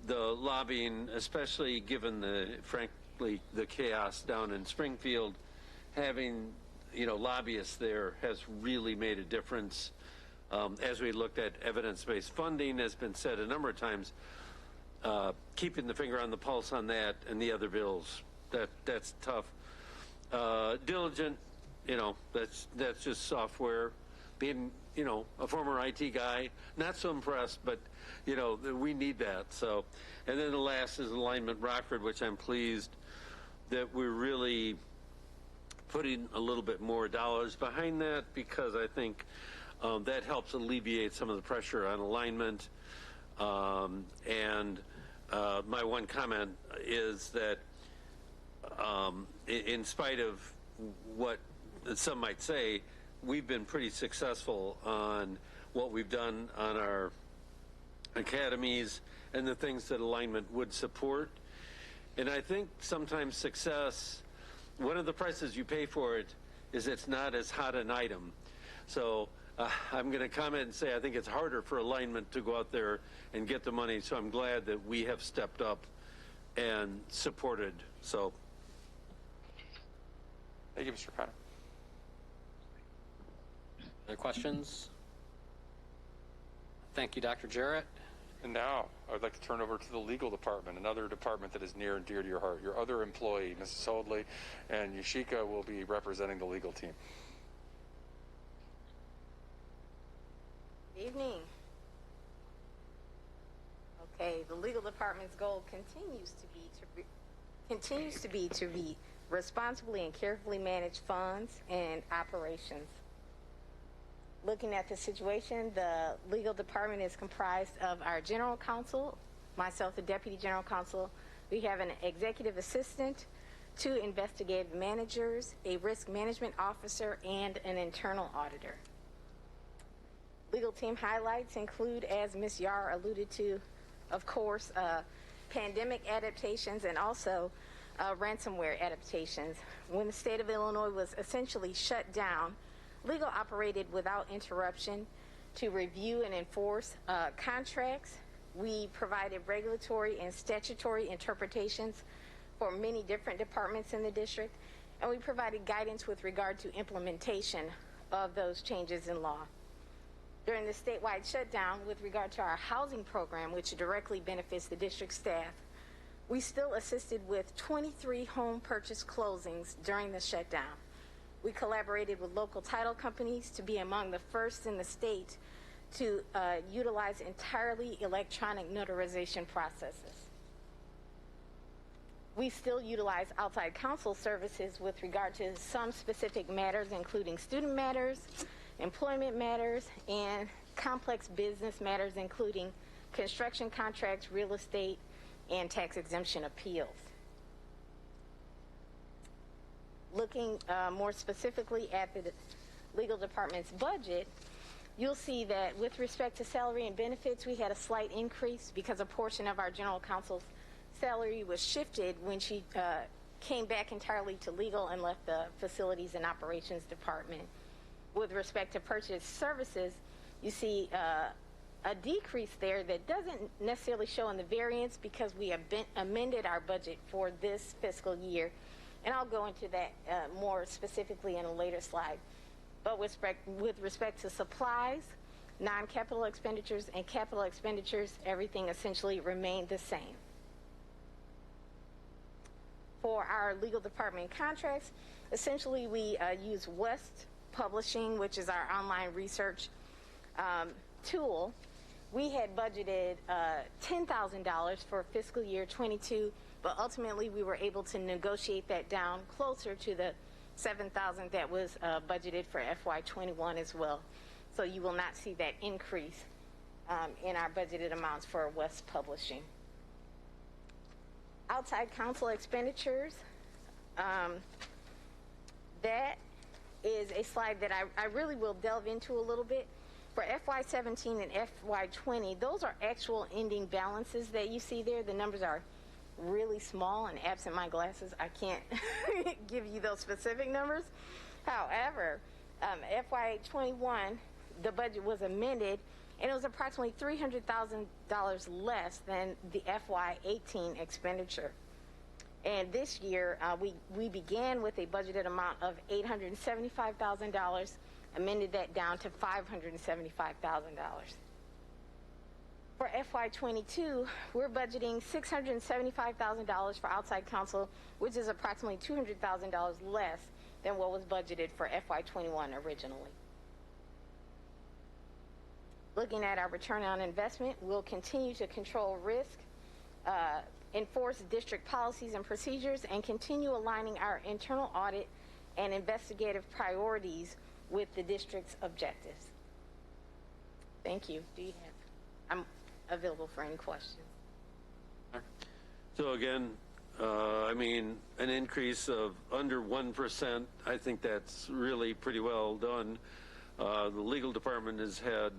the lobbying, especially given frankly, the chaos down in Springfield, having lobbyists there has really made a difference. As we looked at evidence-based funding, has been said a number of times, keeping the finger on the pulse on that and the other bills, that's tough. Diligent, that's just software. Being, a former IT guy, not so impressed, but, we need that. So, and then the last is Alignment Rockford, which I'm pleased that we're really putting a little bit more dollars behind that, because I think that helps alleviate some of the pressure on alignment. And my one comment is that in spite of what some might say, we've been pretty successful on what we've done on our academies and the things that alignment would support. And I think sometimes success, one of the prices you pay for it is it's not as hot an item. So I'm going to comment and say I think it's harder for alignment to go out there and get the money. So I'm glad that we have stepped up and supported. So thank you, Mr. Connor. Other questions? Thank you, Dr. Jarrett. And now I'd like to turn over to the legal department, another department that is near and dear to your heart. Your other employee, Mrs. Hoadley, and Yashika will be representing the legal team. Good evening. Okay, the legal department's goal continues to be to responsibly and carefully manage funds and operations. Looking at the situation, the legal department is comprised of our general counsel, myself, the Deputy General Counsel. We have an executive assistant, 2 investigative managers, a risk management officer, and an internal auditor. Legal team highlights include, as Ms. Yar alluded to, of course, pandemic adaptations and also ransomware adaptations. When the state of Illinois was essentially shut down, legal operated without interruption to review and enforce contracts. We provided regulatory and statutory interpretations for many different departments in the district, and we provided guidance with regard to implementation of those changes in law. During the statewide shutdown, with regard to our housing program, which directly benefits the district staff, we still assisted with 23 home purchase closings during the shutdown. We collaborated with local title companies to be among the first in the state to utilize entirely electronic notarization processes. We still utilize outside counsel services with regard to some specific matters, including student matters, employment matters, and complex business matters, including construction contracts, real estate, and tax exemption appeals. Looking more specifically at the legal department's budget, you'll see that with respect to salary and benefits, we had a slight increase because a portion of our general counsel's salary was shifted when she came back entirely to legal and left the facilities and operations department. With respect to purchase services, you see a decrease there that doesn't necessarily show in the variance because we have amended our budget for this fiscal year. And I'll go into that more specifically in a later slide. But with respect to supplies, non-capital expenditures, and capital expenditures, everything essentially remained the same. For our legal department contracts, essentially we use West Publishing, which is our online research tool. We had budgeted $10,000 for fiscal year 22, but ultimately we were able to negotiate that down closer to the $7,000 that was budgeted for FY21 as well. So you will not see that increase in our budgeted amounts for West Publishing. Outside counsel expenditures, that is a slide that I really will delve into a little bit. For FY17 and FY20, those are actual ending balances that you see there. The numbers are really small, and absent my glasses, I can't give you those specific numbers. However, FY21, the budget was amended, and it was approximately $300,000 less than the FY18 expenditure. And this year, we began with a budgeted amount of $875,000, amended that down to $575,000. For FY22, we're budgeting $675,000 for outside counsel, which is approximately $200,000 less than what was budgeted for FY21 originally. Looking at our return on investment, we'll continue to control risk, enforce district policies and procedures, and continue aligning our internal audit and investigative priorities with the district's objectives. Thank you. I'm available for any questions. So again, I mean, an increase of under 1%, I think that's really pretty well done. The legal department has had,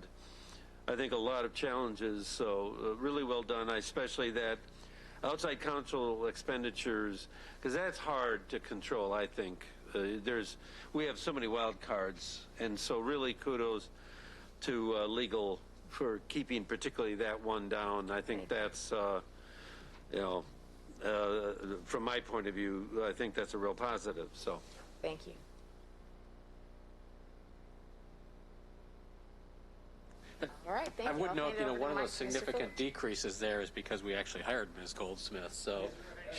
I think, a lot of challenges, so really well done, especially that outside counsel expenditures, because that's hard to control, I think. We have so many wild cards, and so really kudos to legal for keeping particularly that one down. I think that's, from my point of view, I think that's a real positive. So, thank you. All right, thank you. I would note, one of Mike, those significant decreases there is because we actually hired Ms. Goldsmith. So,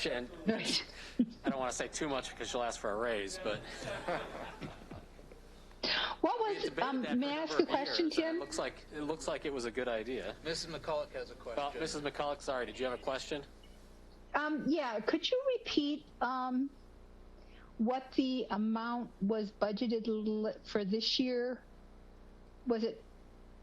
and I don't want to say too much because she'll ask for a raise, but. What was, may I ask a question, Tim? It looks like it was a good idea. Mrs. McCulloch has a question. Well, Mrs. McCulloch, sorry, did you have a question? Yeah, could you repeat what the amount was budgeted for this year? Was it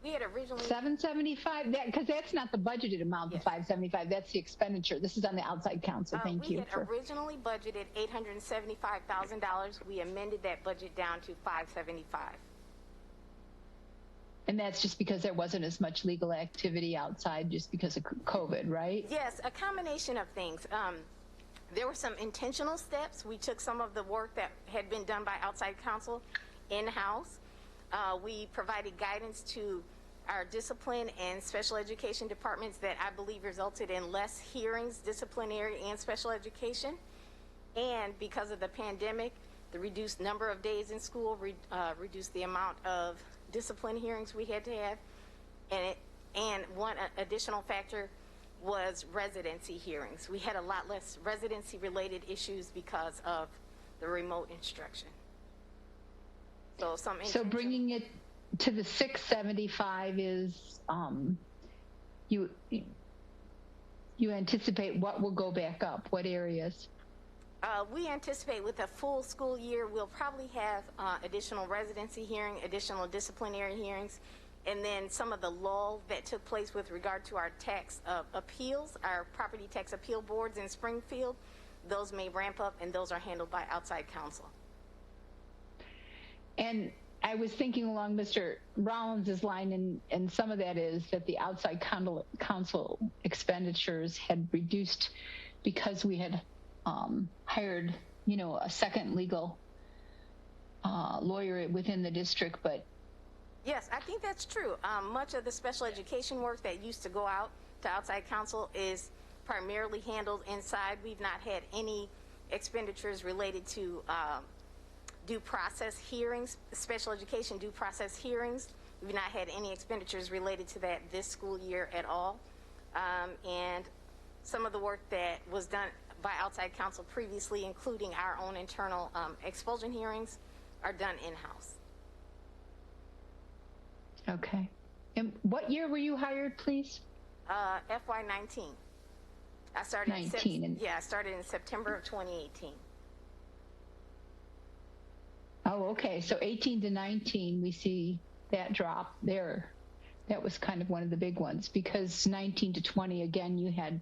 We had originally 775, because that's not the budgeted amount, the 575, that's the expenditure. This is on the outside counsel. Thank you. We had originally budgeted $875,000. We amended that budget down to 575. And that's just because there wasn't as much legal activity outside just because of COVID, right? Yes, a combination of things. There were some intentional steps. We took some of the work that had been done by outside counsel in-house. We provided guidance to our discipline and special education departments that I believe resulted in less hearings, disciplinary and special education. And because of the pandemic, the reduced number of days in school reduced the amount of discipline hearings we had to have. And one additional factor was residency hearings. We had a lot less residency related issues because of the remote instruction. So bringing it to the 675 is you anticipate what will go back up? What areas? We anticipate with a full school year, we'll probably have additional residency hearing, additional disciplinary hearings, and then some of the lull that took place with regard to our tax appeals, our property tax appeal boards in Springfield, those may ramp up, and those are handled by outside counsel. And I was thinking along Mr. Rollins' line, and some of that is that the outside counsel expenditures had reduced because we had hired, a second legal lawyer within the district. But yes, I think that's true. Much of the special education work that used to go out to outside counsel is primarily handled inside. We've not had any expenditures related to due process hearings, special education due process hearings. We've not had any expenditures related to that this school year at all. And some of the work that was done by outside counsel previously, including our own internal expulsion hearings, are done in-house. Okay. And what year were you hired, please? FY19. I started 19. I started in September of 2018. Oh, okay. So 18 to 19, we see that drop there. That was kind of one of the big ones, because 19 to 20, again, you had,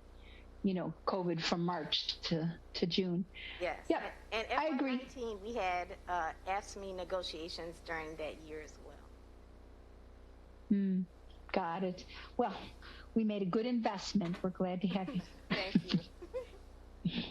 COVID from March to June. Yes. Yeah, And I agree. FY19, we had AFSCME negotiations during that year as well. Got it. Well, we made a good investment. We're glad to have you. Thank you.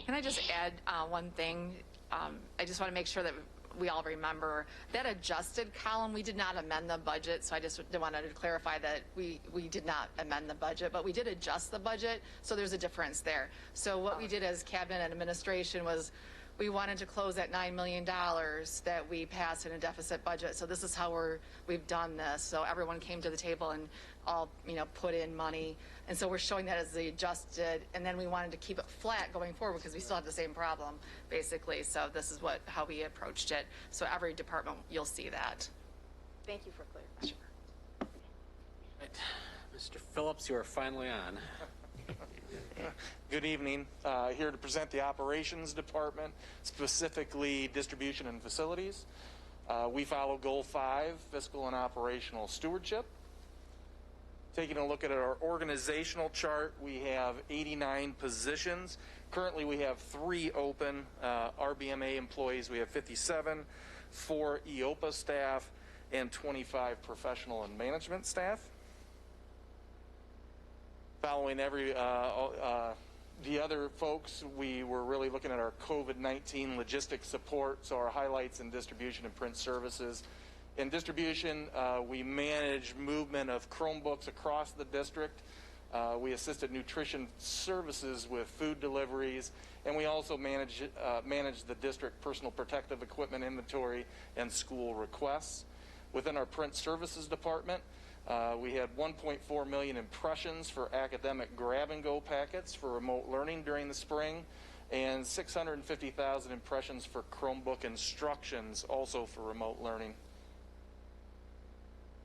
Can I just add one thing? I just want to make sure that we all remember that adjusted column. We did not amend the budget, so I just wanted to clarify that we did not amend the budget, but we did adjust the budget, so there's a difference there. So what we did as cabinet and administration was we wanted to close at $9 million that we passed in a deficit budget. So this is how we've done this. So everyone came to the table and all put in money, and so we're showing that as the adjusted. And then we wanted to keep it flat going forward because we still have the same problem basically. So this is how we approached it. So every department you'll see that. Thank you for clarifying. Sure. Right. Mr. Phillips, you are finally on. Good evening. Here to present the operations department, specifically distribution and facilities. We follow Goal 5, fiscal and operational stewardship. Taking a look at our organizational chart, we have 89 positions. Currently, we have 3 open RBMA employees. We have 57, 4 EOPA staff, and 25 professional and management staff. Following the other folks, we were really looking at our COVID-19 logistics support, so our highlights in distribution and print services. In distribution, we manage movement of Chromebooks across the district. We assisted nutrition services with food deliveries, and we also manage the district personal protective equipment inventory and school requests. Within our print services department, we had 1.4 million impressions for academic grab-and-go packets for remote learning during the spring, and 650,000 impressions for Chromebook instructions, also for remote learning.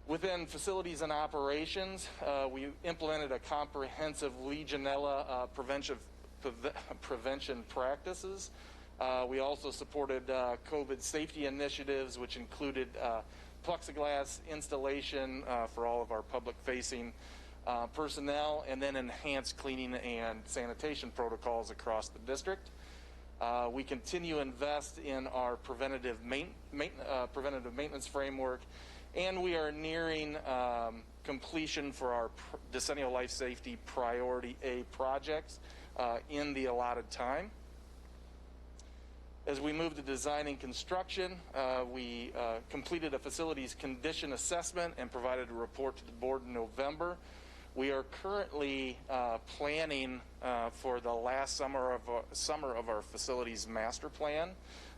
Within facilities and operations, we implemented a comprehensive Legionella prevention practices. We also supported COVID safety initiatives, which included plexiglass installation for all of our public-facing personnel, and then enhanced cleaning and sanitation protocols across the district. We continue to invest in our preventative maintenance framework, and we are nearing completion for our decennial life safety priority A projects in the allotted time. As we move to design and construction, we completed a facilities condition assessment and provided a report to the board in November. We are currently planning for the last summer of our facilities master plan.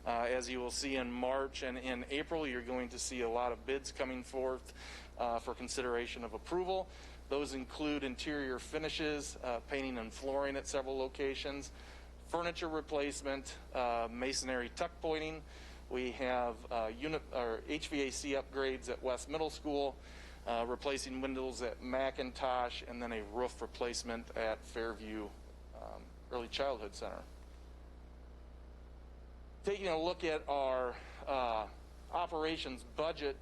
As you will see in March and in April, you're going to see a lot of bids coming forth for consideration of approval. Those include interior finishes, painting and flooring at several locations, furniture replacement, masonry tuck pointing. We have HVAC upgrades at West Middle School, replacing windows at McIntosh, and then a roof replacement at Fairview Early Childhood Center. Taking a look at our operations budget,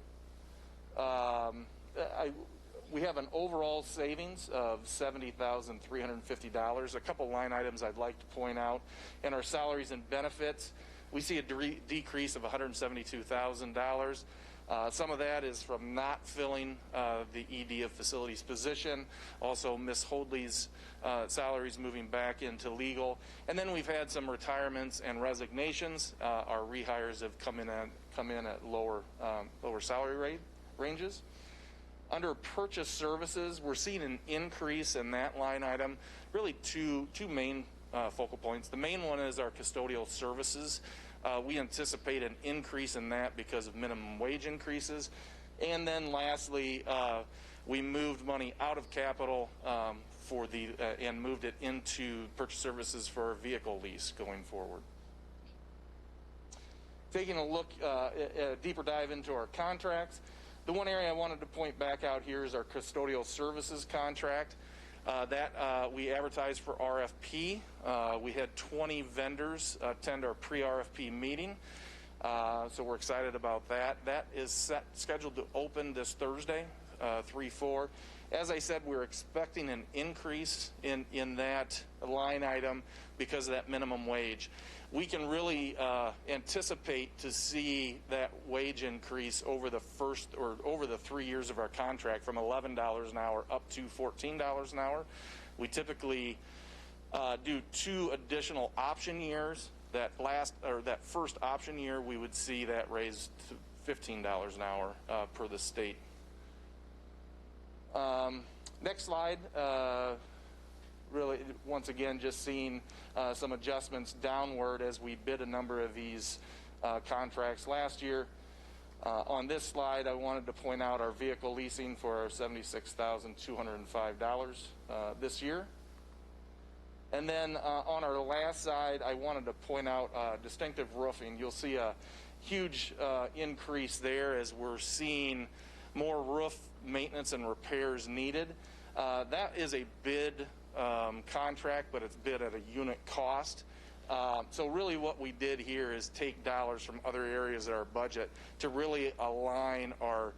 we have an overall savings of $70,350. A couple line items I'd like to point out. In our salaries and benefits, we see a decrease of $172,000. Some of that is from not filling the ED of facilities position. Also, Ms. Hoadley's salaries moving back into legal. And then we've had some retirements and resignations. Our rehires have come in at lower salary ranges. Under purchase services, we're seeing an increase in that line item. Really two main focal points. The main one is our custodial services. We anticipate an increase in that because of minimum wage increases. And then lastly, we moved money out of capital and moved it into purchase services for a vehicle lease going forward. Taking a look, a deeper dive into our contracts, the one area I wanted to point back out here is our custodial services contract. That we advertised for RFP. We had 20 vendors attend our pre-RFP meeting, so we're excited about that. That is scheduled to open this Thursday, 3/4. As I said, we're expecting an increase in that line item because of that minimum wage. We can really anticipate to see that wage increase over the 3 years of our contract from $11 an hour up to $14 an hour. We typically do 2 additional option years. That first option year, we would see that raised to $15 an hour per the state. Next slide. Really, once again, just seeing some adjustments downward as we bid a number of these contracts last year. On this slide, I wanted to point out our vehicle leasing for our $76,205 this year. And then on our last side, I wanted to point out distinctive roofing. You'll see a huge increase there as we're seeing more roof maintenance and repairs needed. That is a bid contract, but it's bid at a unit cost. So really what we did here is take dollars from other areas of our budget to really align our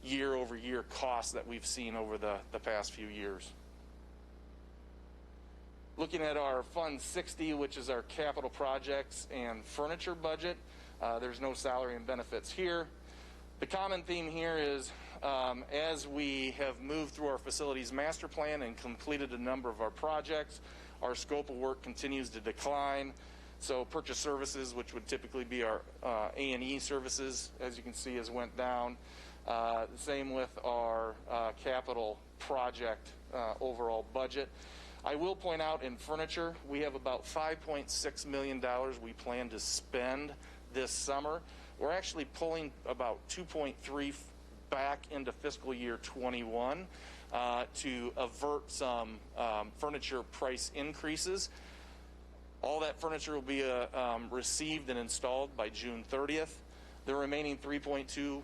year-over-year costs that we've seen over the past few years. Looking at our Fund 60, which is our capital projects and furniture budget, there's no salary and benefits here. The common theme here is as we have moved through our facilities master plan and completed a number of our projects, our scope of work continues to decline. So purchase services, which would typically be our A&E services, as you can see, has went down. Same with our capital project overall budget. I will point out in furniture, we have about $5.6 million we plan to spend this summer. We're actually pulling about 2.3 back into fiscal year 21 to avert some furniture price increases. All that furniture will be received and installed by June 30th. The remaining 3.2,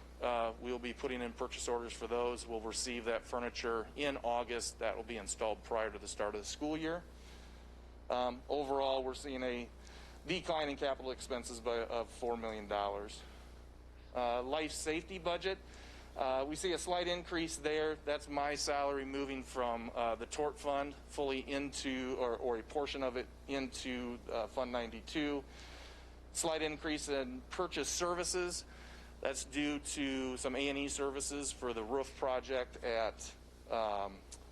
we'll be putting in purchase orders for those. We'll receive that furniture in August. That will be installed prior to the start of the school year. Overall, we're seeing a decline in capital expenses of $4 million. Life safety budget, We see a slight increase there. That's my salary moving from the tort fund fully into, or a portion of it into Fund 92. Slight increase in purchase services. That's due to some A&E services for the roof project at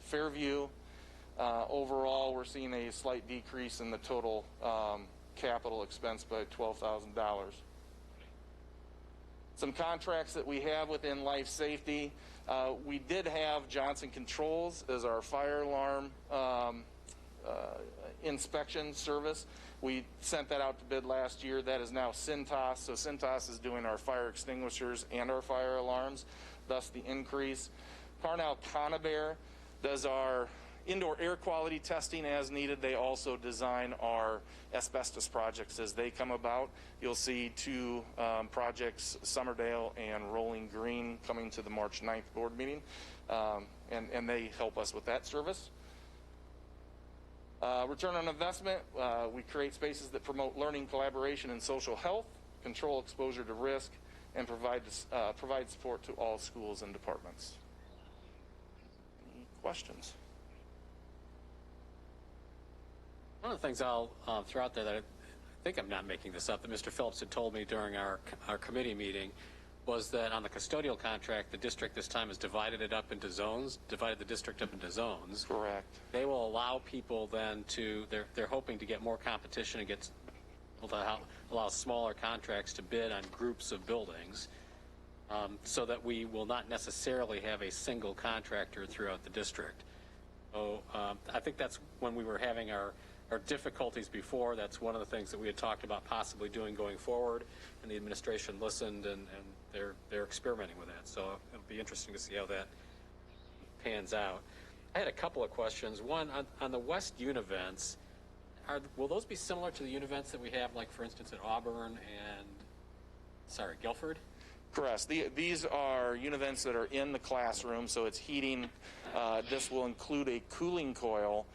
Fairview. Overall, we're seeing a slight decrease in the total capital expense by $12,000. Some contracts that we have within life safety. We did have Johnson Controls as our fire alarm inspection service. We sent that out to bid last year. That is now Cintas. So Cintas is doing our fire extinguishers and our fire alarms, thus the increase. Parnell Conabear does our indoor air quality testing as needed. They also design our asbestos projects as they come about. You'll see two projects, Summerdale and Rolling Green, coming to the March 9th board meeting, and they help us with that service. Return on investment, we create spaces that promote learning, collaboration, and social health, control exposure to risk, and provide support to all schools and departments. Any questions? One of the things I'll throw out there that I think I'm not making this up, that Mr. Phillips had told me during our committee meeting, was that on the custodial contract, the district this time has divided it up into zones, divided the district up into zones. Correct. They will allow people then to, they're hoping to get more competition and get, allow smaller contracts to bid on groups of buildings, so that we will not necessarily have a single contractor throughout the district. So I think that's when we were having our difficulties before. That's one of the things that we had talked about possibly doing going forward, and the administration listened, and they're experimenting with that. So it'll be interesting to see how that pans out. I had a couple of questions. One, on the West Univents, will those be similar to the Univents that we have, like for instance at Auburn and, Guilford? Correct. These are Univents that are in the classroom, so it's heating. This will include a cooling coil,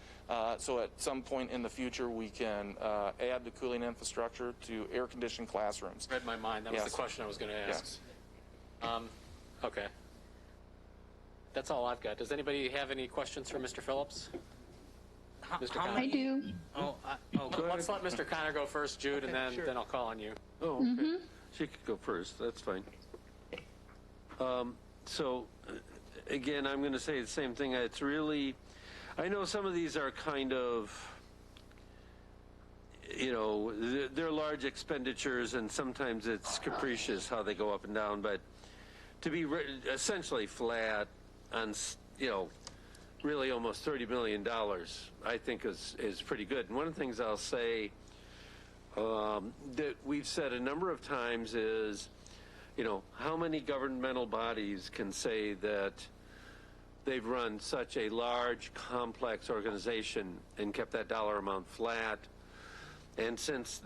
so at some point in the future we can add the cooling infrastructure to air-conditioned classrooms. Read my mind. That was the question I was going to ask. Yes. Okay. That's all I've got. Does anybody have any questions for Mr. Phillips? Mr. Connor? I do. Let's let Mr. Connor go first, Jude, and then I'll call on you. Oh, okay. She could go first. That's fine. So, again, I'm going to say the same thing. It's really, I know some of these are kind of, they're large expenditures, and sometimes it's capricious how they go up and down, but to be essentially flat on, really almost $30 million, I think is pretty good. And one of the things I'll say that we've said a number of times is, how many governmental bodies can say that they've run such a large, complex organization and kept that dollar amount flat? And since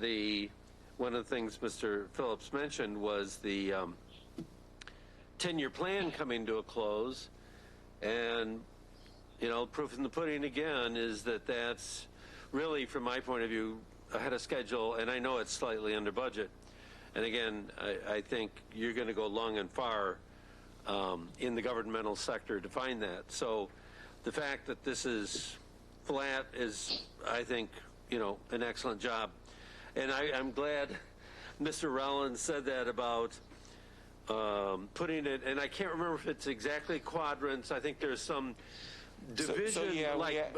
one of the things Mr. Phillips mentioned was the 10-year plan coming to a close, and proof in the pudding again is that that's really, from my point of view, ahead of schedule, and I know it's slightly under budget. And again, I think you're going to go long and far in the governmental sector to find that. So the fact that this is flat is, I think, an excellent job. And I'm glad Mr. Rollins said that about putting it, and I can't remember if it's exactly quadrants. I think there's some division,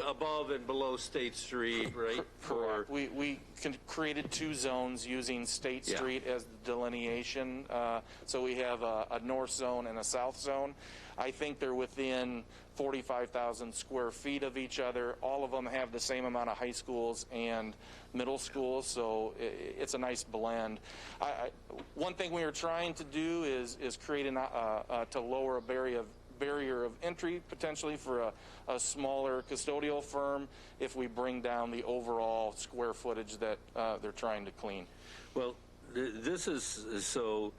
above and below State Street, right? Correct. We created two zones using State Street as the delineation. So we have a north zone and a south zone. I think they're within 45,000 square feet of each other. All of them have the same amount of high schools and middle schools, so it's a nice blend. One thing we were trying to do is create to lower a barrier of entry potentially for a smaller custodial firm if we bring down the overall square footage that they're trying to clean. Well, this is so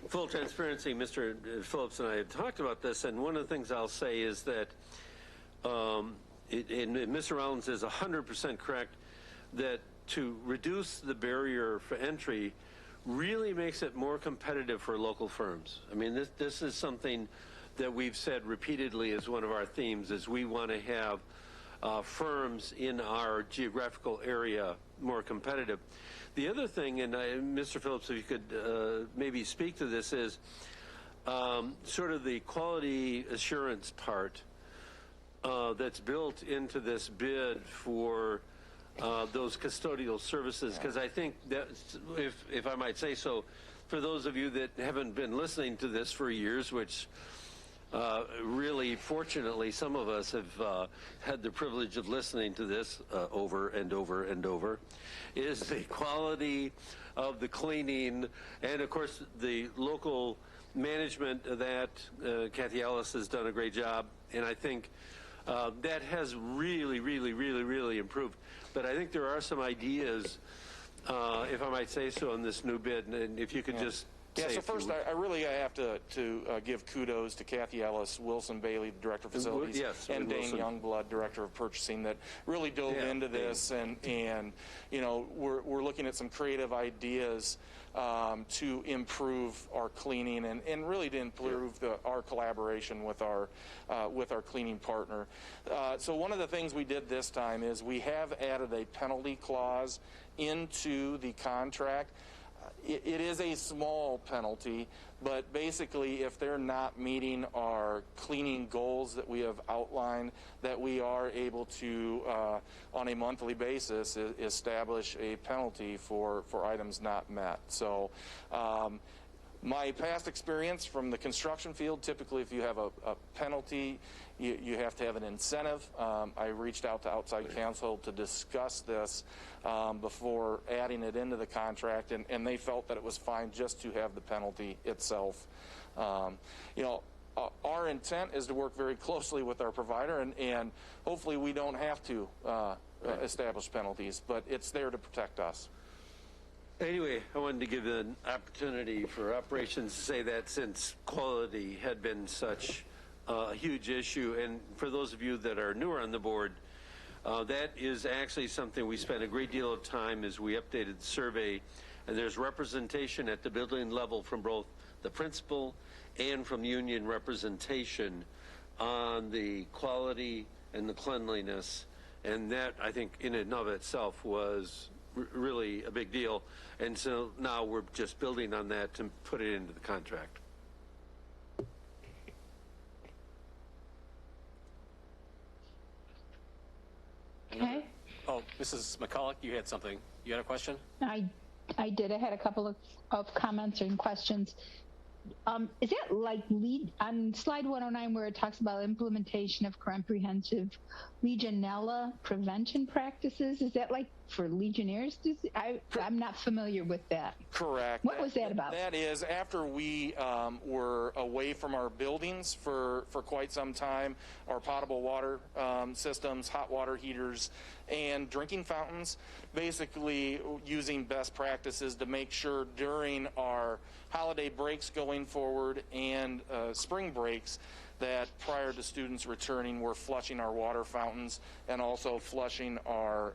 full transparency. Mr. Phillips and I have talked about this, and one of the things I'll say is that and Mr. Rollins is 100% correct that to reduce the barrier for entry really makes it more competitive for local firms. I mean, this is something that we've said repeatedly as one of our themes is we want to have firms in our geographical area more competitive. The other thing, and Mr. Phillips, if you could maybe speak to this, is sort of the quality assurance part that's built into this bid for those custodial services, because I think that, if I might say so, for those of you that haven't been listening to this for years, which really, fortunately, some of us have had the privilege of listening to this over and over and over, is the quality of the cleaning, and of course the local management that Kathy Ellis has done a great job, and I think that has really improved. But I think there are some ideas, if I might say so, in this new bid, and if you could just say so first, I really have to give kudos to Kathy Ellis, Wilson Bailey, Director of Facilities, and Dane Youngblood, Director of Purchasing, that really dove into this, and you know, we're looking at some creative ideas to improve our cleaning and really to improve our collaboration with our cleaning partner. So one of the things we did this time is we have added a penalty clause into the contract. It is a small penalty, but basically if they're not meeting our cleaning goals that we have outlined, that we are able to, on a monthly basis, establish a penalty for items not met. So my past experience from the construction field, typically if you have a penalty, you have to have an incentive. I reached out to outside counsel to discuss this before adding it into the contract, and they felt that it was fine just to have the penalty itself. You know, our intent is to work very closely with our provider, and hopefully we don't have to establish penalties, but it's there to protect us. Anyway, I wanted to give an opportunity for operations to say that, since quality had been such a huge issue, and for those of you that are newer on the board, that is actually something we spent a great deal of time as we updated the survey, and there's representation at the building level from both the principal and from union representation on the quality and the cleanliness, and that, I think, in and of itself was really a big deal. And so now we're just building on that to put it into the contract. Okay. Oh, Mrs. McCulloch, you had something. You had a question? I did. I had a couple of comments and questions. Is it like on slide 109 where it talks about implementation of comprehensive Legionella prevention practices? Is that like for Legionnaires' disease? I'm not familiar with that. Correct. What was that about? That is after we were away from our buildings for quite some time, our potable water systems, hot water heaters, and drinking fountains, basically using best practices to make sure during our holiday breaks going forward and spring breaks that prior to students returning, we're flushing our water fountains and also flushing our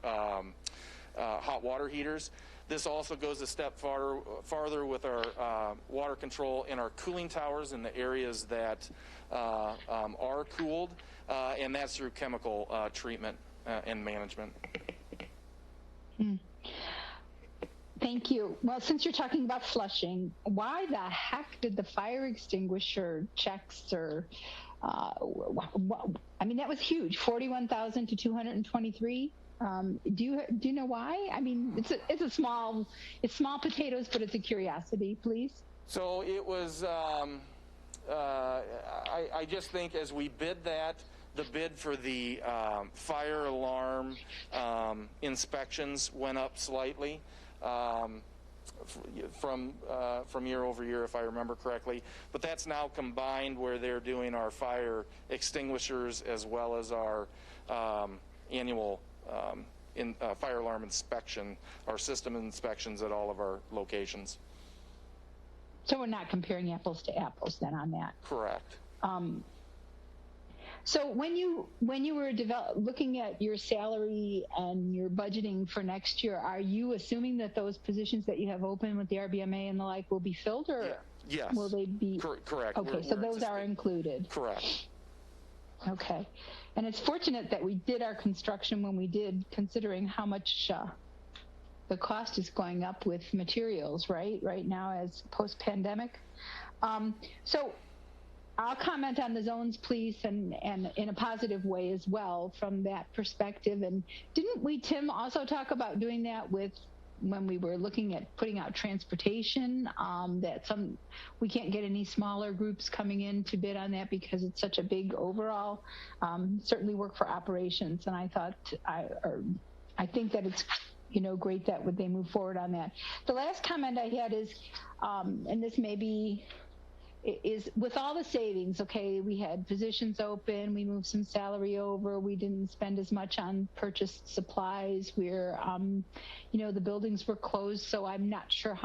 hot water heaters. This also goes a step farther with our water in our cooling towers in the areas that are cooled, and that's through chemical treatment and management. Thank you. Well, since you're talking about flushing, why the heck did the fire extinguisher checks, or I mean, that was huge, 41,000 to 223. Do you know why? I mean, it's small potatoes, but it's a curiosity, please. So it was. I just think as we bid that, the bid for the fire alarm inspections went up slightly from year over year, if I remember correctly. But that's now combined where they're doing our fire extinguishers as well as our annual fire alarm inspection, our system inspections at all of our locations. So we're not comparing apples to apples then on that. Correct. So when you were looking at your salary and your budgeting for next year, are you assuming that those positions that you have open with the RBMA and the like will be filled, or Yes. will they be? Correct. Okay, so those are included. Correct. Okay, and it's fortunate that we did our construction when we did, considering how much the cost is going up with materials right now as post-pandemic. So I'll comment on the zones police and in a positive way as well from that perspective. And didn't we, Tim, also talk about doing that when we were looking at putting out transportation, that we can't get any smaller groups coming in to bid on that because it's such a big overall, certainly work for operations. And I thought, I think that it's, great that they move forward on that. The last comment I had is, and this may be, is with all the savings, okay, we had positions open, we moved some salary over, we didn't spend as much on purchased supplies, the buildings were closed, so I'm not sure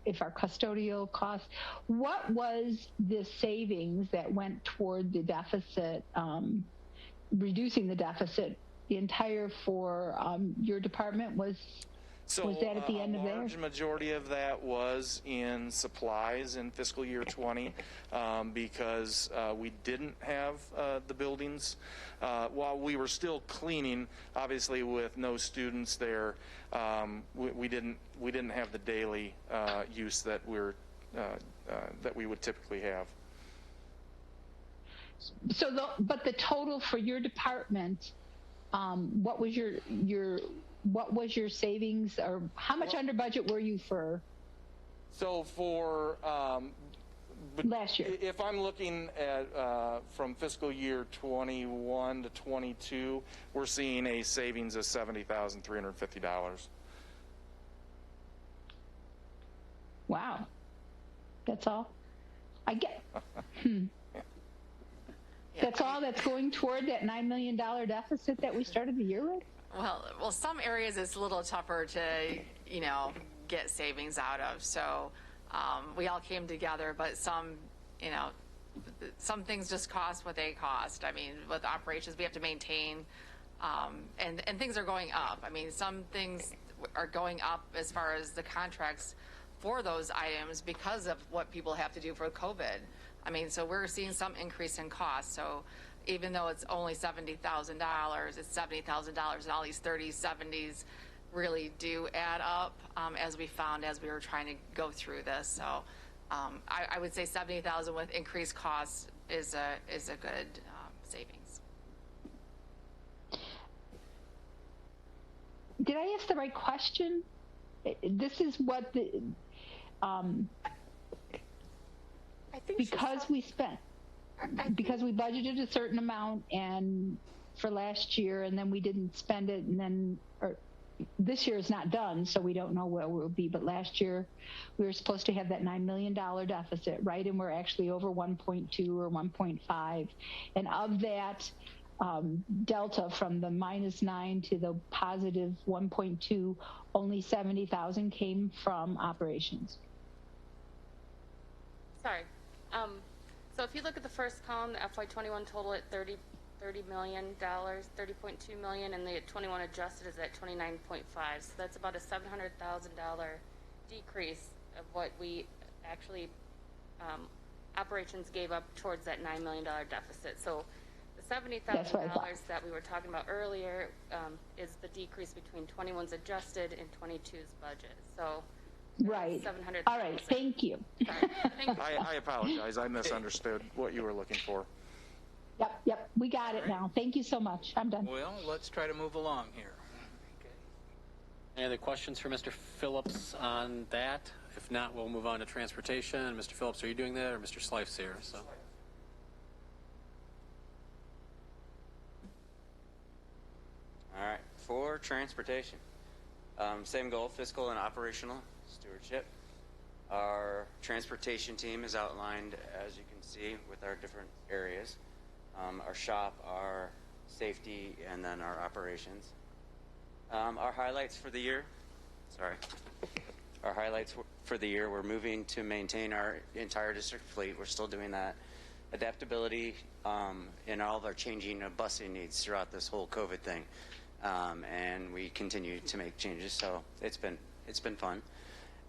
if our custodial costs, what was the savings that went toward the deficit, reducing the deficit, the entire for your department was that at the end of there? A large majority of that was in supplies in fiscal year 20 because we didn't have the buildings. While we were still cleaning, obviously with no students there, we didn't have the daily use that we would typically have. So, but the total for your department, what was your savings, or how much under budget were you for? So for last year, if I'm looking at from fiscal year 21 to 22, we're seeing a savings of $70,350. Wow, that's all I get. That's all that's going toward that $9 million deficit that we started the year with? Well, some areas it's a little tougher to, get savings out of. So we all came together, but some things just cost what they cost. I mean, with operations, we have to maintain, and things are going up. I mean, some things are going up as far as the contracts for those items because of what people have to do for COVID. I mean, so we're seeing some increase in cost. So even though it's only $70,000, it's $70,000, and all these 30s, 70s really do add up, as we found as we were trying to go through this. So I would say $70,000 with increased costs is a good savings. Did I ask the right question? This is what the I think because we budgeted a certain amount and for last year, and then we didn't spend it, and then this year is not done, so we don't know where we'll be. But last year we were supposed to have that $9 million deficit, right? And we're actually over 1.2 or 1.5, and of that delta from the -9 to the positive 1.2, only 70,000 came from operations. Sorry. So if you look at the first column, the FY21 total at $30 million, $30.2 million, and the 21 adjusted is at 29.5. So that's about a $700,000 decrease of what we actually operations gave up towards that $9 million deficit. So the $70,000 that we were talking about earlier is the decrease between 21's adjusted and 22's budget. So. Right. All right. Thank you. I apologize. I misunderstood what you were looking for. Yep. We got it now. Thank you so much. I'm done. Well, let's try to move along here. Okay. Any other questions for Mr. Phillips on that? If not, we'll move on to transportation. Mr. Phillips, are you doing that, or Mr. Slife's here? So. All right. For transportation, same goal: fiscal and operational stewardship. Our transportation team is outlined, as you can see, with our different areas. Our shop, our safety, and then our operations. Our highlights for the year, we're moving to maintain our entire district fleet. We're still doing that. adaptability in all of our changing of busing needs throughout this whole COVID thing. And we continue to make changes, so it's been fun.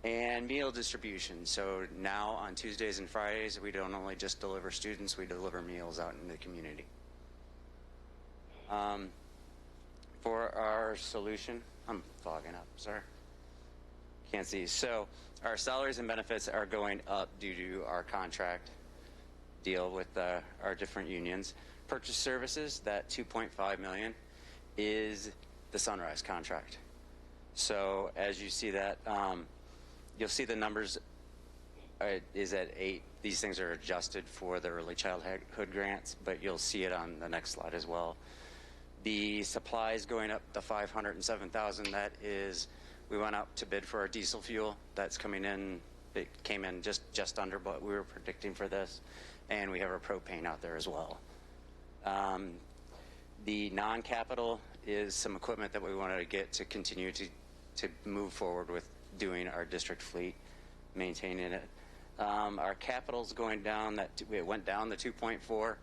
And meal distribution. So now on Tuesdays and Fridays, we don't only just deliver students, we deliver meals out in the community. For our solution, I'm fogging up, sorry. Can't see. So our salaries and benefits are going up due to our contract deal with our different unions. Purchase services, that $2.5 million, is the Sunrise contract. So as you see that, you'll see the numbers is at 8. These things are adjusted for the early childhood grants, but you'll see it on the next slide as well. The supplies going up to $507,000. That is, we went out to bid for our diesel fuel. That's coming in. It came in just under what we were predicting for this, and we have our propane out there as well. The non-capital is some equipment that we wanted to get to continue to move forward with doing our district fleet, maintaining it. Our capital's going down. It went down to $2.4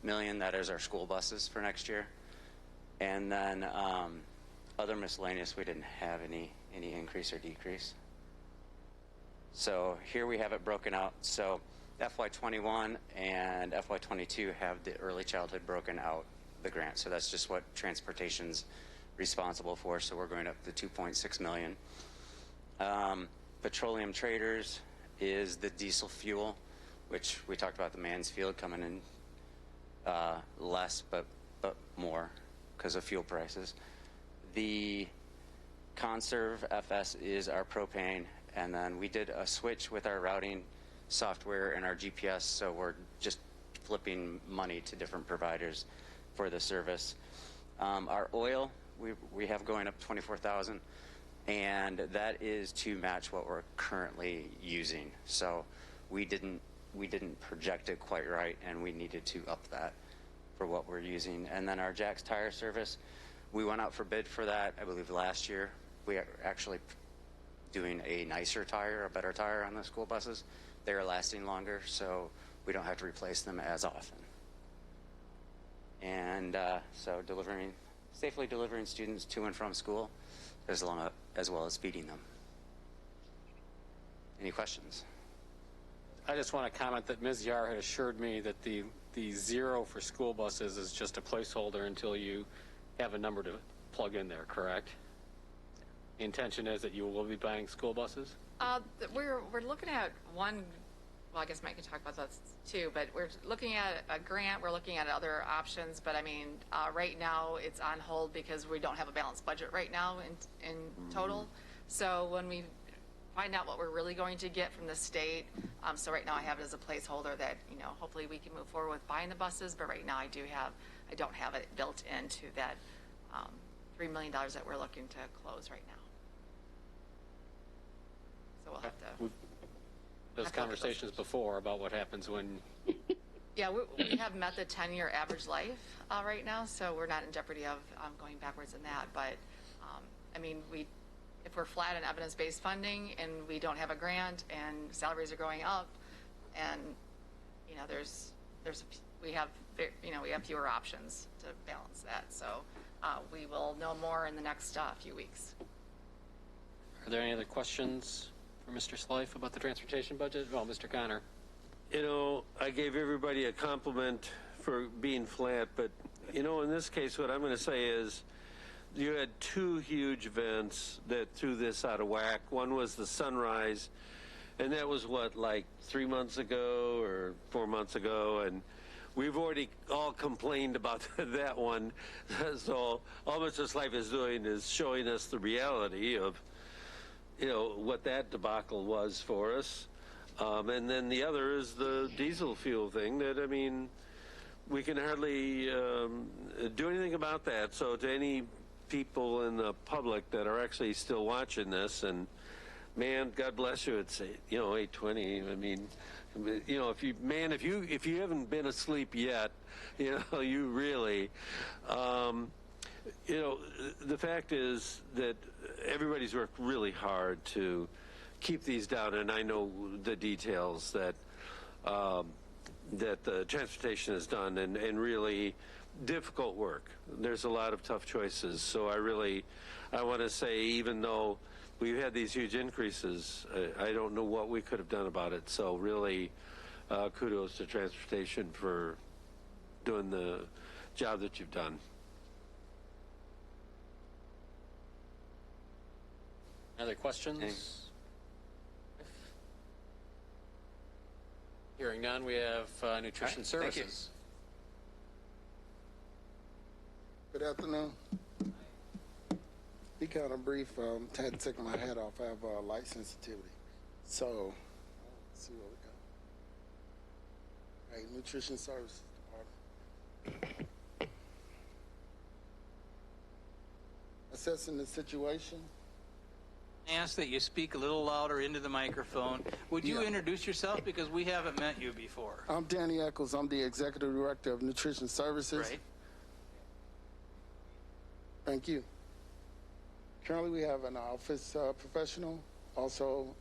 million. That is our school buses for next year. And then other miscellaneous, we didn't have any increase or decrease. So here we have it broken out. So FY21 and FY22 have the early childhood broken out, the grant. So that's just what transportation's responsible for. So we're going up to $2.6 million. Petroleum traders is the diesel fuel, which we talked about the Mansfield coming in less, but more because of fuel prices. The Conserve FS is our propane, and then we did a switch with our routing software and our GPS, so we're just flipping money to different providers for the service. Our oil, we have going up 24,000, and that is to match what we're currently using. So we didn't project it quite right, and we needed to up that for what we're using. And then our Jack's Tire Service, we went out for bid for that, I believe, last year. We are actually doing a nicer tire, a better tire on the school buses. They are lasting longer, so we don't have to replace them as often. And so safely delivering students to and from school, as well as feeding them. Any questions? I just want to comment that Ms. Yar had assured me that the 0 for school buses is just a placeholder until you have a number to plug in there, correct? The intention is that you will be buying school buses? We're looking at one, well, I guess Mike can talk about that too, but we're looking at a grant, we're looking at other options, but I mean, right now it's on hold because we don't have a balanced budget right now in total. So when we find out what we're really going to get from the state, so right now I have it as a placeholder that, hopefully we can move forward with buying the buses, but right now I don't have it built into that $3 million that we're looking to close right now. So we'll have to. Those conversations before about what happens when. Yeah, we have met the 10-year average life right now, so we're not in jeopardy of going backwards in that. But I mean, if we're flat in evidence-based funding and we don't have a grant and salaries are going up, and we have fewer options to balance that. So we will know more in the next few weeks. Are there any other questions for Mr. Slife about the transportation budget? Well, Mr. Connor. I gave everybody a compliment for being flat, but in this case, what I'm going to say is you had 2 huge events that threw this out of whack. One was the Sunrise, and that was like 3 months ago or 4 months ago, and we've already all complained about that one. So all Mr. Slife is doing is showing us the reality of what that debacle was for us. And then the other is the diesel fuel thing that, I mean, we can hardly do anything about that. So to any people in the public that are actually still watching this, and man, God bless you, it's 8:20. I mean, if you haven't been asleep yet, you really, the fact is that everybody's worked really hard to keep these down, and I know the details that that the transportation has done, and really difficult work. There's a lot of tough choices. So I want to say, even though we've had these huge increases, I don't know what we could have done about it. So really, kudos to transportation for doing the job that you've done. Other questions? Hearing none, we have nutrition services. Good afternoon. Be kind of brief. Had to take my hat off. I have light sensitivity. So, let's see what we got. Right, nutrition services department. Assessing the situation. I ask that you speak a little louder into the microphone. Would you introduce yourself, because we haven't met you before? I'm Danny Eccles. I'm the Executive Director of Nutrition Services. Right. Thank you. Currently, we have an office professional, also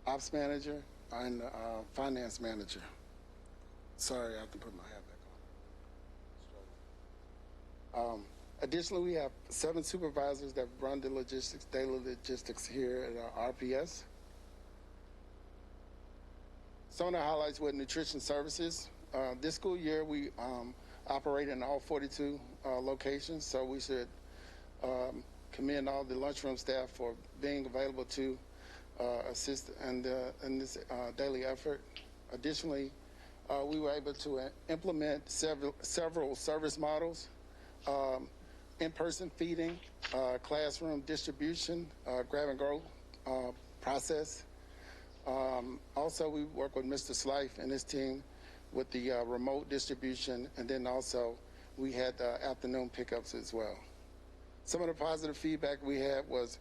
ops manager, and finance manager. Sorry, I have to put my hat back on. Additionally, we have 7 supervisors that run the daily logistics here at our RPS. Some of the highlights with nutrition services. This school year, we operate in all 42 locations, so we should commend all the lunchroom staff for being available to assist in this daily effort. Additionally, we were able to implement several service models, in-person feeding, classroom distribution, grab and go process. Also, we work with Mr. Slife and his team with the remote distribution, and then also we had afternoon pickups as well. Some of the positive feedback we had was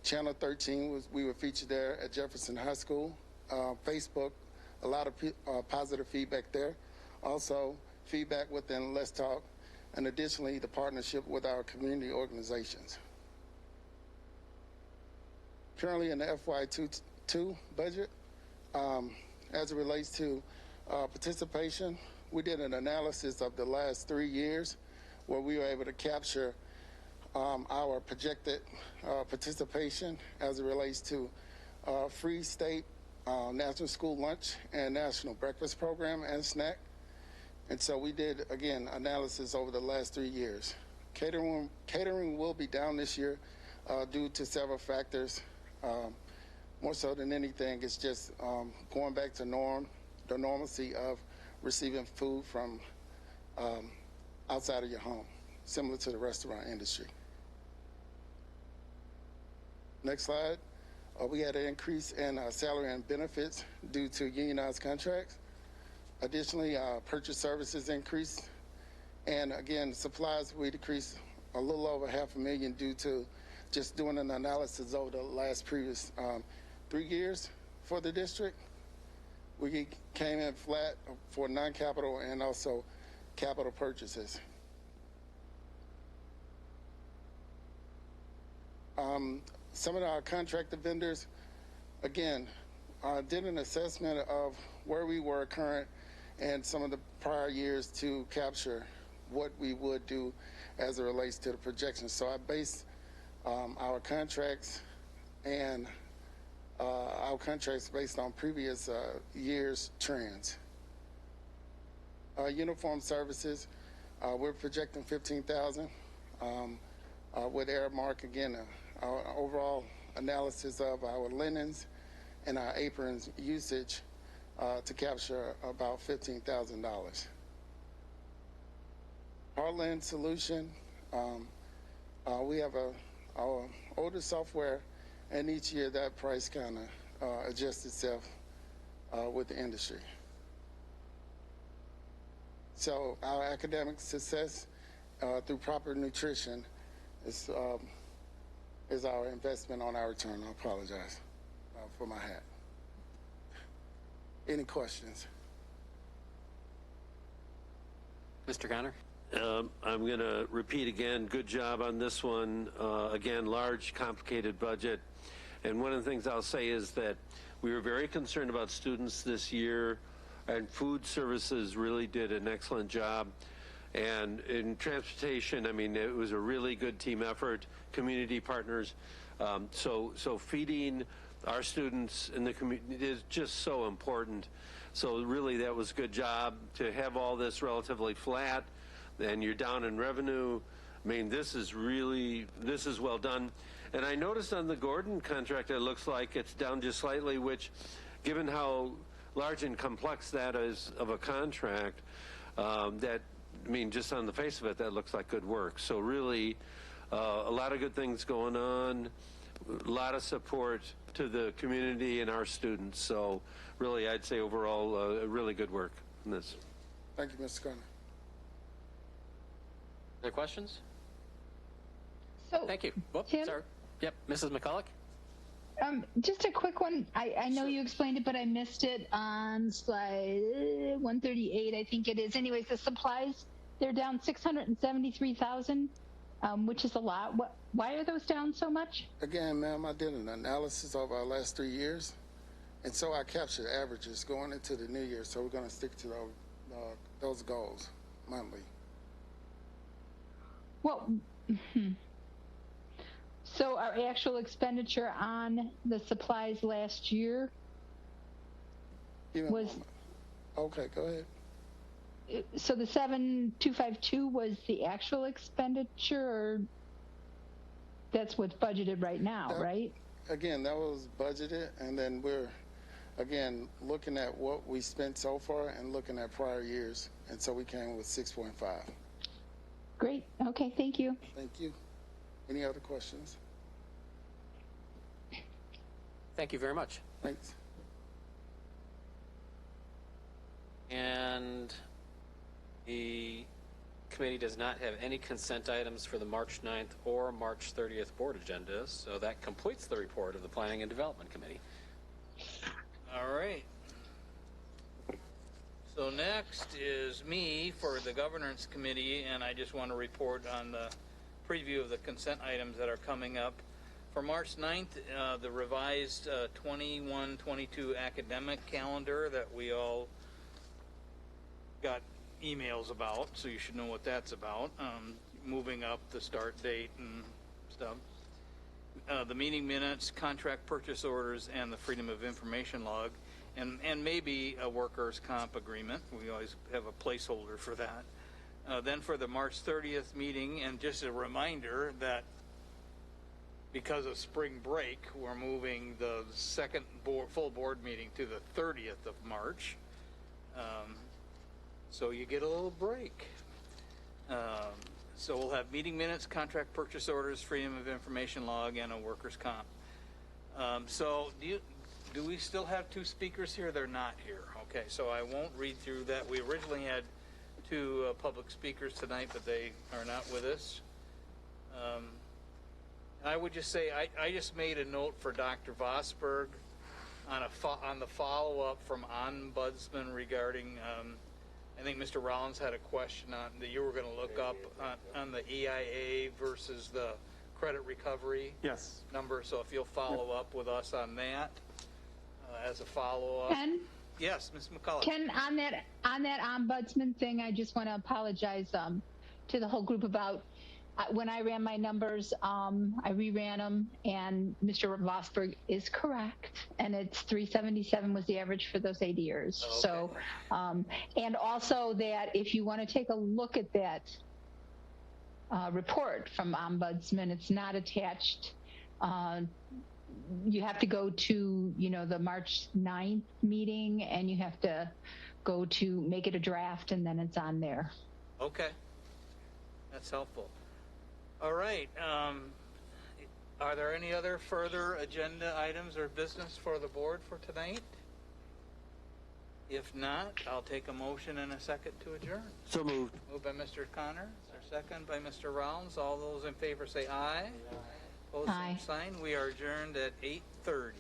Channel 13, we were featured there at Jefferson High School. Facebook, a lot of positive feedback there. Also, feedback within Let's Talk, and additionally, the partnership with our community organizations. Currently in the FY22 budget, as it relates to participation, we did an analysis of the last 3 years where we were able to capture our projected participation as it relates to free state national school lunch and national breakfast program and snack. And so we did, again, analysis over the last 3 years. Catering will be down this year due to several factors. More so than anything, it's just going back to the normalcy of receiving food from outside of your home, similar to the restaurant industry. Next slide. We had an increase in salary and benefits due to unionized contracts. Additionally, purchase services increased. And again, supplies, we decreased a little over $500,000 due to just doing an analysis over the previous 3 years for the district. We came in flat for non-capital and also capital purchases. Some of our contracted vendors, again, did an assessment of where we were current and some of the prior years to capture what we would do as it relates to the projections. So I based our contracts and our contracts based on previous years' trends. Uniform services, we're projecting $15,000 with Airmark. Again, our overall analysis of our linens and our aprons usage to capture about $15,000. Heartland Solution, we have our older software, and each year that price kind of adjusts itself with the industry. So our academic success through proper nutrition is our investment on our return. I apologize for my hat. Any questions? Mr. Connor? I'm going to repeat again, good job on this one. Again, large, complicated budget. And one of the things I'll say is that we were very concerned about students this year, and food services really did an excellent job. And in transportation, I mean, it was a really good team effort, community partners. So feeding our students in the community is just so important. So really, that was a good job to have all this relatively flat, and you're down in revenue. I mean, this is well done. And I noticed on the Gordon contract, it looks like it's down just slightly, which, given how large and complex that is of a contract, just on the face of it, that looks like good work. So really, a lot of good things going on, a lot of support to the community and our students. So really, I'd say overall, really good work in this. Thank you, Mr. Connor. Other questions? So, thank you. Whoops, Tim? sorry. Yep, Mrs. McCulloch? Just a quick one. I know you explained it, but I missed it on slide 138, I think it is. Anyways, the supplies, they're down 673,000, which is a lot. Why are those down so much? Again, ma'am, I did an analysis of our last 3 years, and so I captured averages going into the new year. So we're going to stick to those goals monthly. Well, so our actual expenditure on the supplies last year was... Okay, go ahead. So the 7,252 was the actual expenditure, or that's what's budgeted right now, right? Again, that was budgeted, and then we're, again, looking at what we spent so far and looking at prior years, and so we came with 6.5. Great. Okay, thank you. Thank you. Any other questions? Thank you very much. Thanks. And the committee does not have any consent items for the March 9th or March 30th board agendas, so that completes the report of the Planning and Development Committee. All right. So next is me for the Governance Committee, and I just want to report on the preview of the consent items that are coming up. For March 9th, the revised 21-22 academic calendar that we all got emails about, so you should know what that's about, moving up the start date and stuff. The meeting minutes, contract purchase orders, and the Freedom of Information log, and maybe a workers' comp agreement. We always have a placeholder for that. Then for the March 30th meeting, and just a reminder that because of spring break, we're moving the second full board meeting to the 30th of March. So you get a little break. So we'll have meeting minutes, contract purchase orders, Freedom of Information log, and a workers' comp. So do we still have two speakers here? They're not here. Okay, so I won't read through that. We originally had two public speakers tonight, but they are not with us. I would just say I just made a note for Dr. Vosberg on the follow-up from Ombudsman regarding I think Mr. Rollins had a question on that you were going to look up on the EIA versus the credit recovery number. So if you'll follow up with us on that as a follow-up. Ken? Yes, Ms. McCullough. Ken, on that ombudsman thing, I just want to apologize to the whole group about when I ran my numbers, I reran them, and Mr. Vosberg is correct, and it's 377 was the average for those 8 years. Okay. So, and also that if you want to take a look at that report from Ombudsman, it's not attached. You have to go to, the March 9th meeting, and you have to go to make it a draft, and then it's on there. Okay. That's helpful. All right. Are there any other further agenda items or business for the board for tonight? If not, I'll take a motion and a second to adjourn. So moved. Moved by Mr. Connor. Is there a second by Mr. Rollins? All those in favor say aye. Opposed, same sign. We are adjourned at 8:30.